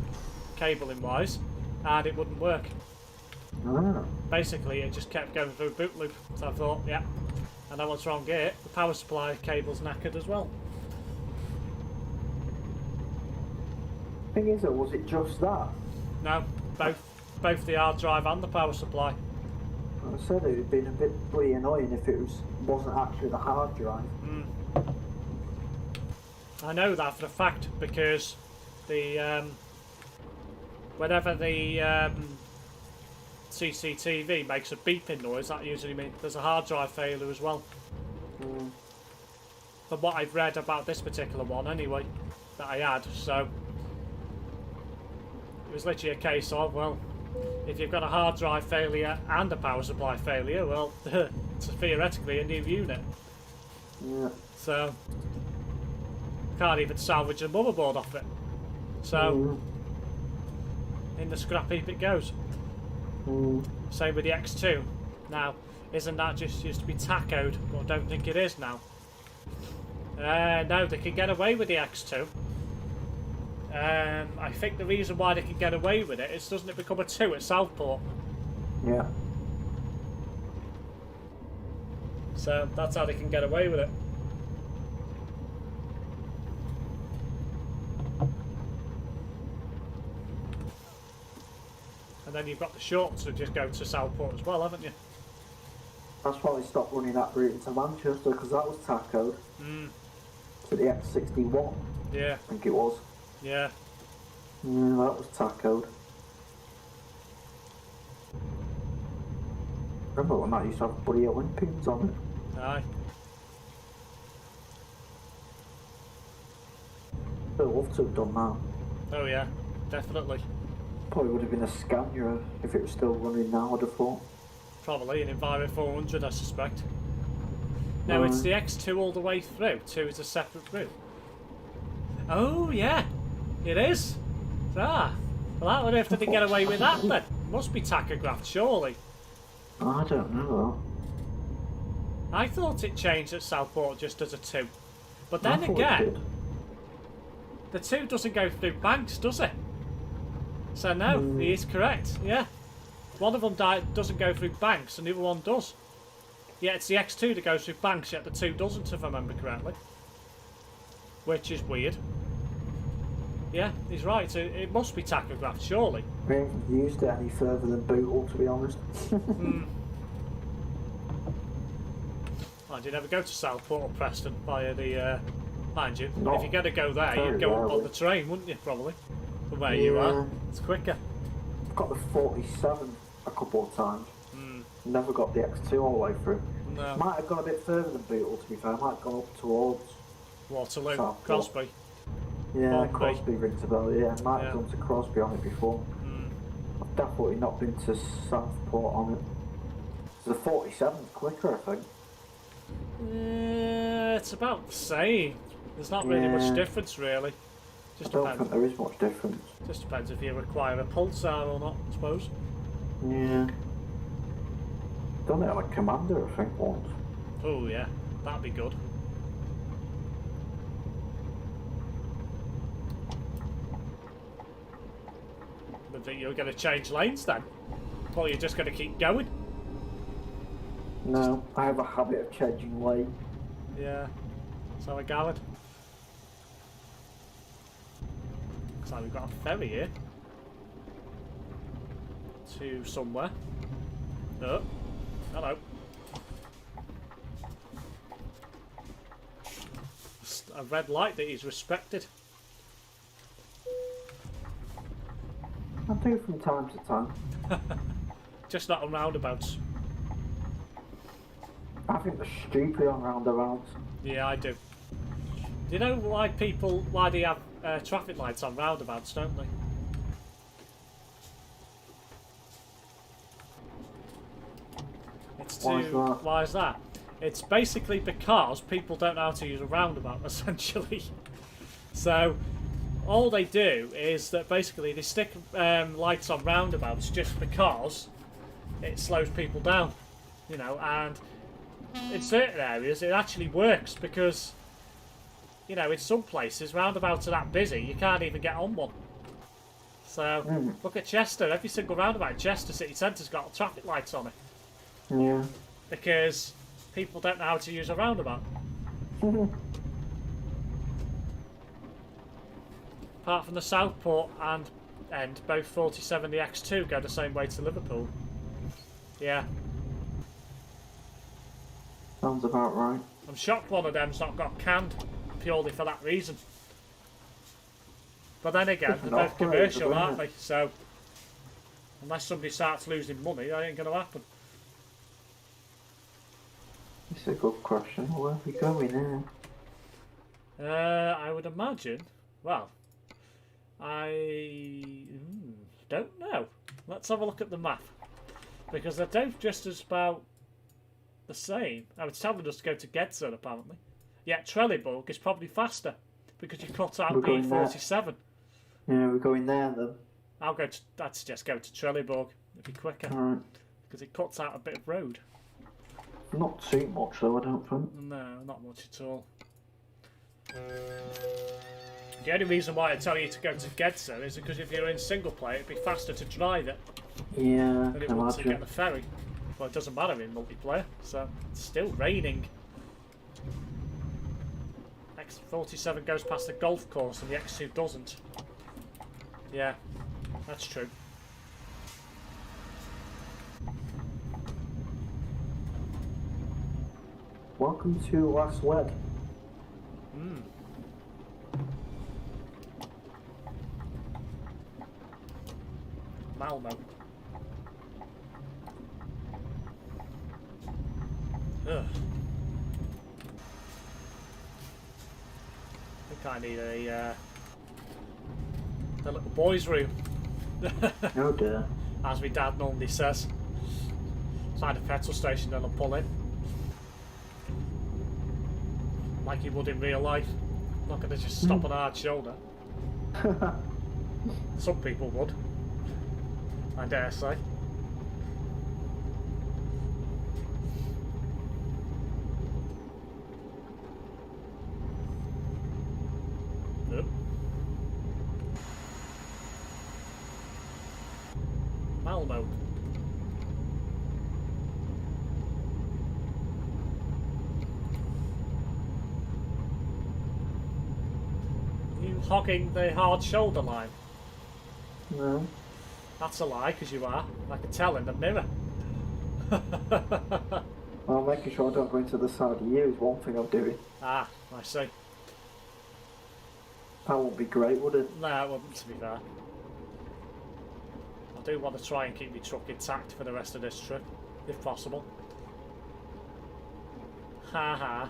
cabling wise, and it wouldn't work. Ah. Basically, it just kept going through boot loop. So I thought, yeah, I know what's wrong here. The power supply cable's knackered as well. Thing is, was it just that? No, both the hard drive and the power supply. I said it would have been a bit bloody annoying if it wasn't actually the hard drive. I know that for a fact because the whenever the CCTV makes a beeping noise, that usually means there's a hard drive failure as well. From what I've read about this particular one, anyway, that I had, so it was literally a case of, well, if you've got a hard drive failure and a power supply failure, well, it's theoretically a new unit. Yeah. So can't even salvage the motherboard off it. So in the scrap heap it goes. Same with the X2. Now, isn't that just used to be tachoed? But I don't think it is now. No, they can get away with the X2. I think the reason why they can get away with it is doesn't it become a 2 at Southport? Yeah. So that's how they can get away with it. And then you've got the shorts that just go to Southport as well, haven't you? That's why they stopped running that route into Manchester, because that was tachoed. To the X61. Yeah. I think it was. Yeah. Yeah, that was tachoed. Remember when that used to have bloody Olympians on it? Aye. I'd love to have done that. Oh yeah, definitely. Probably would have been a Scania if it was still running now, I'd have thought. Probably an Enviro 400, I suspect. No, it's the X2 all the way through. 2 is a separate route. Oh yeah, it is. Ah, well, how on earth did they get away with that then? Must be tachographed, surely. I don't know. I thought it changed at Southport just as a 2. But then I thought it again, did. the 2 doesn't go through banks, does it? So no, he is correct, yeah. One of them doesn't go through banks and the other one does. Yeah, it's the X2 that goes through banks, yet the 2 doesn't, if I remember correctly. Which is weird. Yeah, he's right, so it must be tachographed, surely. We haven't used it any further than Bootle, to be honest. Mind you, never go to Southport or Preston via the, mind you, Not if you're going to go there, you'd go up on the train, wouldn't you, probably? From where you are. It's quicker. I've got the 47 a couple of times. Never got the X2 all the way through. No. Might have gone a bit further than Bootle, to be fair. Might have gone up towards Waterloo, Southport. Crosby. Yeah, Crosby. Crosby rings a bell, yeah. Might have Yeah. gone to Crosby on it before. I've definitely not been to Southport on it. The 47's quicker, I think. It's about the same. There's not really much Yeah. difference, really. I Just don't depends. think there is much difference. Just depends if you require a pulsar or not, I suppose. Yeah. Done it on a Commander, I think, once. Oh yeah, that'd be good. But think you're going to change lanes then? Or you're just going to keep going? No, I have a habit of changing lane. Yeah. So I gathered. Looks like we've got a ferry here. To somewhere. Oh. Hello. Just a red light that he's respected. I do from time to time. Just not on roundabouts. I think they're stupid on roundabouts. Yeah, I do. Do you know why they have traffic lights on roundabouts, don't they? Why is that? Why is that? It's basically because people don't know how to use a roundabout, essentially. So, all they do is that basically they stick lights on roundabouts just because it slows people down, you know, and in certain areas it actually works because, you know, in some places roundabouts are that busy you can't even get on one. So, look at Chester, every single roundabout in Chester city centre's got traffic lights on it. Yeah. Because people don't know how to use a roundabout. Apart from the Southport and both 47 the X2 go the same way to Liverpool. Yeah. Sounds about right. I'm shocked one of them's not got canned purely for that reason. But then again, they're both commercial, aren't they? So, unless somebody starts losing money, that ain't going to happen. It's a good question. Where are we going now? I would imagine. Well, I don't know. Let's have a look at the map. Because they're both just as about the same. I was telling us to go to Gedser, apparently. Yeah, Trelleborg is probably faster. Because you cut out the E47. Yeah, we're going there then. I'd suggest go to Trelleborg. It'd be quicker. Alright. Because it cuts out a bit of road. Not too much though, I don't think. No, not much at all. The only reason why I tell you to go to Gedser is because if you're in single player, it'd be faster to drive it Yeah, than it would to get the ferry. Well, it doesn't matter in multiplayer, so it's still raining. X47 goes past the golf course and the X2 doesn't. Yeah, that's true. Welcome to Last Leg. Malmo. Ugh. I think I need a little boy's room. Oh dear. As my dad normally says. Find a petrol station then I'll pull in. Like he would in real life. Not going to just stop on a hard shoulder. Some people would. I dare say. Nope. Malmo. You hogging the hard shoulder line? No. That's a lie, because you are. I can tell in the mirror. Well, making sure I don't go into the side of you is one thing I'm doing. Ah, I see. That wouldn't be great, would it? No, it wouldn't, to be fair. I do want to try and keep my truck intact for the rest of this trip, if possible. Ha ha.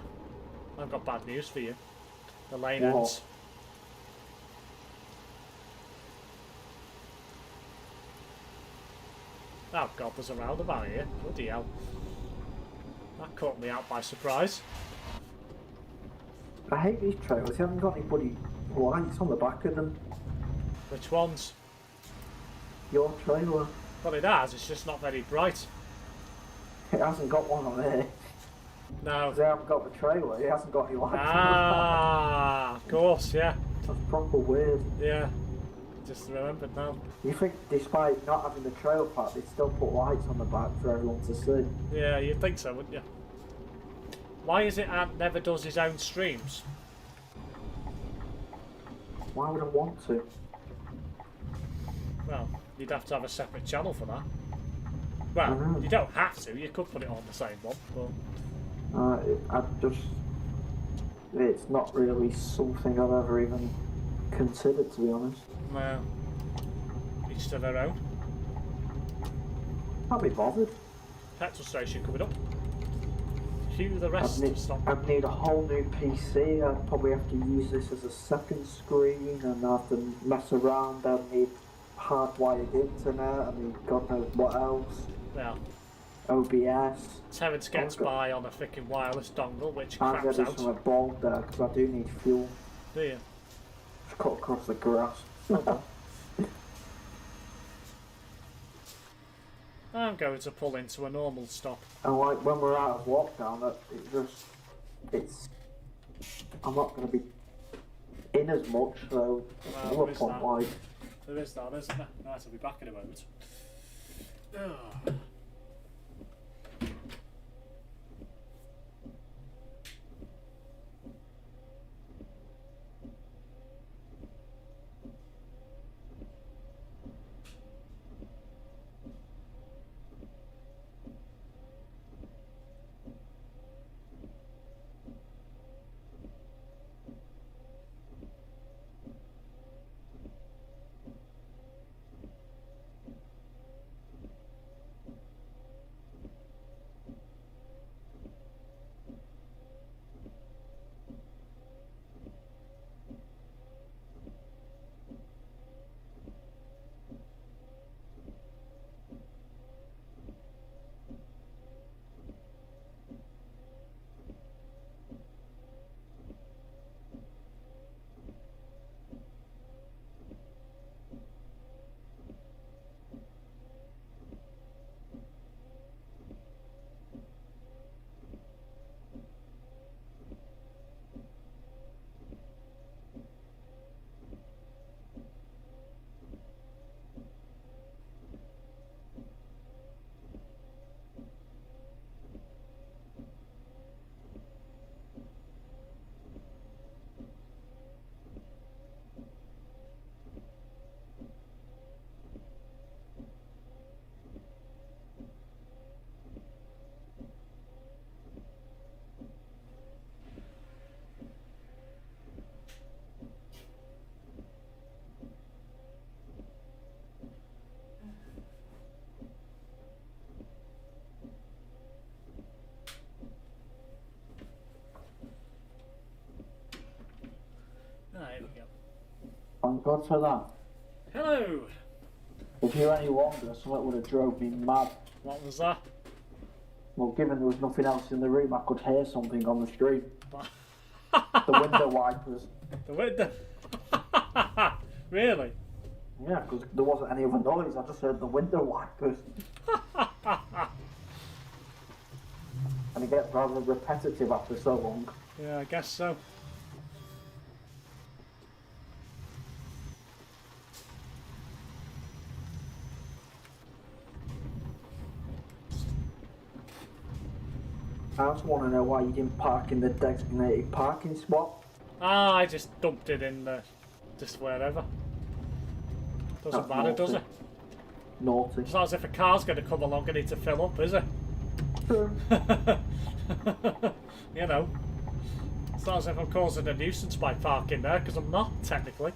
I've got bad news for you. The lane What? ends. Oh god, there's a roundabout here. Bloody hell. That caught me out by surprise. I hate these trailers. You haven't got any bloody lights on the back of them. Which ones? Your trailer. Well, it has, it's just not very bright. It hasn't got one on there. No. Because I haven't got the trailer. It hasn't got any lights on the back. Ah, of course, yeah. That's proper weird. Yeah. Just remembered now. You think despite not having the trailer park, they'd still put lights on the back for everyone to see? Yeah, you'd think so, wouldn't you? Why is it Ant never does his own streams? Why would I want to? Well, you'd have to have a separate channel for that. Well, you don't have to, you could put it on the same one, but... It's not really something I've ever even considered, to be honest. Well, each to their own. Can't be bothered. Petrol station coming up. Cue the rest. I'd need a whole new PC. I'd probably have to use this as a second screen and have to mess around. I'd need hardwired internet. I mean, God knows what else. Yeah. OBS. Terence gets by on a freaking wireless dongle, which I'm craps ready out. from a bulb there because I do need fuel. Do you? Just cut across the grass. I'm going to pull into a normal stop. And like when we're out of lockdown, I'm not going to be in as much, so Well, another point, like. There is that, isn't there? Nice, I'll be back in a moment. Ugh. Ah, here we go. Thank God for that. Hello! If you were any longer, something would have drove me mad. What was that? Well, given there was nothing else in the room, I could hear something on the street. The window wipers. The window? Really? Yeah, because there wasn't any other noise, I just heard the window wipers. And it gets rather repetitive after so long. Yeah, I guess so. I also want to know why you didn't park in the designated parking spot. Ah, I just dumped it in just wherever. Doesn't matter, naughty. does it? Naughty. It's not as if a car's going to come along and need to fill up, is it? True. You know. It's not as if I'm causing a nuisance by parking there, because I'm not, technically.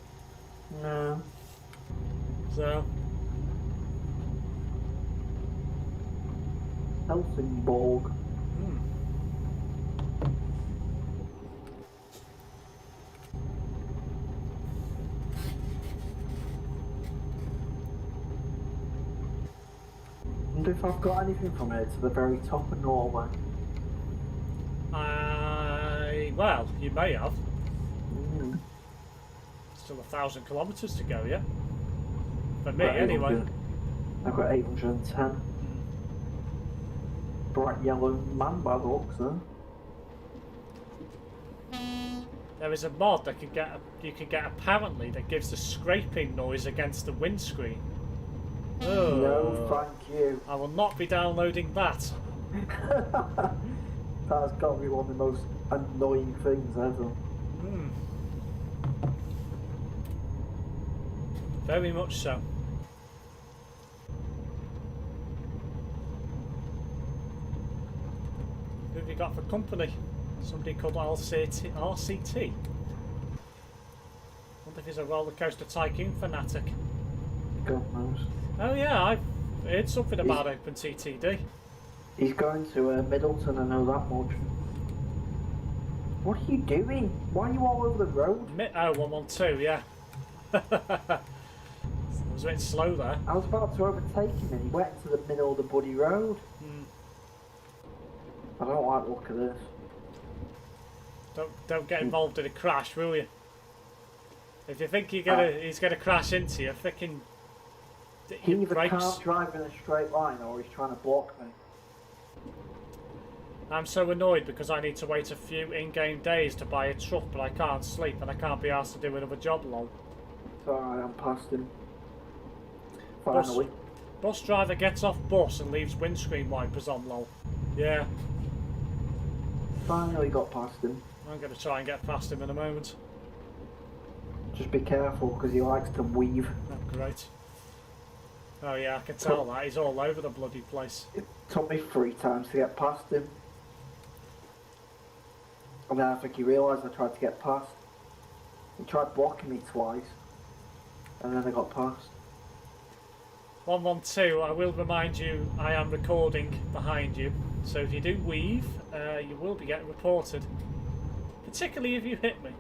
No. So. Helsingborg. And if I've got anything from here to the very top of Norway. well. You may have. Mm. Still 1,000 kilometres to go, yeah? For me, anyway. I've got 810. Bright yellow man by the looks, huh? There is a mod that you can get apparently that gives a scraping noise against the windscreen. Oh, No, thank you. I will not be downloading that. That's got to be one of the most annoying things ever. Mm. Very much so. Who have you got for company? Somebody called RCT? Wonder if he's a roller coaster tycoon fanatic. God knows. Oh yeah, I've heard something about OpenTTD. He's going to Middleton, I know that much. What are you doing? Why are you all over the road? 112, yeah. I was a bit slow there. I was about to overtake him and he went into the middle of the bloody road. I don't like the look of this. Don't get involved in a crash, will you? If you think he's gonna crash into you, freaking. He either can't drive in a straight line or he's trying to block me. I'm so annoyed because I need to wait a few in-game days to buy a truck, but I can't sleep and I can't be asked to do another job, lol. It's alright, I'm past him. Finally. Bus driver gets off bus and leaves windscreen wipers on, lol. Yeah. Finally got past him. I'm going to try and get past him in a moment. Just be careful because he likes to weave. Oh, great. Oh yeah, I can tell that. He's all over the bloody place. It took me 3 times to get past him. And then I think he realised I tried to get past. He tried blocking me twice. And then I got past. 112, I will remind you I am recording behind you. So if you do weave, you will be getting reported. Particularly if you hit me.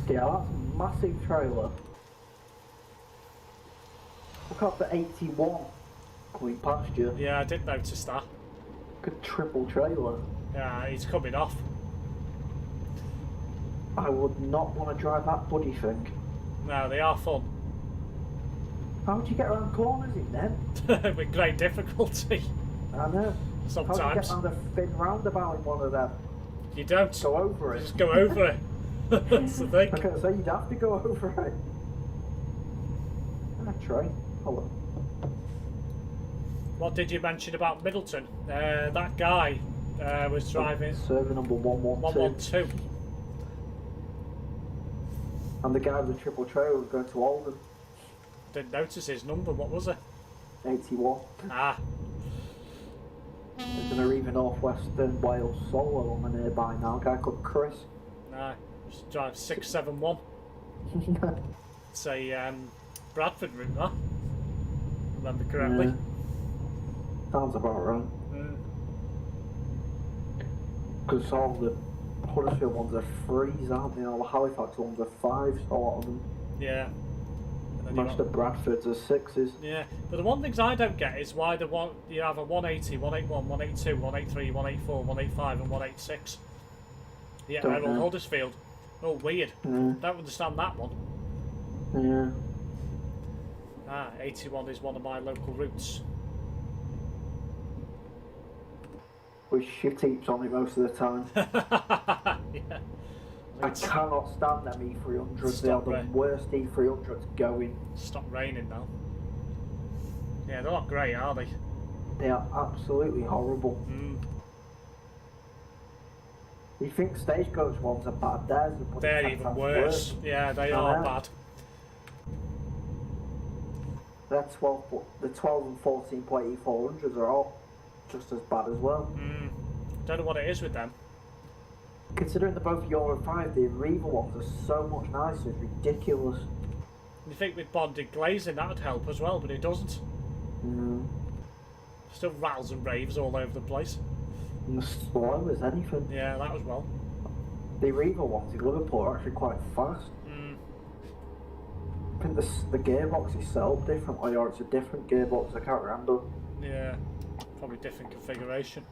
Yeah, that's a massive trailer. Look up the 81 coming past you. Yeah, I did notice that. Good triple trailer. Yeah, he's coming off. I would not want to drive that bloody thing. No, they are fun. How would you get around corners in them? With great difficulty. I know. Sometimes. How do you get around a thin roundabout in one of them? You don't. Go over it. Just go over it. That's the thing. I can say you'd have to go over it. Try. Hold on. What did you mention about Middleton? That guy was driving... Server number 112. 112. And the guy with the triple trailer was going to Oldham. Didn't notice his number. What was it? 81. Ah. There's an Arriva Northwestern Wales solo on the nearby now. A guy called Chris. Nah. Just drive 671. It's a Bradford route, that. Remember correctly. Yeah. Sounds about right. Because all the Huddersfield ones are 3s, aren't they? All the Halifax ones are 5s, a lot of them. Yeah. Most of Bradford's are 6s. Yeah, but the one things I don't get is why you have a 180, 181, 182, 183, 184, 185 and 186. Yeah, they're all Huddersfield. Oh, weird. Don't understand that one. Yeah. Ah, 81 is one of my local routes. With shit heaps on it most of the time. Yeah. I cannot stand them E300s. They are the worst E300s going. Stop raining now. Yeah, they're not great, are they? They are absolutely horrible. You think stagecoach ones are bad? They're even worse. Yeah, they are bad. The 12 and 14.8 400s are all just as bad as well. Don't know what it is with them. Considering they're both Euro 5, the Arriva ones are so much nicer, it's ridiculous. You think with bonded glazing that would help as well, but it doesn't. Still rattles and raves all over the place. And slow as anything. Yeah, that as well. The Arriva ones in Liverpool are actually quite fast. I think the gearbox is set up differently, or it's a different gearbox, I can't remember. Yeah, probably different configuration.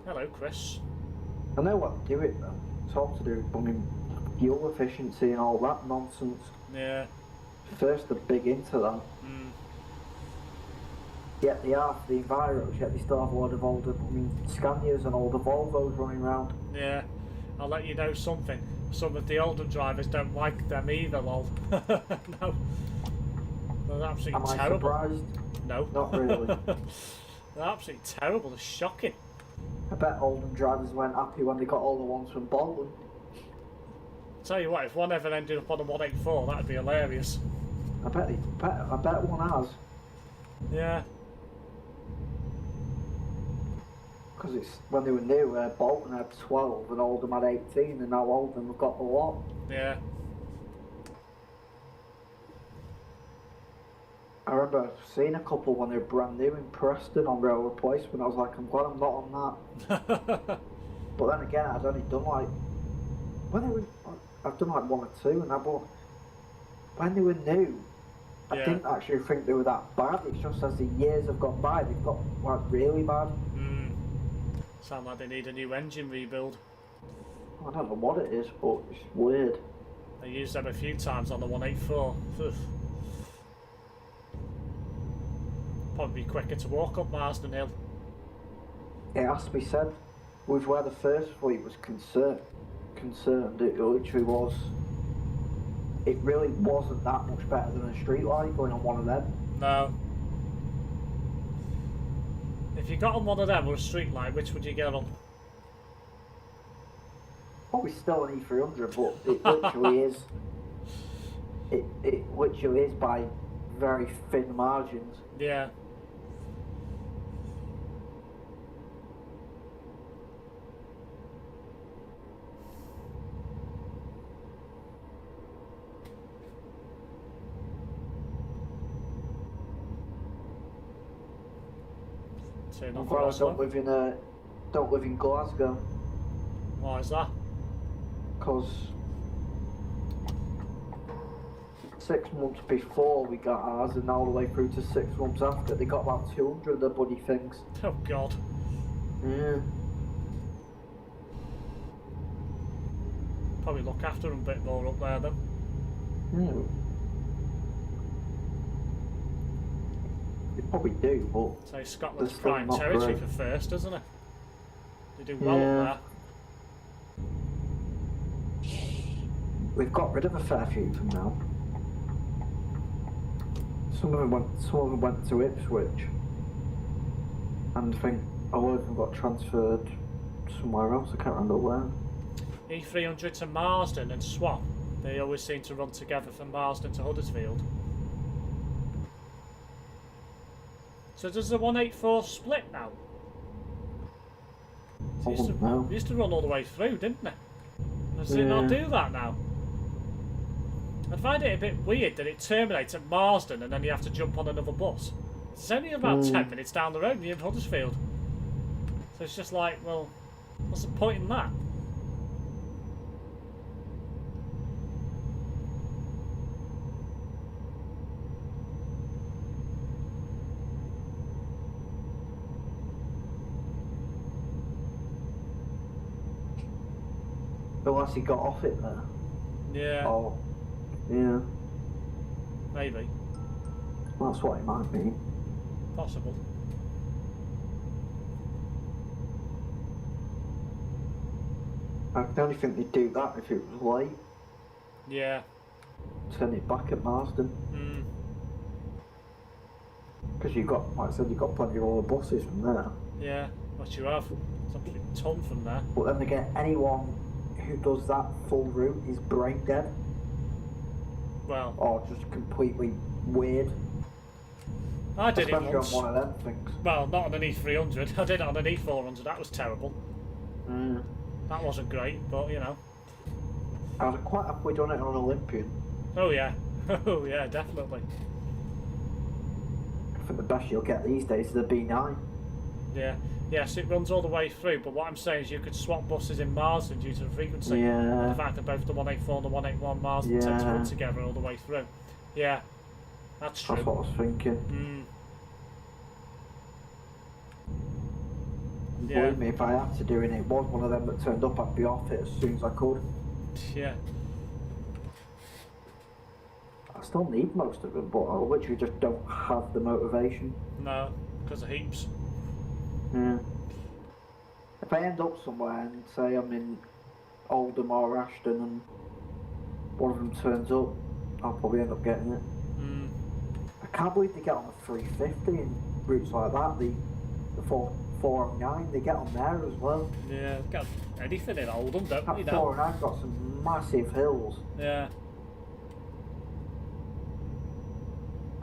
Hello, Chris. I know what to do it though. It's all to do with bumming fuel efficiency and all that nonsense. Yeah. First, they're big into that. Mm. Yet they are for the Enviros, yet they still have a lot of older, Scanias and older Volvos running around. Yeah. I'll let you know something. Some of the older drivers don't like them either, lol. No. They're absolutely Am I terrible. surprised? No. Not really. They're absolutely terrible. They're shocking. I bet Oldham drivers weren't happy when they got all the ones from Bolton. Tell you what, if one ever ended up on a 184, that'd be hilarious. I bet one has. Yeah. Because it's when they were new, Bolton had 12 and Oldham had 18, and now Oldham have got the lot. Yeah. I remember seeing a couple when they were brand new in Preston on rail replacement. I was like, I'm glad I'm not on that. But then again, I'd only done like I've done like one or two, and when they were new, I didn't actually think they were that bad. It's just as the years have gone by, they've got like really bad. Sound like they need a new engine rebuild. I don't know what it is, but it's weird. I used them a few times on the 184. Ugh. Probably be quicker to walk up Marsden Hill. It has to be said, with where the first fleet was concerned, it literally was. It really wasn't that much better than a street light going on one of them. No. If you got on one of them or a street light, which would you get on? Probably still an E300, but it literally is. It literally is by very thin margins. Yeah. I'm glad I don't live in Glasgow. Why is that? Because 6 months before we got ours, and all the way through to 6 months after, they got about 200 of the bloody things. Oh God. Yeah. Probably look after them a bit more up there then. Yeah. They probably do, but So Scotland's still prime not territory great. for first, isn't it? They do well up we've got rid of a fair few of them now. Some of them went to Ipswich, and I think a lot of them got transferred somewhere else. I can't remember where. there. E300 to Marsden and swap. They always seem to run together from Marsden to Huddersfield. So does the 184 split now? It used to run all the way through, didn't it? Does it not do that now? I find it a bit weird that it terminates at Marsden and then you have to jump on another bus. It's only about 10 minutes down the road and you're in Huddersfield. So it's just like, well, what's the point in that? Unless he got off it there. Yeah. Oh, yeah. Maybe. That's what it might be. Possible. I can only think they'd do that if it was late. Yeah. Send it back at Marsden. Because you've got, like I said, you've got plenty of other buses from there. Yeah, what you have. Something a ton from there. But then again, anyone who does that full route is brain dead. Well. Or just completely weird. I did Especially it once. on one of them things. Well, not on an E300. I did it on an E400. That was terrible. That wasn't great, but you know. I would have quite happily done it on an Olympian. Oh yeah. Oh yeah, definitely. I think the best you'll get these days is the B9. Yeah. Yes, it runs all the way through, but what I'm saying is you could swap buses in Marsden due to the frequency. Yeah. And the fact that both the 184 and the 181 Marsden tend to run together all the way through. Yeah. That's true. That's what I was thinking. Yeah. Believe me, if I had to do it, it was one of them that turned up, I'd be off it as soon as I could. Yeah. I still need most of them, but I literally just don't have the motivation. No, because of heaps. Yeah. If I end up somewhere and say I'm in Oldham or Ashton and one of them turns up, I'll probably end up getting it. I can't believe they get on the 350 in routes like that. The 409, they get on there as well. Yeah, got anything in Oldham, don't That we? 409's got some massive hills. Yeah.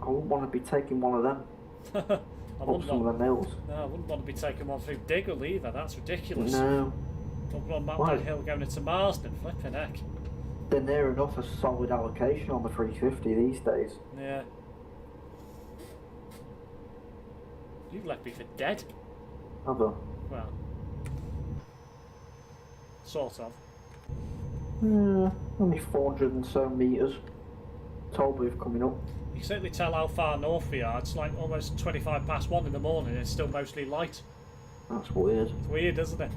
I wouldn't want to be taking one of them up some of them hills. No, I wouldn't want to be taking one through Diggle either. That's ridiculous. No. Up on Mountain Hill going into Marsden, flipping heck. They're near enough a solid allocation on the 350 these days. Yeah. You've left me for dead. Have I? Well, sort of. Only 400 and so metres. Tollbooth coming up. You can certainly tell how far north we are. It's like almost 25 past 1 in the morning and it's still mostly light. That's weird. It's weird, isn't it?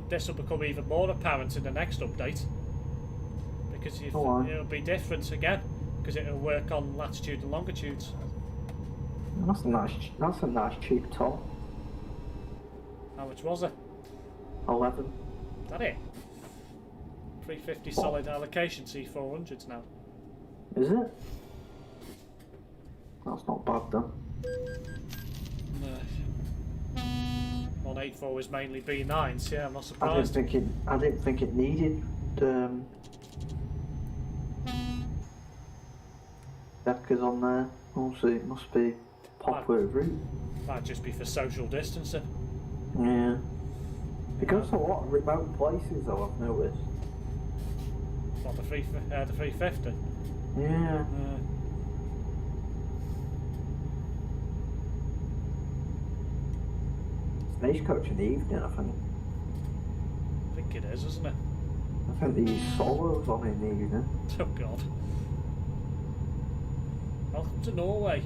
This will become even more apparent in the next update. Because it'll be different again. Because it'll work on latitude and longitudes. That's a nice cheap toll. How much was it? 11. Is that it? 350 solid allocation C400s now. Is it? That's not bad then. 184 is mainly B9s, yeah, I'm not surprised. I didn't think it needed Deckers on there. Also, it must be popular route. Might just be for social distancing. Yeah. It goes to a lot of remote places though, I've noticed. What, the 350? Yeah. Stagecoach in the evening, I think. I think it is, isn't it? I think they use solos on in the evening. Oh god. Welcome to Norway.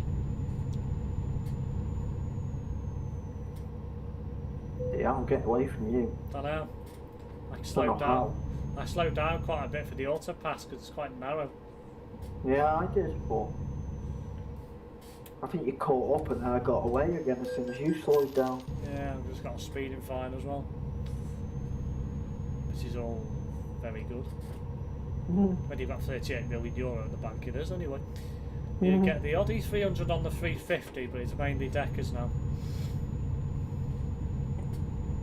Yeah, I'm getting away from you. I know. I slowed down. I slowed down quite a bit for the auto pass because it's quite narrow. Yeah, I did, but I think you caught up and then I got away again as soon as you slowed down. Yeah, I've just got a speeding fine as well. This is all very good. When you've got 38 million euro in the bank, it is anyway. You get the odd E300 on the 350, but it's mainly Deckers now.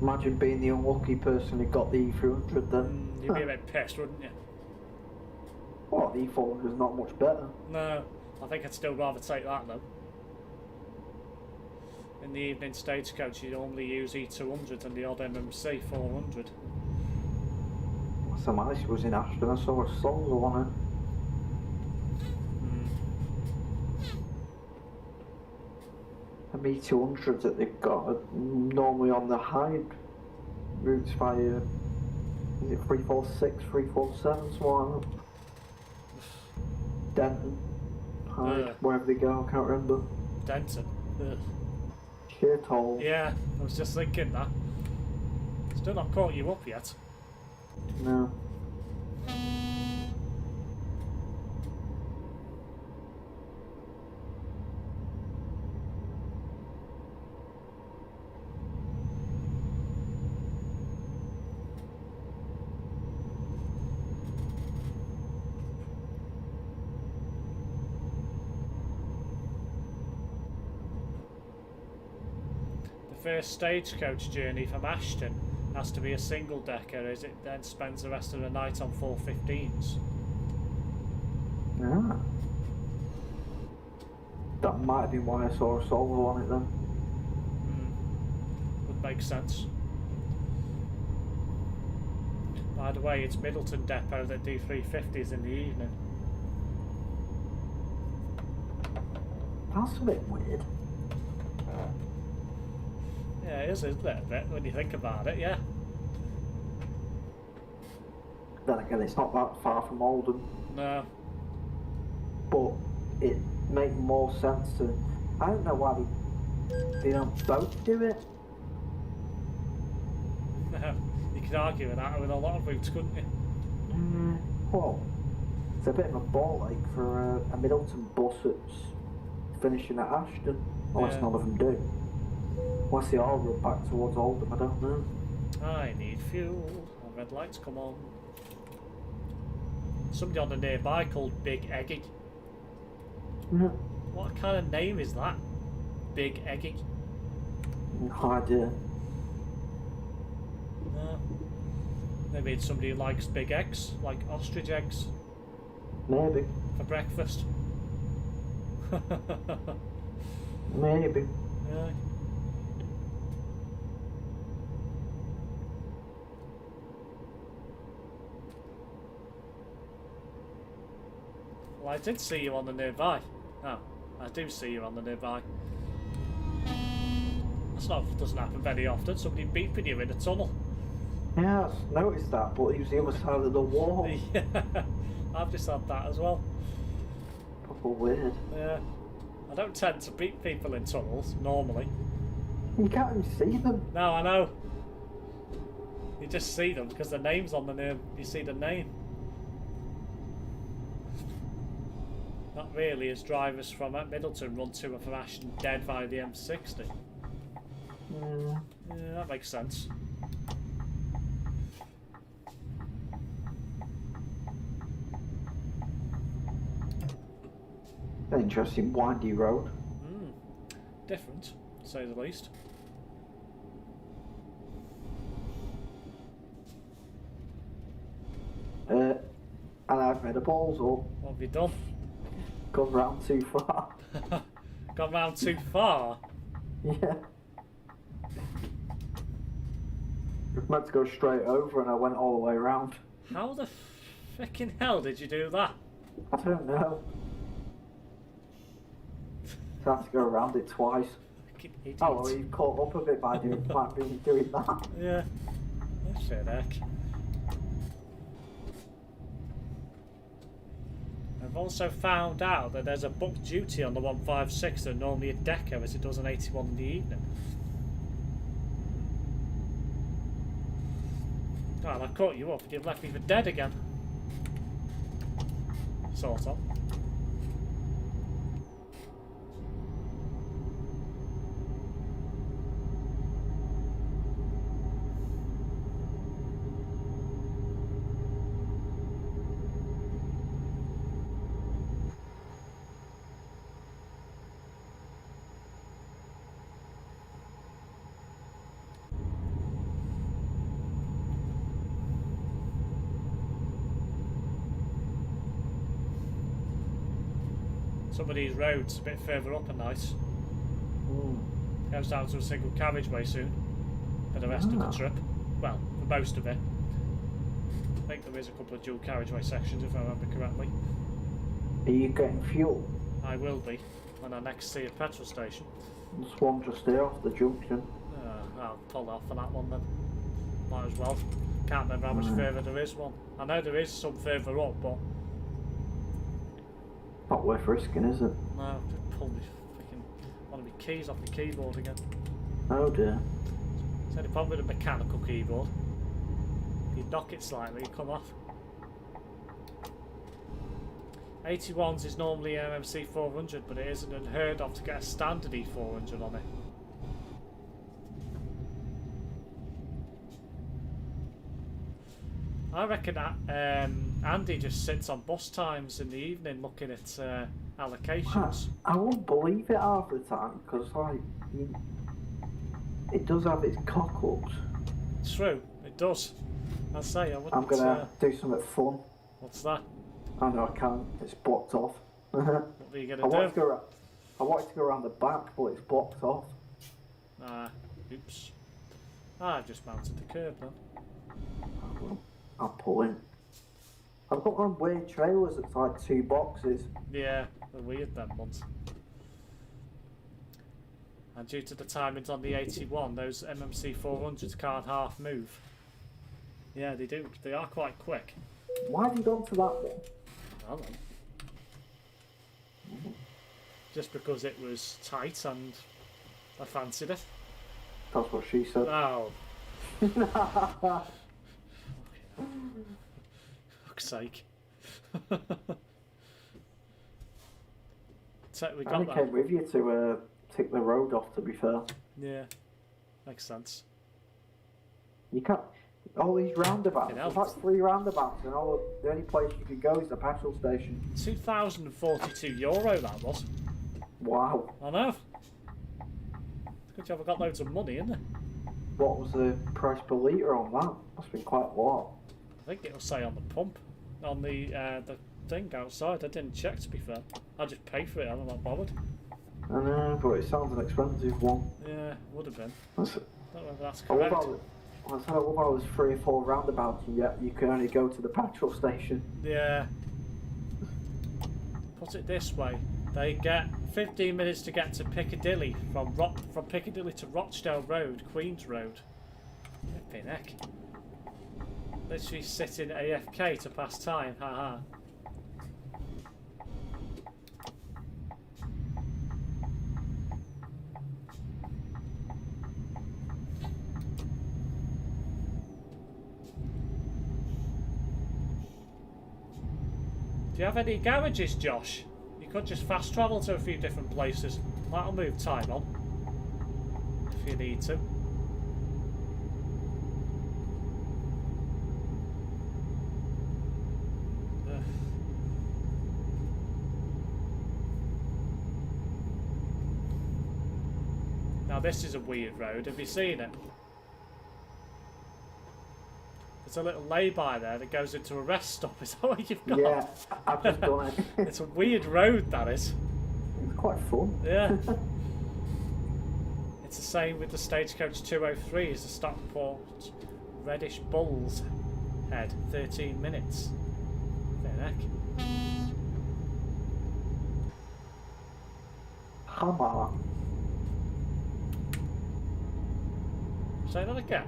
Imagine being the unlucky person who got the E300 then. You'd be a bit pissed, wouldn't you? Well, the E400 is not much better. No, I think I'd still rather take that though. In the evening stagecoach, you normally use E200 and the odd MMC 400. Some ice was in Ashton, I saw a solo on it. The E200s that they've got are normally on the high routes via, is it 346, 347, something like that? Denton, Hyde, wherever they go, I can't remember. Denton? Sheer toll. Yeah, I was just thinking that. Still not caught you up yet. No. First stagecoach journey from Ashton has to be a single decker as it then spends the rest of the night on 415s. Ah. That might have been why I saw a solo on it then. Would make sense. By the way, it's Middleton Depot that do 350s in the evening. That's a bit weird. Yeah, it is, isn't it, a bit, when you think about it, yeah. Then again, it's not that far from Oldham. No. But it makes more sense to... I don't know why They don't both do it. You could argue with that with a lot of routes, couldn't you? Well, it's a bit of a ball ache for a Middleton bus that's finishing at Ashton. Unless none of them do. Unless they all run back towards Oldham, I don't know. I need fuel. My red lights come on. Somebody on the nearby called Big Eggy. What kind of name is that? Big Eggy? No idea. Maybe it's somebody who likes big eggs, like ostrich eggs. Maybe. For breakfast. Maybe. Yeah. Well, I did see you on the nearby. Oh, I do see you on the nearby. Doesn't happen very often. Somebody beeping you in a tunnel. Yeah, I've noticed that, but he was the other side of the wall. Yeah, I've just had that as well. Proper weird. Yeah, I don't tend to beat people in tunnels normally. You can't even see them. No, I know. You just see them because the name's on the name. You see the name. Not really, as drivers from Middleton run to and from Ashton dead via the M60. Yeah, that makes sense. An interesting windy road. Different, to say the least. And I've made a balls up. What have you done? Gone round too far. Gone round too far? Yeah. I was meant to go straight over and I went all the way around. How the frickin' hell did you do that? I don't know. So I had to go around it twice. Idiot. Oh, well, you've caught up a bit by doing that. Yeah. Oh, shit, heck. I've also found out that there's a book duty on the 156 that normally a deco as it does an 81 in the evening. Oh, and I caught you up and you've left me for dead again. Sort of. Some of these roads a bit further up are nice. Goes down to a single carriageway soon for the rest of the trip. Well, for most of it. I think there is a couple of dual carriageway sections if I remember correctly. Are you getting fuel? I will be when I next see a petrol station. There's one just there off the junction. I'll pull off for that one then. Might as well. Can't remember how much further there is one. I know there is some further up, but Not worth risking, is it? no, just pull me freaking one of my keys off the keyboard again. Oh dear. It's only problem with a mechanical keyboard. If you knock it slightly, you come off. 81s is normally MMC 400, but it isn't unheard of to get a standard E400 on it. I reckon that Andy just sits on bus times in the evening looking at allocations. I won't believe it half the time because, like, it does have its cock-ups. True, it does. I say I wouldn't. I'm gonna do something fun. What's that? I know I can't. It's blocked off. What are you gonna do? I wanted to go around the back, but it's blocked off. Oops. I've just mounted the curb then. I'll pull in. I've got one weird trailers that's like 2 boxes. Yeah, they're weird them ones. And due to the timings on the 81, those MMC 400s can't half move. Yeah, they do. They are quite quick. Why have you gone for that one? I don't know. Just because it was tight and I fancied it. That's what she said. Oh. Fuck's sake. So we I got only that. came with you to tick the road off, to be fair. Yeah. Makes sense. You can't... All these roundabouts. Fucking hell. There's like 3 roundabouts, and the only place you can go is the petrol station. €2,042 that was. Wow. I know. Good job I got loads of money, isn't it? What was the price per litre on that? Must have been quite a lot. I think it'll say on the pump. On the thing outside. I didn't check, to be fair. I just paid for it. I'm not bothered. I know, but it sounds an expensive one. Yeah, would have been. That's, I don't know if that's I love correct. how there's 3 or 4 roundabouts, and yet you can only go to the petrol station. Yeah. Put it this way. They get 15 minutes to get to Piccadilly from Piccadilly to Rochdale Road, Queen's Road. Flipping heck. Literally sitting AFK to pass time, haha. Do you have any garages, Josh? You could just fast travel to a few different places. That'll move time on. If you need to. Ugh. Now this is a weird road. Have you seen it? There's a little lay-by there that goes into a rest stop. Is that what you've got? Yeah, I've just done it. It's a weird road, that is. It's quite fun. Yeah. It's the same with the Stagecoach 203 is the Stockport Reddish Bulls Head, 13 minutes. Fair heck. Hammer. Say that again.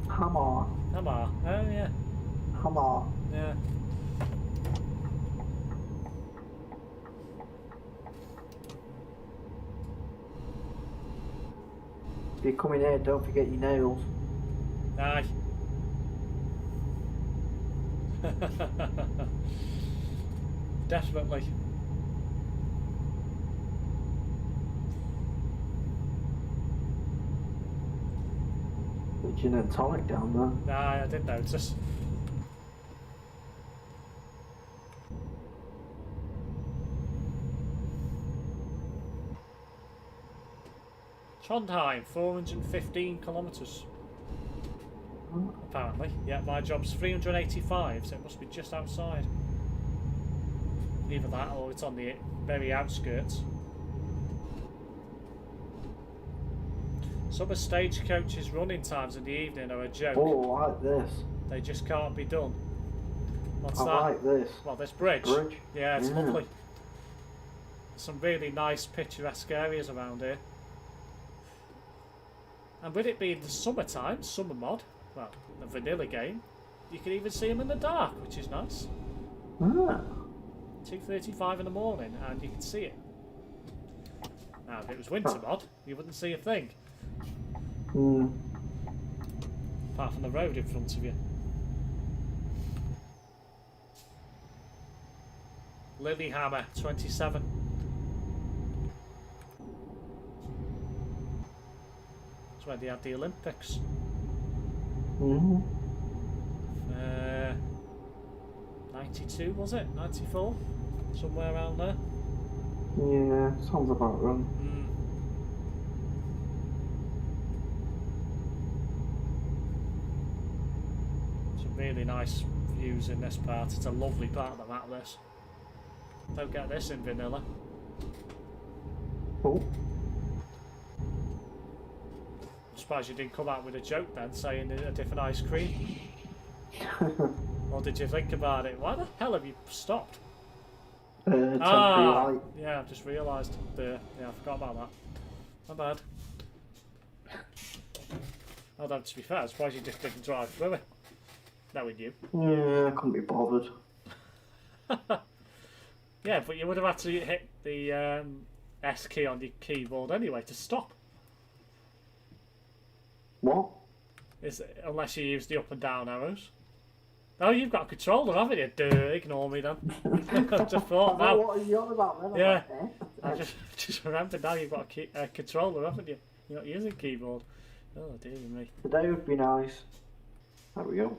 Hammer. Hamar. Oh yeah. Hammer. Yeah. If you come in here, don't forget your nails. Aye. Definitely. The gin and tonic down there. Aye, I did notice. Trondheim, 415 kilometres. Apparently. Yeah, my job's 385, so it must be just outside. Either that or it's on the very outskirts. Some of Stagecoach's running times in the evening are a joke. Oh, I like this. They just can't be done. What's I that? like this. Well, this bridge. Bridge? Yeah, it's Yeah. lovely. Some really nice picturesque areas around here. And with it being the summertime, summer mod, well, the vanilla game, you can even see them in the dark, which is nice. Ah. 2:35 in the morning, and you can see it. Now, if it was winter mod, you wouldn't see a thing. Apart from the road in front of you. Lilyhammer, 27. That's where they had the Olympics. 92 was it? 94? Somewhere around there. Yeah, sounds about right. Some really nice views in this part. It's a lovely part of the map, this. Don't get this in vanilla. Oh. I'm surprised you didn't come out with a joke then, saying a different ice cream. Or did you think about it? Why the hell have you stopped? Temporary light. Yeah, I've just realised. Yeah, I forgot about that. My bad. Although, to be fair, I'm surprised you just didn't drive through it. Knowing you. Yeah, I couldn't be bothered. Yeah, but you would have had to hit the S key on your keyboard anyway to stop. What? Unless you use the up and down arrows. Oh, you've got a controller, haven't you? Duh, ignore me then. I just thought now. What are you on about then? Yeah. Like, I just remembered now you've got a controller, haven't you? You're not using keyboard. Oh, dear me. Today would be nice. There we go.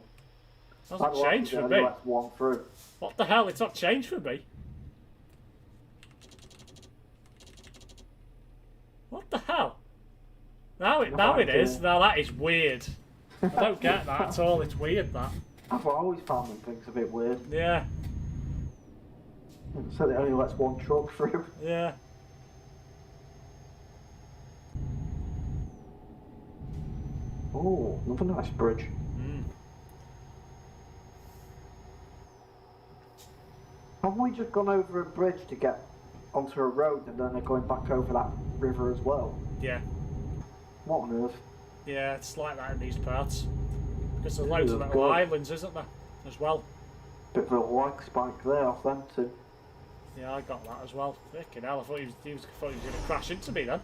Hasn't changed for me. That's one through. What the hell? It's not changed for me. What the hell? Now it is. Now that is weird. I don't get that at all. It's weird, that. I've always found them things a bit weird. Yeah. So it only lets one truck through. Yeah. Oh, another nice bridge. Haven't we just gone over a bridge to get onto a road and then they're going back over that river as well? Yeah. What on earth? Yeah, it's like that in these parts. Because there's loads of little islands, isn't there? As well. Bit of a lag spike there off them too. Yeah, I got that as well. Frickin' hell, I thought he was going to crash into me then.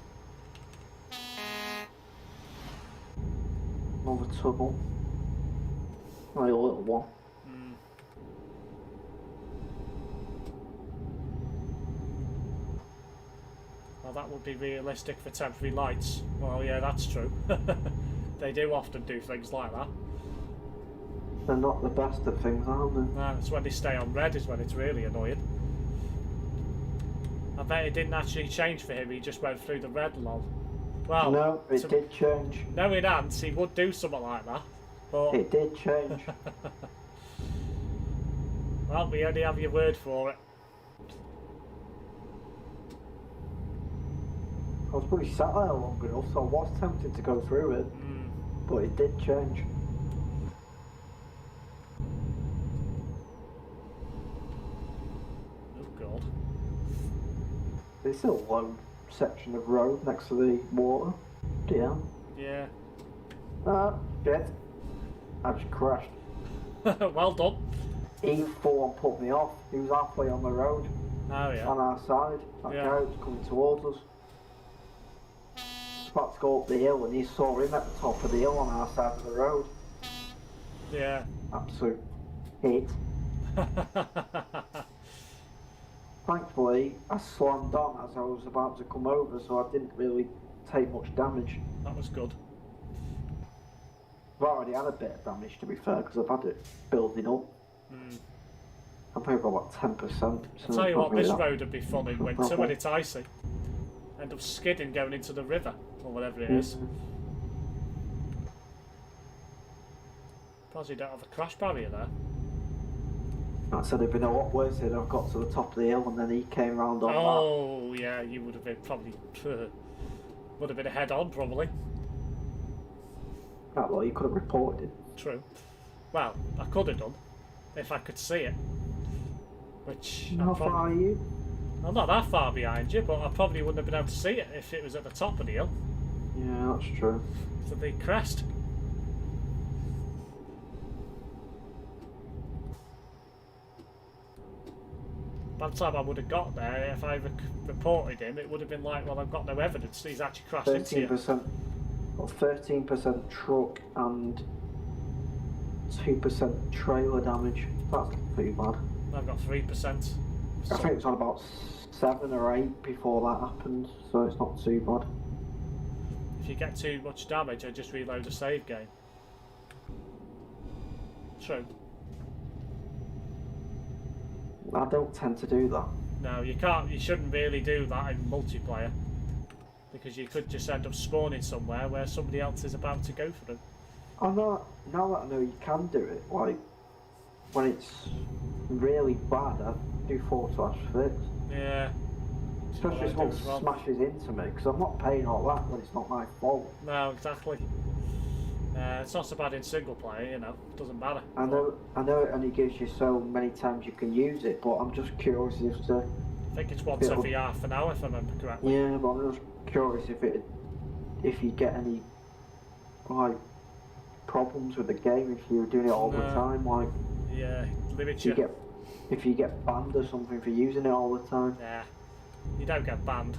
Another tunnel. Only a little one. Well, that would be realistic for temporary lights. Well, yeah, that's true. They do often do things like that. They're not the best of things, are they? No, it's when they stay on red is when it's really annoying. I bet it didn't actually change for him, he just went through the red lol. Well, no, it did change. Knowing Ant, he would do something like that. But it did change. Well, we only have your word for it. I was probably sat there long enough, so I was tempted to go through it. But it did change. Oh god. There's still a low section of road next to the water. Yeah. Yeah. Shit. I just crashed. Well done. He full on put me off. He was halfway on the road. Oh yeah. On our side. That guy was coming towards us. About to go up the hill and he saw him at the top of the hill on our side of the road. Yeah. Absolute hit. Thankfully, I slammed on as I was about to come over, so I didn't really take much damage. That was good. I've already had a bit of damage, to be fair, because I've had it building up. I've probably got about 10%. So I'll tell you what, this road would be fun in winter when it's icy. End up skidding going into the river, or whatever it is. Because you don't have a crash barrier there. I said it'd been a lot worse if I got to the top of the hill and then he came round on that. Oh, yeah, you would have been probably... would have been a head-on, probably. Oh, well, you could have reported it. True. Well, I could have done, if I could see it. Which... How far are you? I'm not that far behind you, but I probably wouldn't have been able to see it if it was at the top of the hill. Yeah, that's true. It's a big crest. By the time I would have got there, if I reported him, it would have been like, well, I've got no evidence he's actually crashed into you. 13% truck and 2% trailer damage. That's not too bad. I've got 3%. I think it's on about 7 or 8 before that happened, so it's not too bad. If you get too much damage, I just reload a save game. True. I don't tend to do that. No, you can't. You shouldn't really do that in multiplayer, because you could just end up spawning somewhere where somebody else is about to go for them. Now that I know you can do it, like when it's really bad, I do /fix. Yeah. Especially if someone smashes into me, because I'm not paying all that when it's not my fault. No, exactly. It's not so bad in single player, you know. It doesn't matter. I know it only gives you so many times you can use it, but I'm just curious if to. I think it's once every half an hour, if I remember correctly. Yeah, but I'm just curious if you get any like problems with the game if you're doing it all the time, like. Yeah, limit you. If you get banned or something for using it all the time. Yeah, you don't get banned.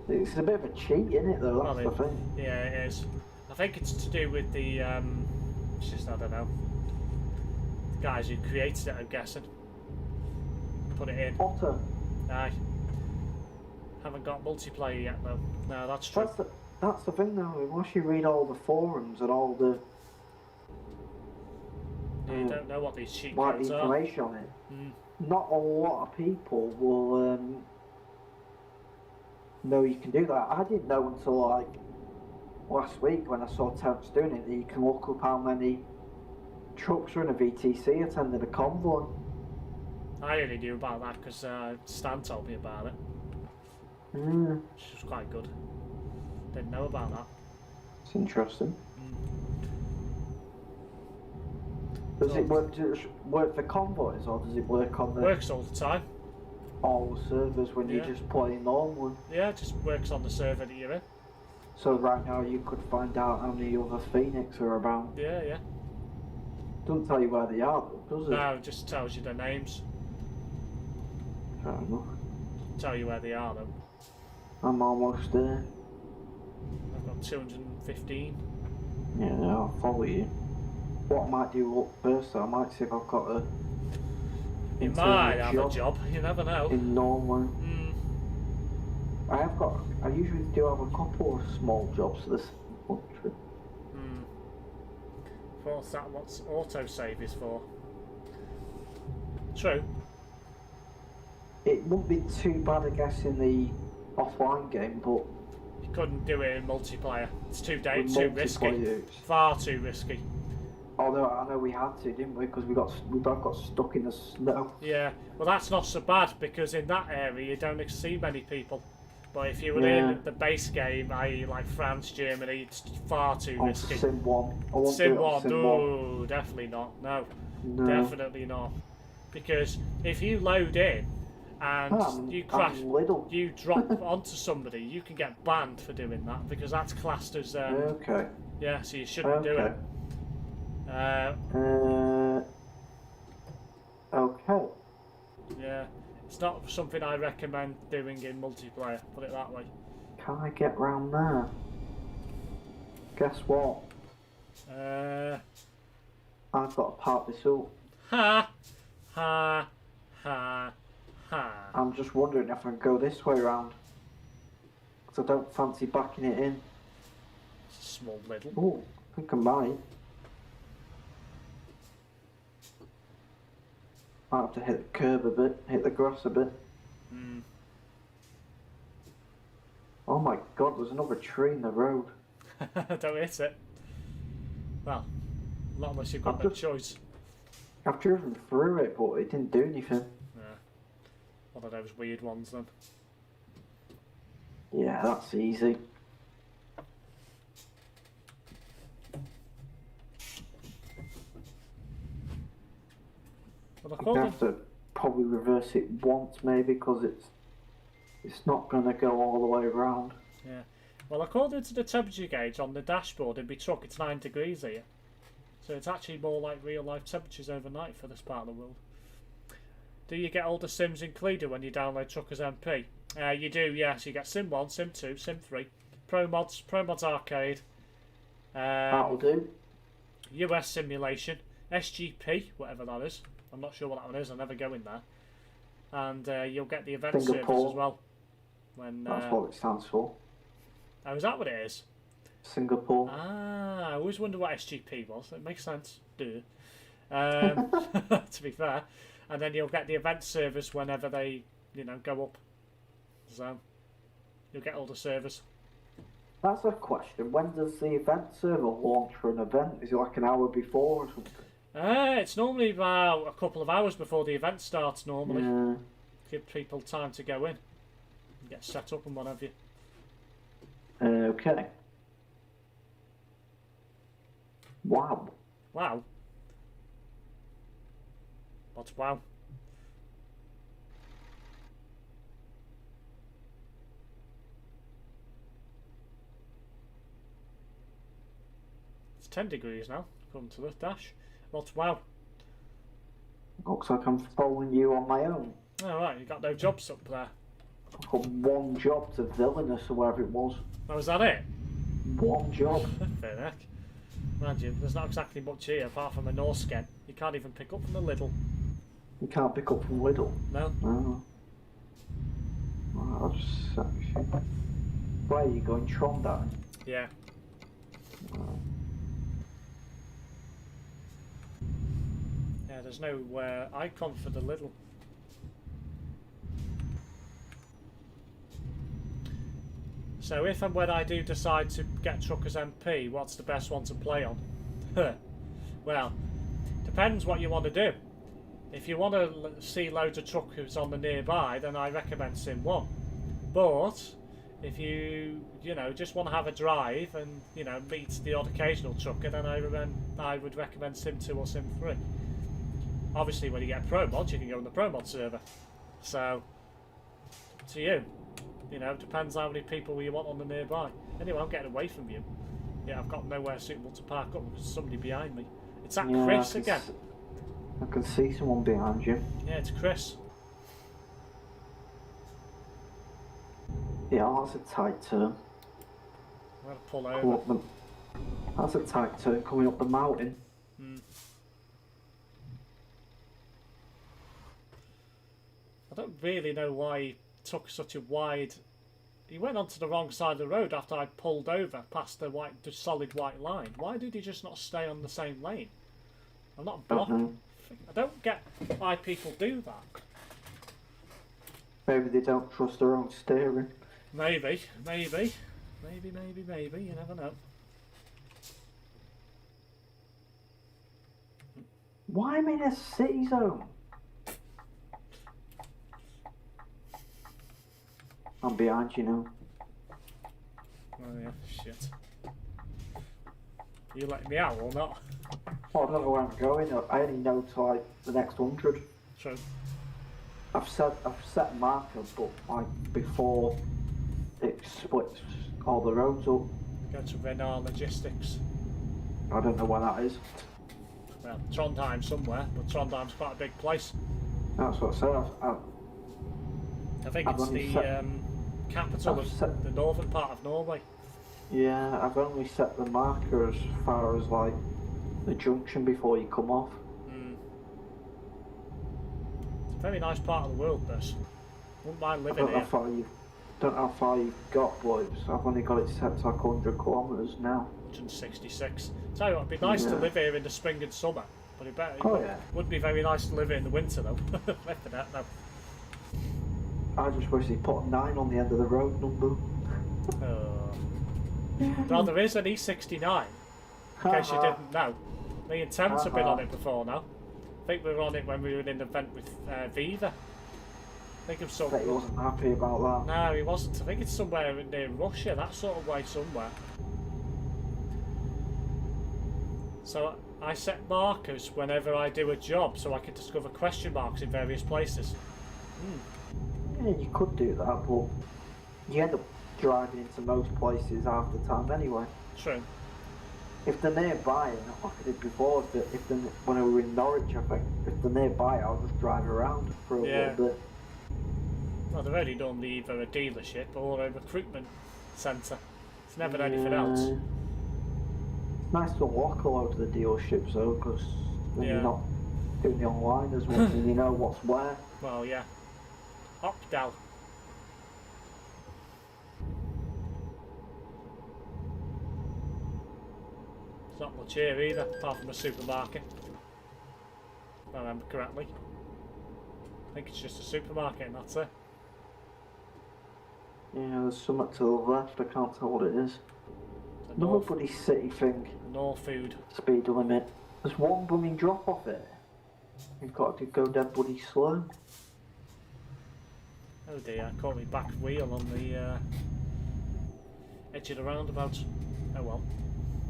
It's a bit of a cheat, isn't it? Though that's the thing. Yeah, it is. I think it's to do with the, it's just, I don't know, the guys who created it, I'm guessing. Put it in. Otter. Aye. Haven't got multiplayer yet, though. No, that's true. That's the thing, though. Once you read all the forums and all the... You don't know what these cheat like codes are. information on it. Not a lot of people will know you can do that. I didn't know until like last week when I saw Terrence doing it that you can look up how many trucks are in a VTC attending a convoy. I only knew about that because Stan told me about it. Which was quite good. Didn't know about that. It's interesting. Does it work for convoys, or does it work on the... Works all the time. All the servers when you just play normally? Yeah, it just works on the server that you're in. So right now you could find out how many other Phoenix are about. Yeah, yeah. Doesn't tell you where they are, though, does it? No, it just tells you their names. Fair enough. Tell you where they are, though. I'm almost there. I've got 215. Yeah, I'll follow you. What I might do up first, though, I might see if I've got a... You might have a job, you never know. In Norway. I usually do have a couple of small jobs for this country. What's that? What's autosave is for? True. It wouldn't be too bad, I guess, in the offline game, but... You couldn't do it in multiplayer. It's too risky. Far too risky. Although I know we had to, didn't we? Because we both got stuck in the snow. Yeah, well that's not so bad because in that area you don't see many people. But if you were in the base game, i.e. like France, Germany, it's far too risky. Sim 1. Sim 1, no, definitely not. No, definitely not. Because if you load in and you crash, you drop onto somebody, you can get banned for doing that because that's classed as... okay. Yeah, so you shouldn't do it. Okay. Yeah, it's not something I recommend doing in multiplayer, put it that way. Can I get round there? Guess what? I've got to park this up. Ha! Ha! Ha! Ha! I'm just wondering if I can go this way round. Because I don't fancy backing it in. It's a small little. Oh, I think I might. Might have to hit the curb a bit, hit the grass a bit. Oh my god, there's another tree in the road. Don't hit it. Well, not unless you've got no choice. I've driven through it, but it didn't do anything. Yeah. One of those weird ones then. Yeah, that's easy. Well, I have to probably reverse it once maybe because it's not going to go all the way around. Yeah. Well, according to the temperature gauge on the dashboard in my truck, it's 9 degrees here. So it's actually more like real life temperatures overnight for this part of the world. Do you get all the sims included when you download Truckers MP? You do, yes. You get Sim 1, Sim 2, Sim 3, ProMods Arcade. That'll do. US Simulation, SGP, whatever that is. I'm not sure what that one is, I never go in there. And you'll get the event service as well. That's what it stands for. Oh, is that what it is? Singapore. Ah, I always wonder what SGP was. It makes sense. Duh. To be fair. And then you'll get the event service whenever they, go up. So, you'll get all the service. That's a question. When does the event server launch for an event? Is it like an hour before or something? It's normally about a couple of hours before the event starts, normally. Yeah. Give people time to go in. And get set up and what have you. Okay. Wow. Wow. What's wow? It's 10 degrees now, according to the dash. What's wow? Looks like I'm following you on my own. Alright, you got no jobs up there. I've got one job to Villainous or whatever it was. Oh, is that it? one job. Fair enough. Mind you, there's not exactly much here apart from a Norsken. You can't even pick up from the Lidl. You can't pick up from Lidl? No. Oh. Well, that's where are you going? Trondheim? Yeah. Oh. Yeah, there's no icon for the Lidl. So if and when I do decide to get Truckers MP, what's the best one to play on? Well, depends what you want to do. If you want to see loads of truckers on the nearby, then I recommend Sim 1. But if you just want to have a drive and meet the odd occasional trucker, then I would recommend Sim 2 or Sim 3. Obviously, when you get ProMods, you can go on the ProMods server. So, up to you. Depends how many people you want on the nearby. Anyway, I'm getting away from you. Yeah, I've got nowhere suitable to park up because there's somebody behind me. It's that Chris again. I can see someone behind you. Yeah, it's Chris. Yeah, that's a tight turn. I'm going to pull over. That's a tight turn coming up the mountain. I don't really know why he took such a wide... He went onto the wrong side of the road after I pulled over past the solid white line. Why did he just not stay on the same lane? I'm not blocking. I don't get why people do that. Maybe they don't trust their own steering. Maybe. You never know. Why am I in a city zone? I'm behind you now. Oh yeah, shit. You letting me out or not? Oh, I don't know where I'm going. I only know to like the next 100. True. I've set a marker, but like before it splits all the roads up. Go to Renard Logistics. I don't know where that is. Well, Trondheim somewhere, but Trondheim's quite a big place. That's what I said. I think it's the capital of the northern part of Norway. Yeah, I've only set the marker as far as like the junction before you come off. It's a very nice part of the world, this. Wouldn't mind living here. Don't know how far you've got, but I've only got it set to like 100 kilometres now. 166. Tell you what, it'd be nice to live here in the spring and summer, but it wouldn't be very nice to live here in the winter though. After that, no. I just wish they put a 9 on the end of the road number. Well, there is an E69, in case you didn't know. Me and Thames have been on it before now. I think we were on it when we were in an event with Viva. I think I bet he wasn't happy about that. No, he wasn't. I think it's somewhere near Russia, that sort of way somewhere. So I set markers whenever I do a job so I can discover question marks in various places. Yeah, you could do that, but you end up driving into most places half the time anyway. True. If they're nearby, like I did before, when I were in Norwich, I think, if they're nearby, I'll just drive around for a little bit. Well, they've only done either a dealership or a recruitment centre. It's never anything else. It's nice to walk a lot to the dealerships though, because then you're not doing the online as much and you know what's where. Well, yeah. Opdal. There's not much here either, apart from a supermarket. If I remember correctly. I think it's just a supermarket and that's it. Yeah, there's something to the left, I can't tell what it is. Another bloody city thing. No food. Speed limit. There's one blooming drop off it. You've got to go dead bloody slow. Oh dear, I caught my back wheel on the edge of the roundabout. Oh well.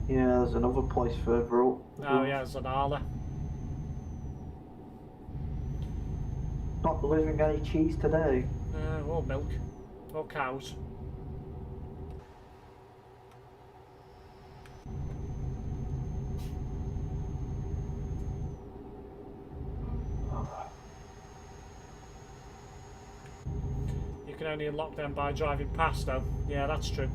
Yeah, there's another place further up. Oh yeah, there's an Arla. Not delivering any cheese today. Or milk. Or cows. You can only unlock them by driving past though. Yeah, that's true.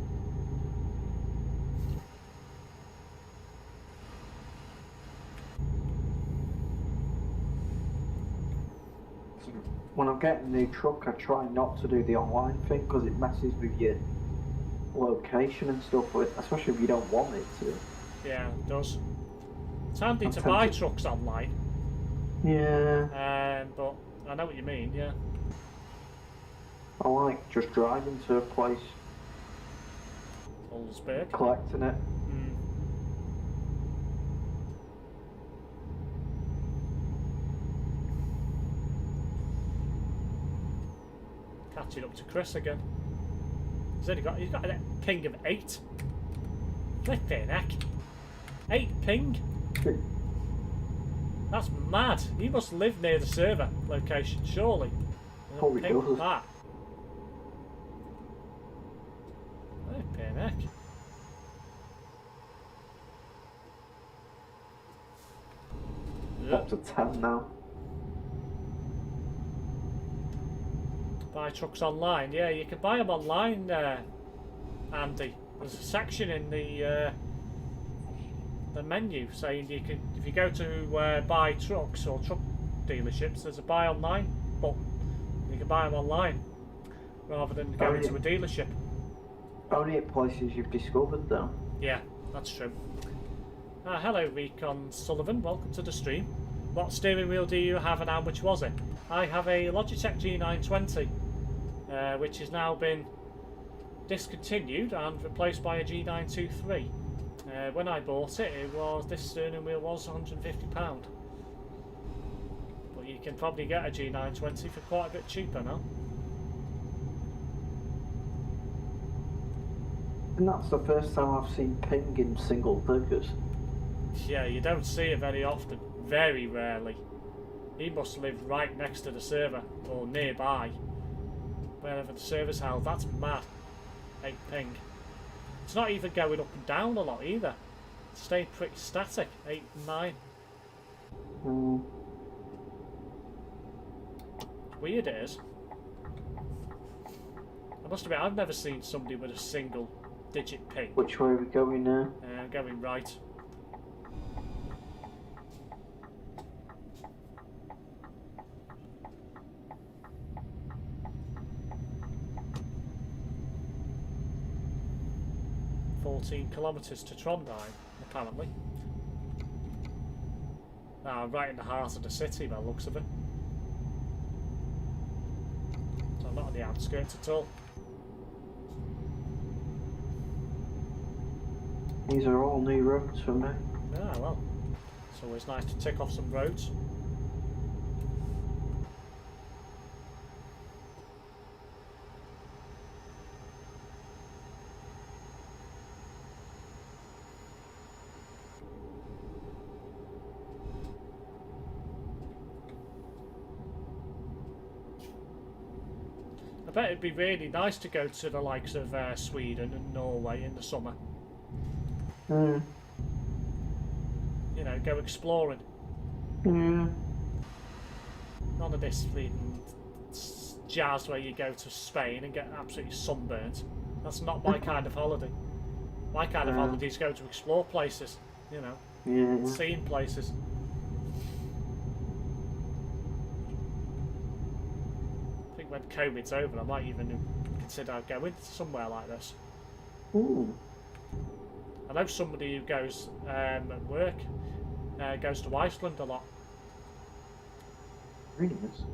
when I'm getting a new truck, I try not to do the online thing because it messes with your location and stuff, especially if you don't want it to. Yeah, it does. It's handy to buy trucks online. Yeah. But I know what you mean, yeah. I like just driving to a place, Oldsburg. collecting it. Catching up to Chris again. He's got a ping of 8. Flipping heck. 8 ping? That's mad. He must live near the server location, surely. Probably Ping does. that. Flipping heck. Up to 10 now. Buy trucks online. Yeah, you can buy them online, Andy. There's a section in the menu saying you can, if you go to buy trucks or truck dealerships, there's a buy online button. You can buy them online rather than going to a dealership. Only at places you've discovered, though. Yeah, that's true. Hello, Recon Sullivan. Welcome to the stream. What steering wheel do you have and how much was it? I have a Logitech G920, which has now been discontinued and replaced by a G923. When I bought it, this steering wheel was £150. But you can probably get a G920 for quite a bit cheaper now. And that's the first time I've seen ping in single figures. Yeah, you don't see it very often. Very rarely. He must live right next to the server, or nearby. Wherever the server's held. That's mad. 8 ping. It's not even going up and down a lot either. It's staying pretty static. 8 and 9. Weird it is. I must admit, I've never seen somebody with a single digit ping. Which way are we going now? I'm going right. Kilometres to Trondheim, apparently. Right in the heart of the city, by the looks of it. So I'm not on the outskirts at all. These are all new roads for me. Well, it's always nice to tick off some roads. I bet it'd be really nice to go to the likes of Sweden and Norway in the summer. You know, go exploring. None of this fleeting jazz where you go to Spain and get absolutely sunburnt. That's not my kind of holiday. My kind of holiday is go to explore places, you know, seeing places. When COVID's over, I might even consider going somewhere like this. I know somebody who goes at work, goes to Iceland a lot. Really is.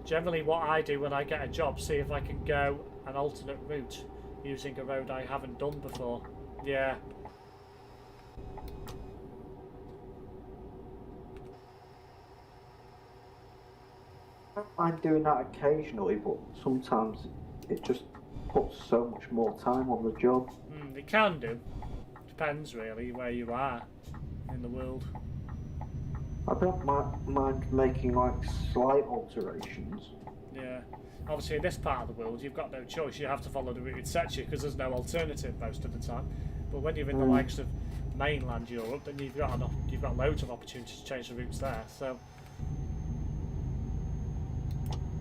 Generally what I do when I get a job, see if I can go an alternate route using a road I haven't done before. Yeah. I'm doing that occasionally, but sometimes it just puts so much more time on the job. It can do. Depends really where you are in the world. I don't mind making like slight alterations. Yeah. Obviously in this part of the world you've got no choice. You have to follow the route it sets you because there's no alternative most of the time. But when you're in the likes of mainland Europe, then you've got loads of opportunities to change the routes there. So.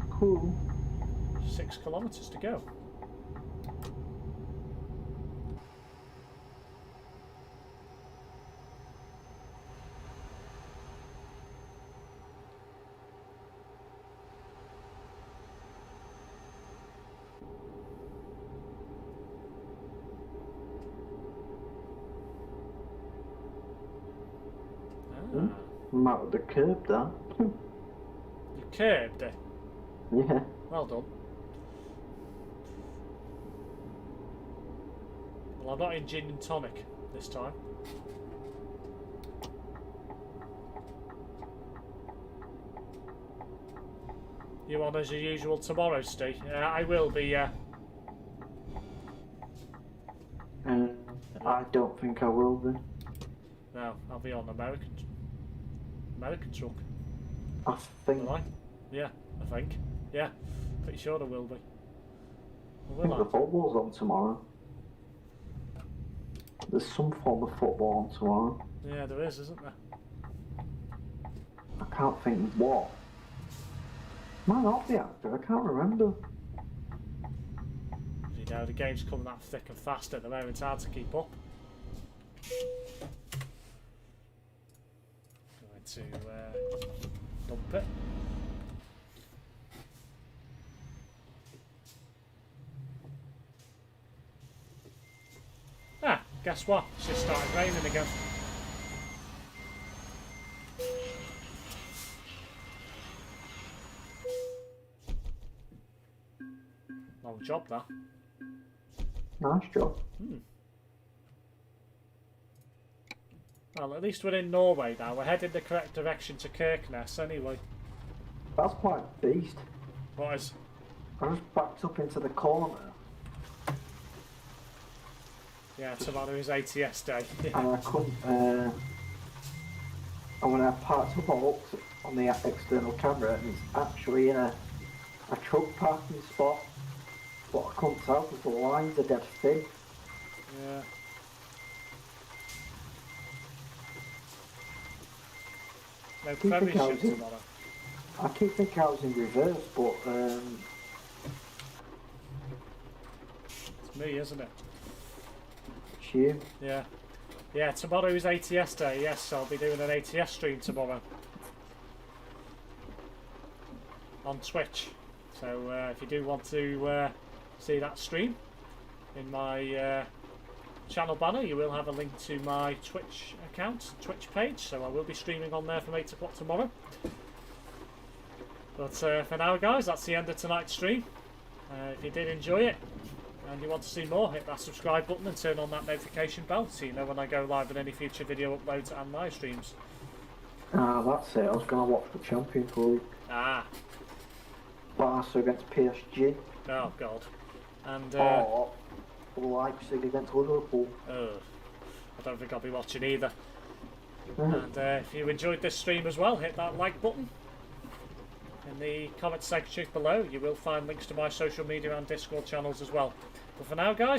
Cool. 6 kilometres to go. I'm out of the curb there. You curbed it. Yeah. Well done. Well, I'm not in gin and tonic this time. You on as usual tomorrow, Steve? I will be, I don't think I will be. No, I'll be on American truck. I think. Will I? Yeah, I think. Yeah, pretty sure I will be. I think the football's on tomorrow. There's some form of football on tomorrow. Yeah, there is, isn't there? I can't think what. Might not be active, I can't remember. You know, the game's coming that thick and fast at the moment, it's hard to keep up. Going to dump it. Ah, guess what? It's just started raining again. Long job, that. Nice job. Well, at least we're in Norway now. We're heading the correct direction to Kirkenes, anyway. That's quite a beast. What is? I just backed up into the corner. Yeah, tomorrow is ATS day. And I couldn't, and when I parked up, I looked on the external camera and it's actually in a truck parking spot. But I couldn't tell because the lines are dead thin. Yeah. No premiership tomorrow. I keep thinking I was in reverse, but it's me, isn't it? it's you. Yeah. Yeah, tomorrow is ATS day, yes, I'll be doing an ATS stream tomorrow. On Twitch. So if you do want to see that stream in my channel banner, you will have a link to my Twitch account, Twitch page, so I will be streaming on there from 8 o'clock tomorrow. But for now, guys, that's the end of tonight's stream. If you did enjoy it and you want to see more, hit that subscribe button and turn on that notification bell so you know when I go live in any future video uploads and live streams. Ah, that's it. I was going to watch the Champions League. Ah. Barca against PSG. Oh, God. And or Leipzig against Liverpool. I don't think I'll be watching either. And if you enjoyed this stream as well, hit that like button. In the comment section below, you will find links to my social media and Discord channels as well. But for now, guys,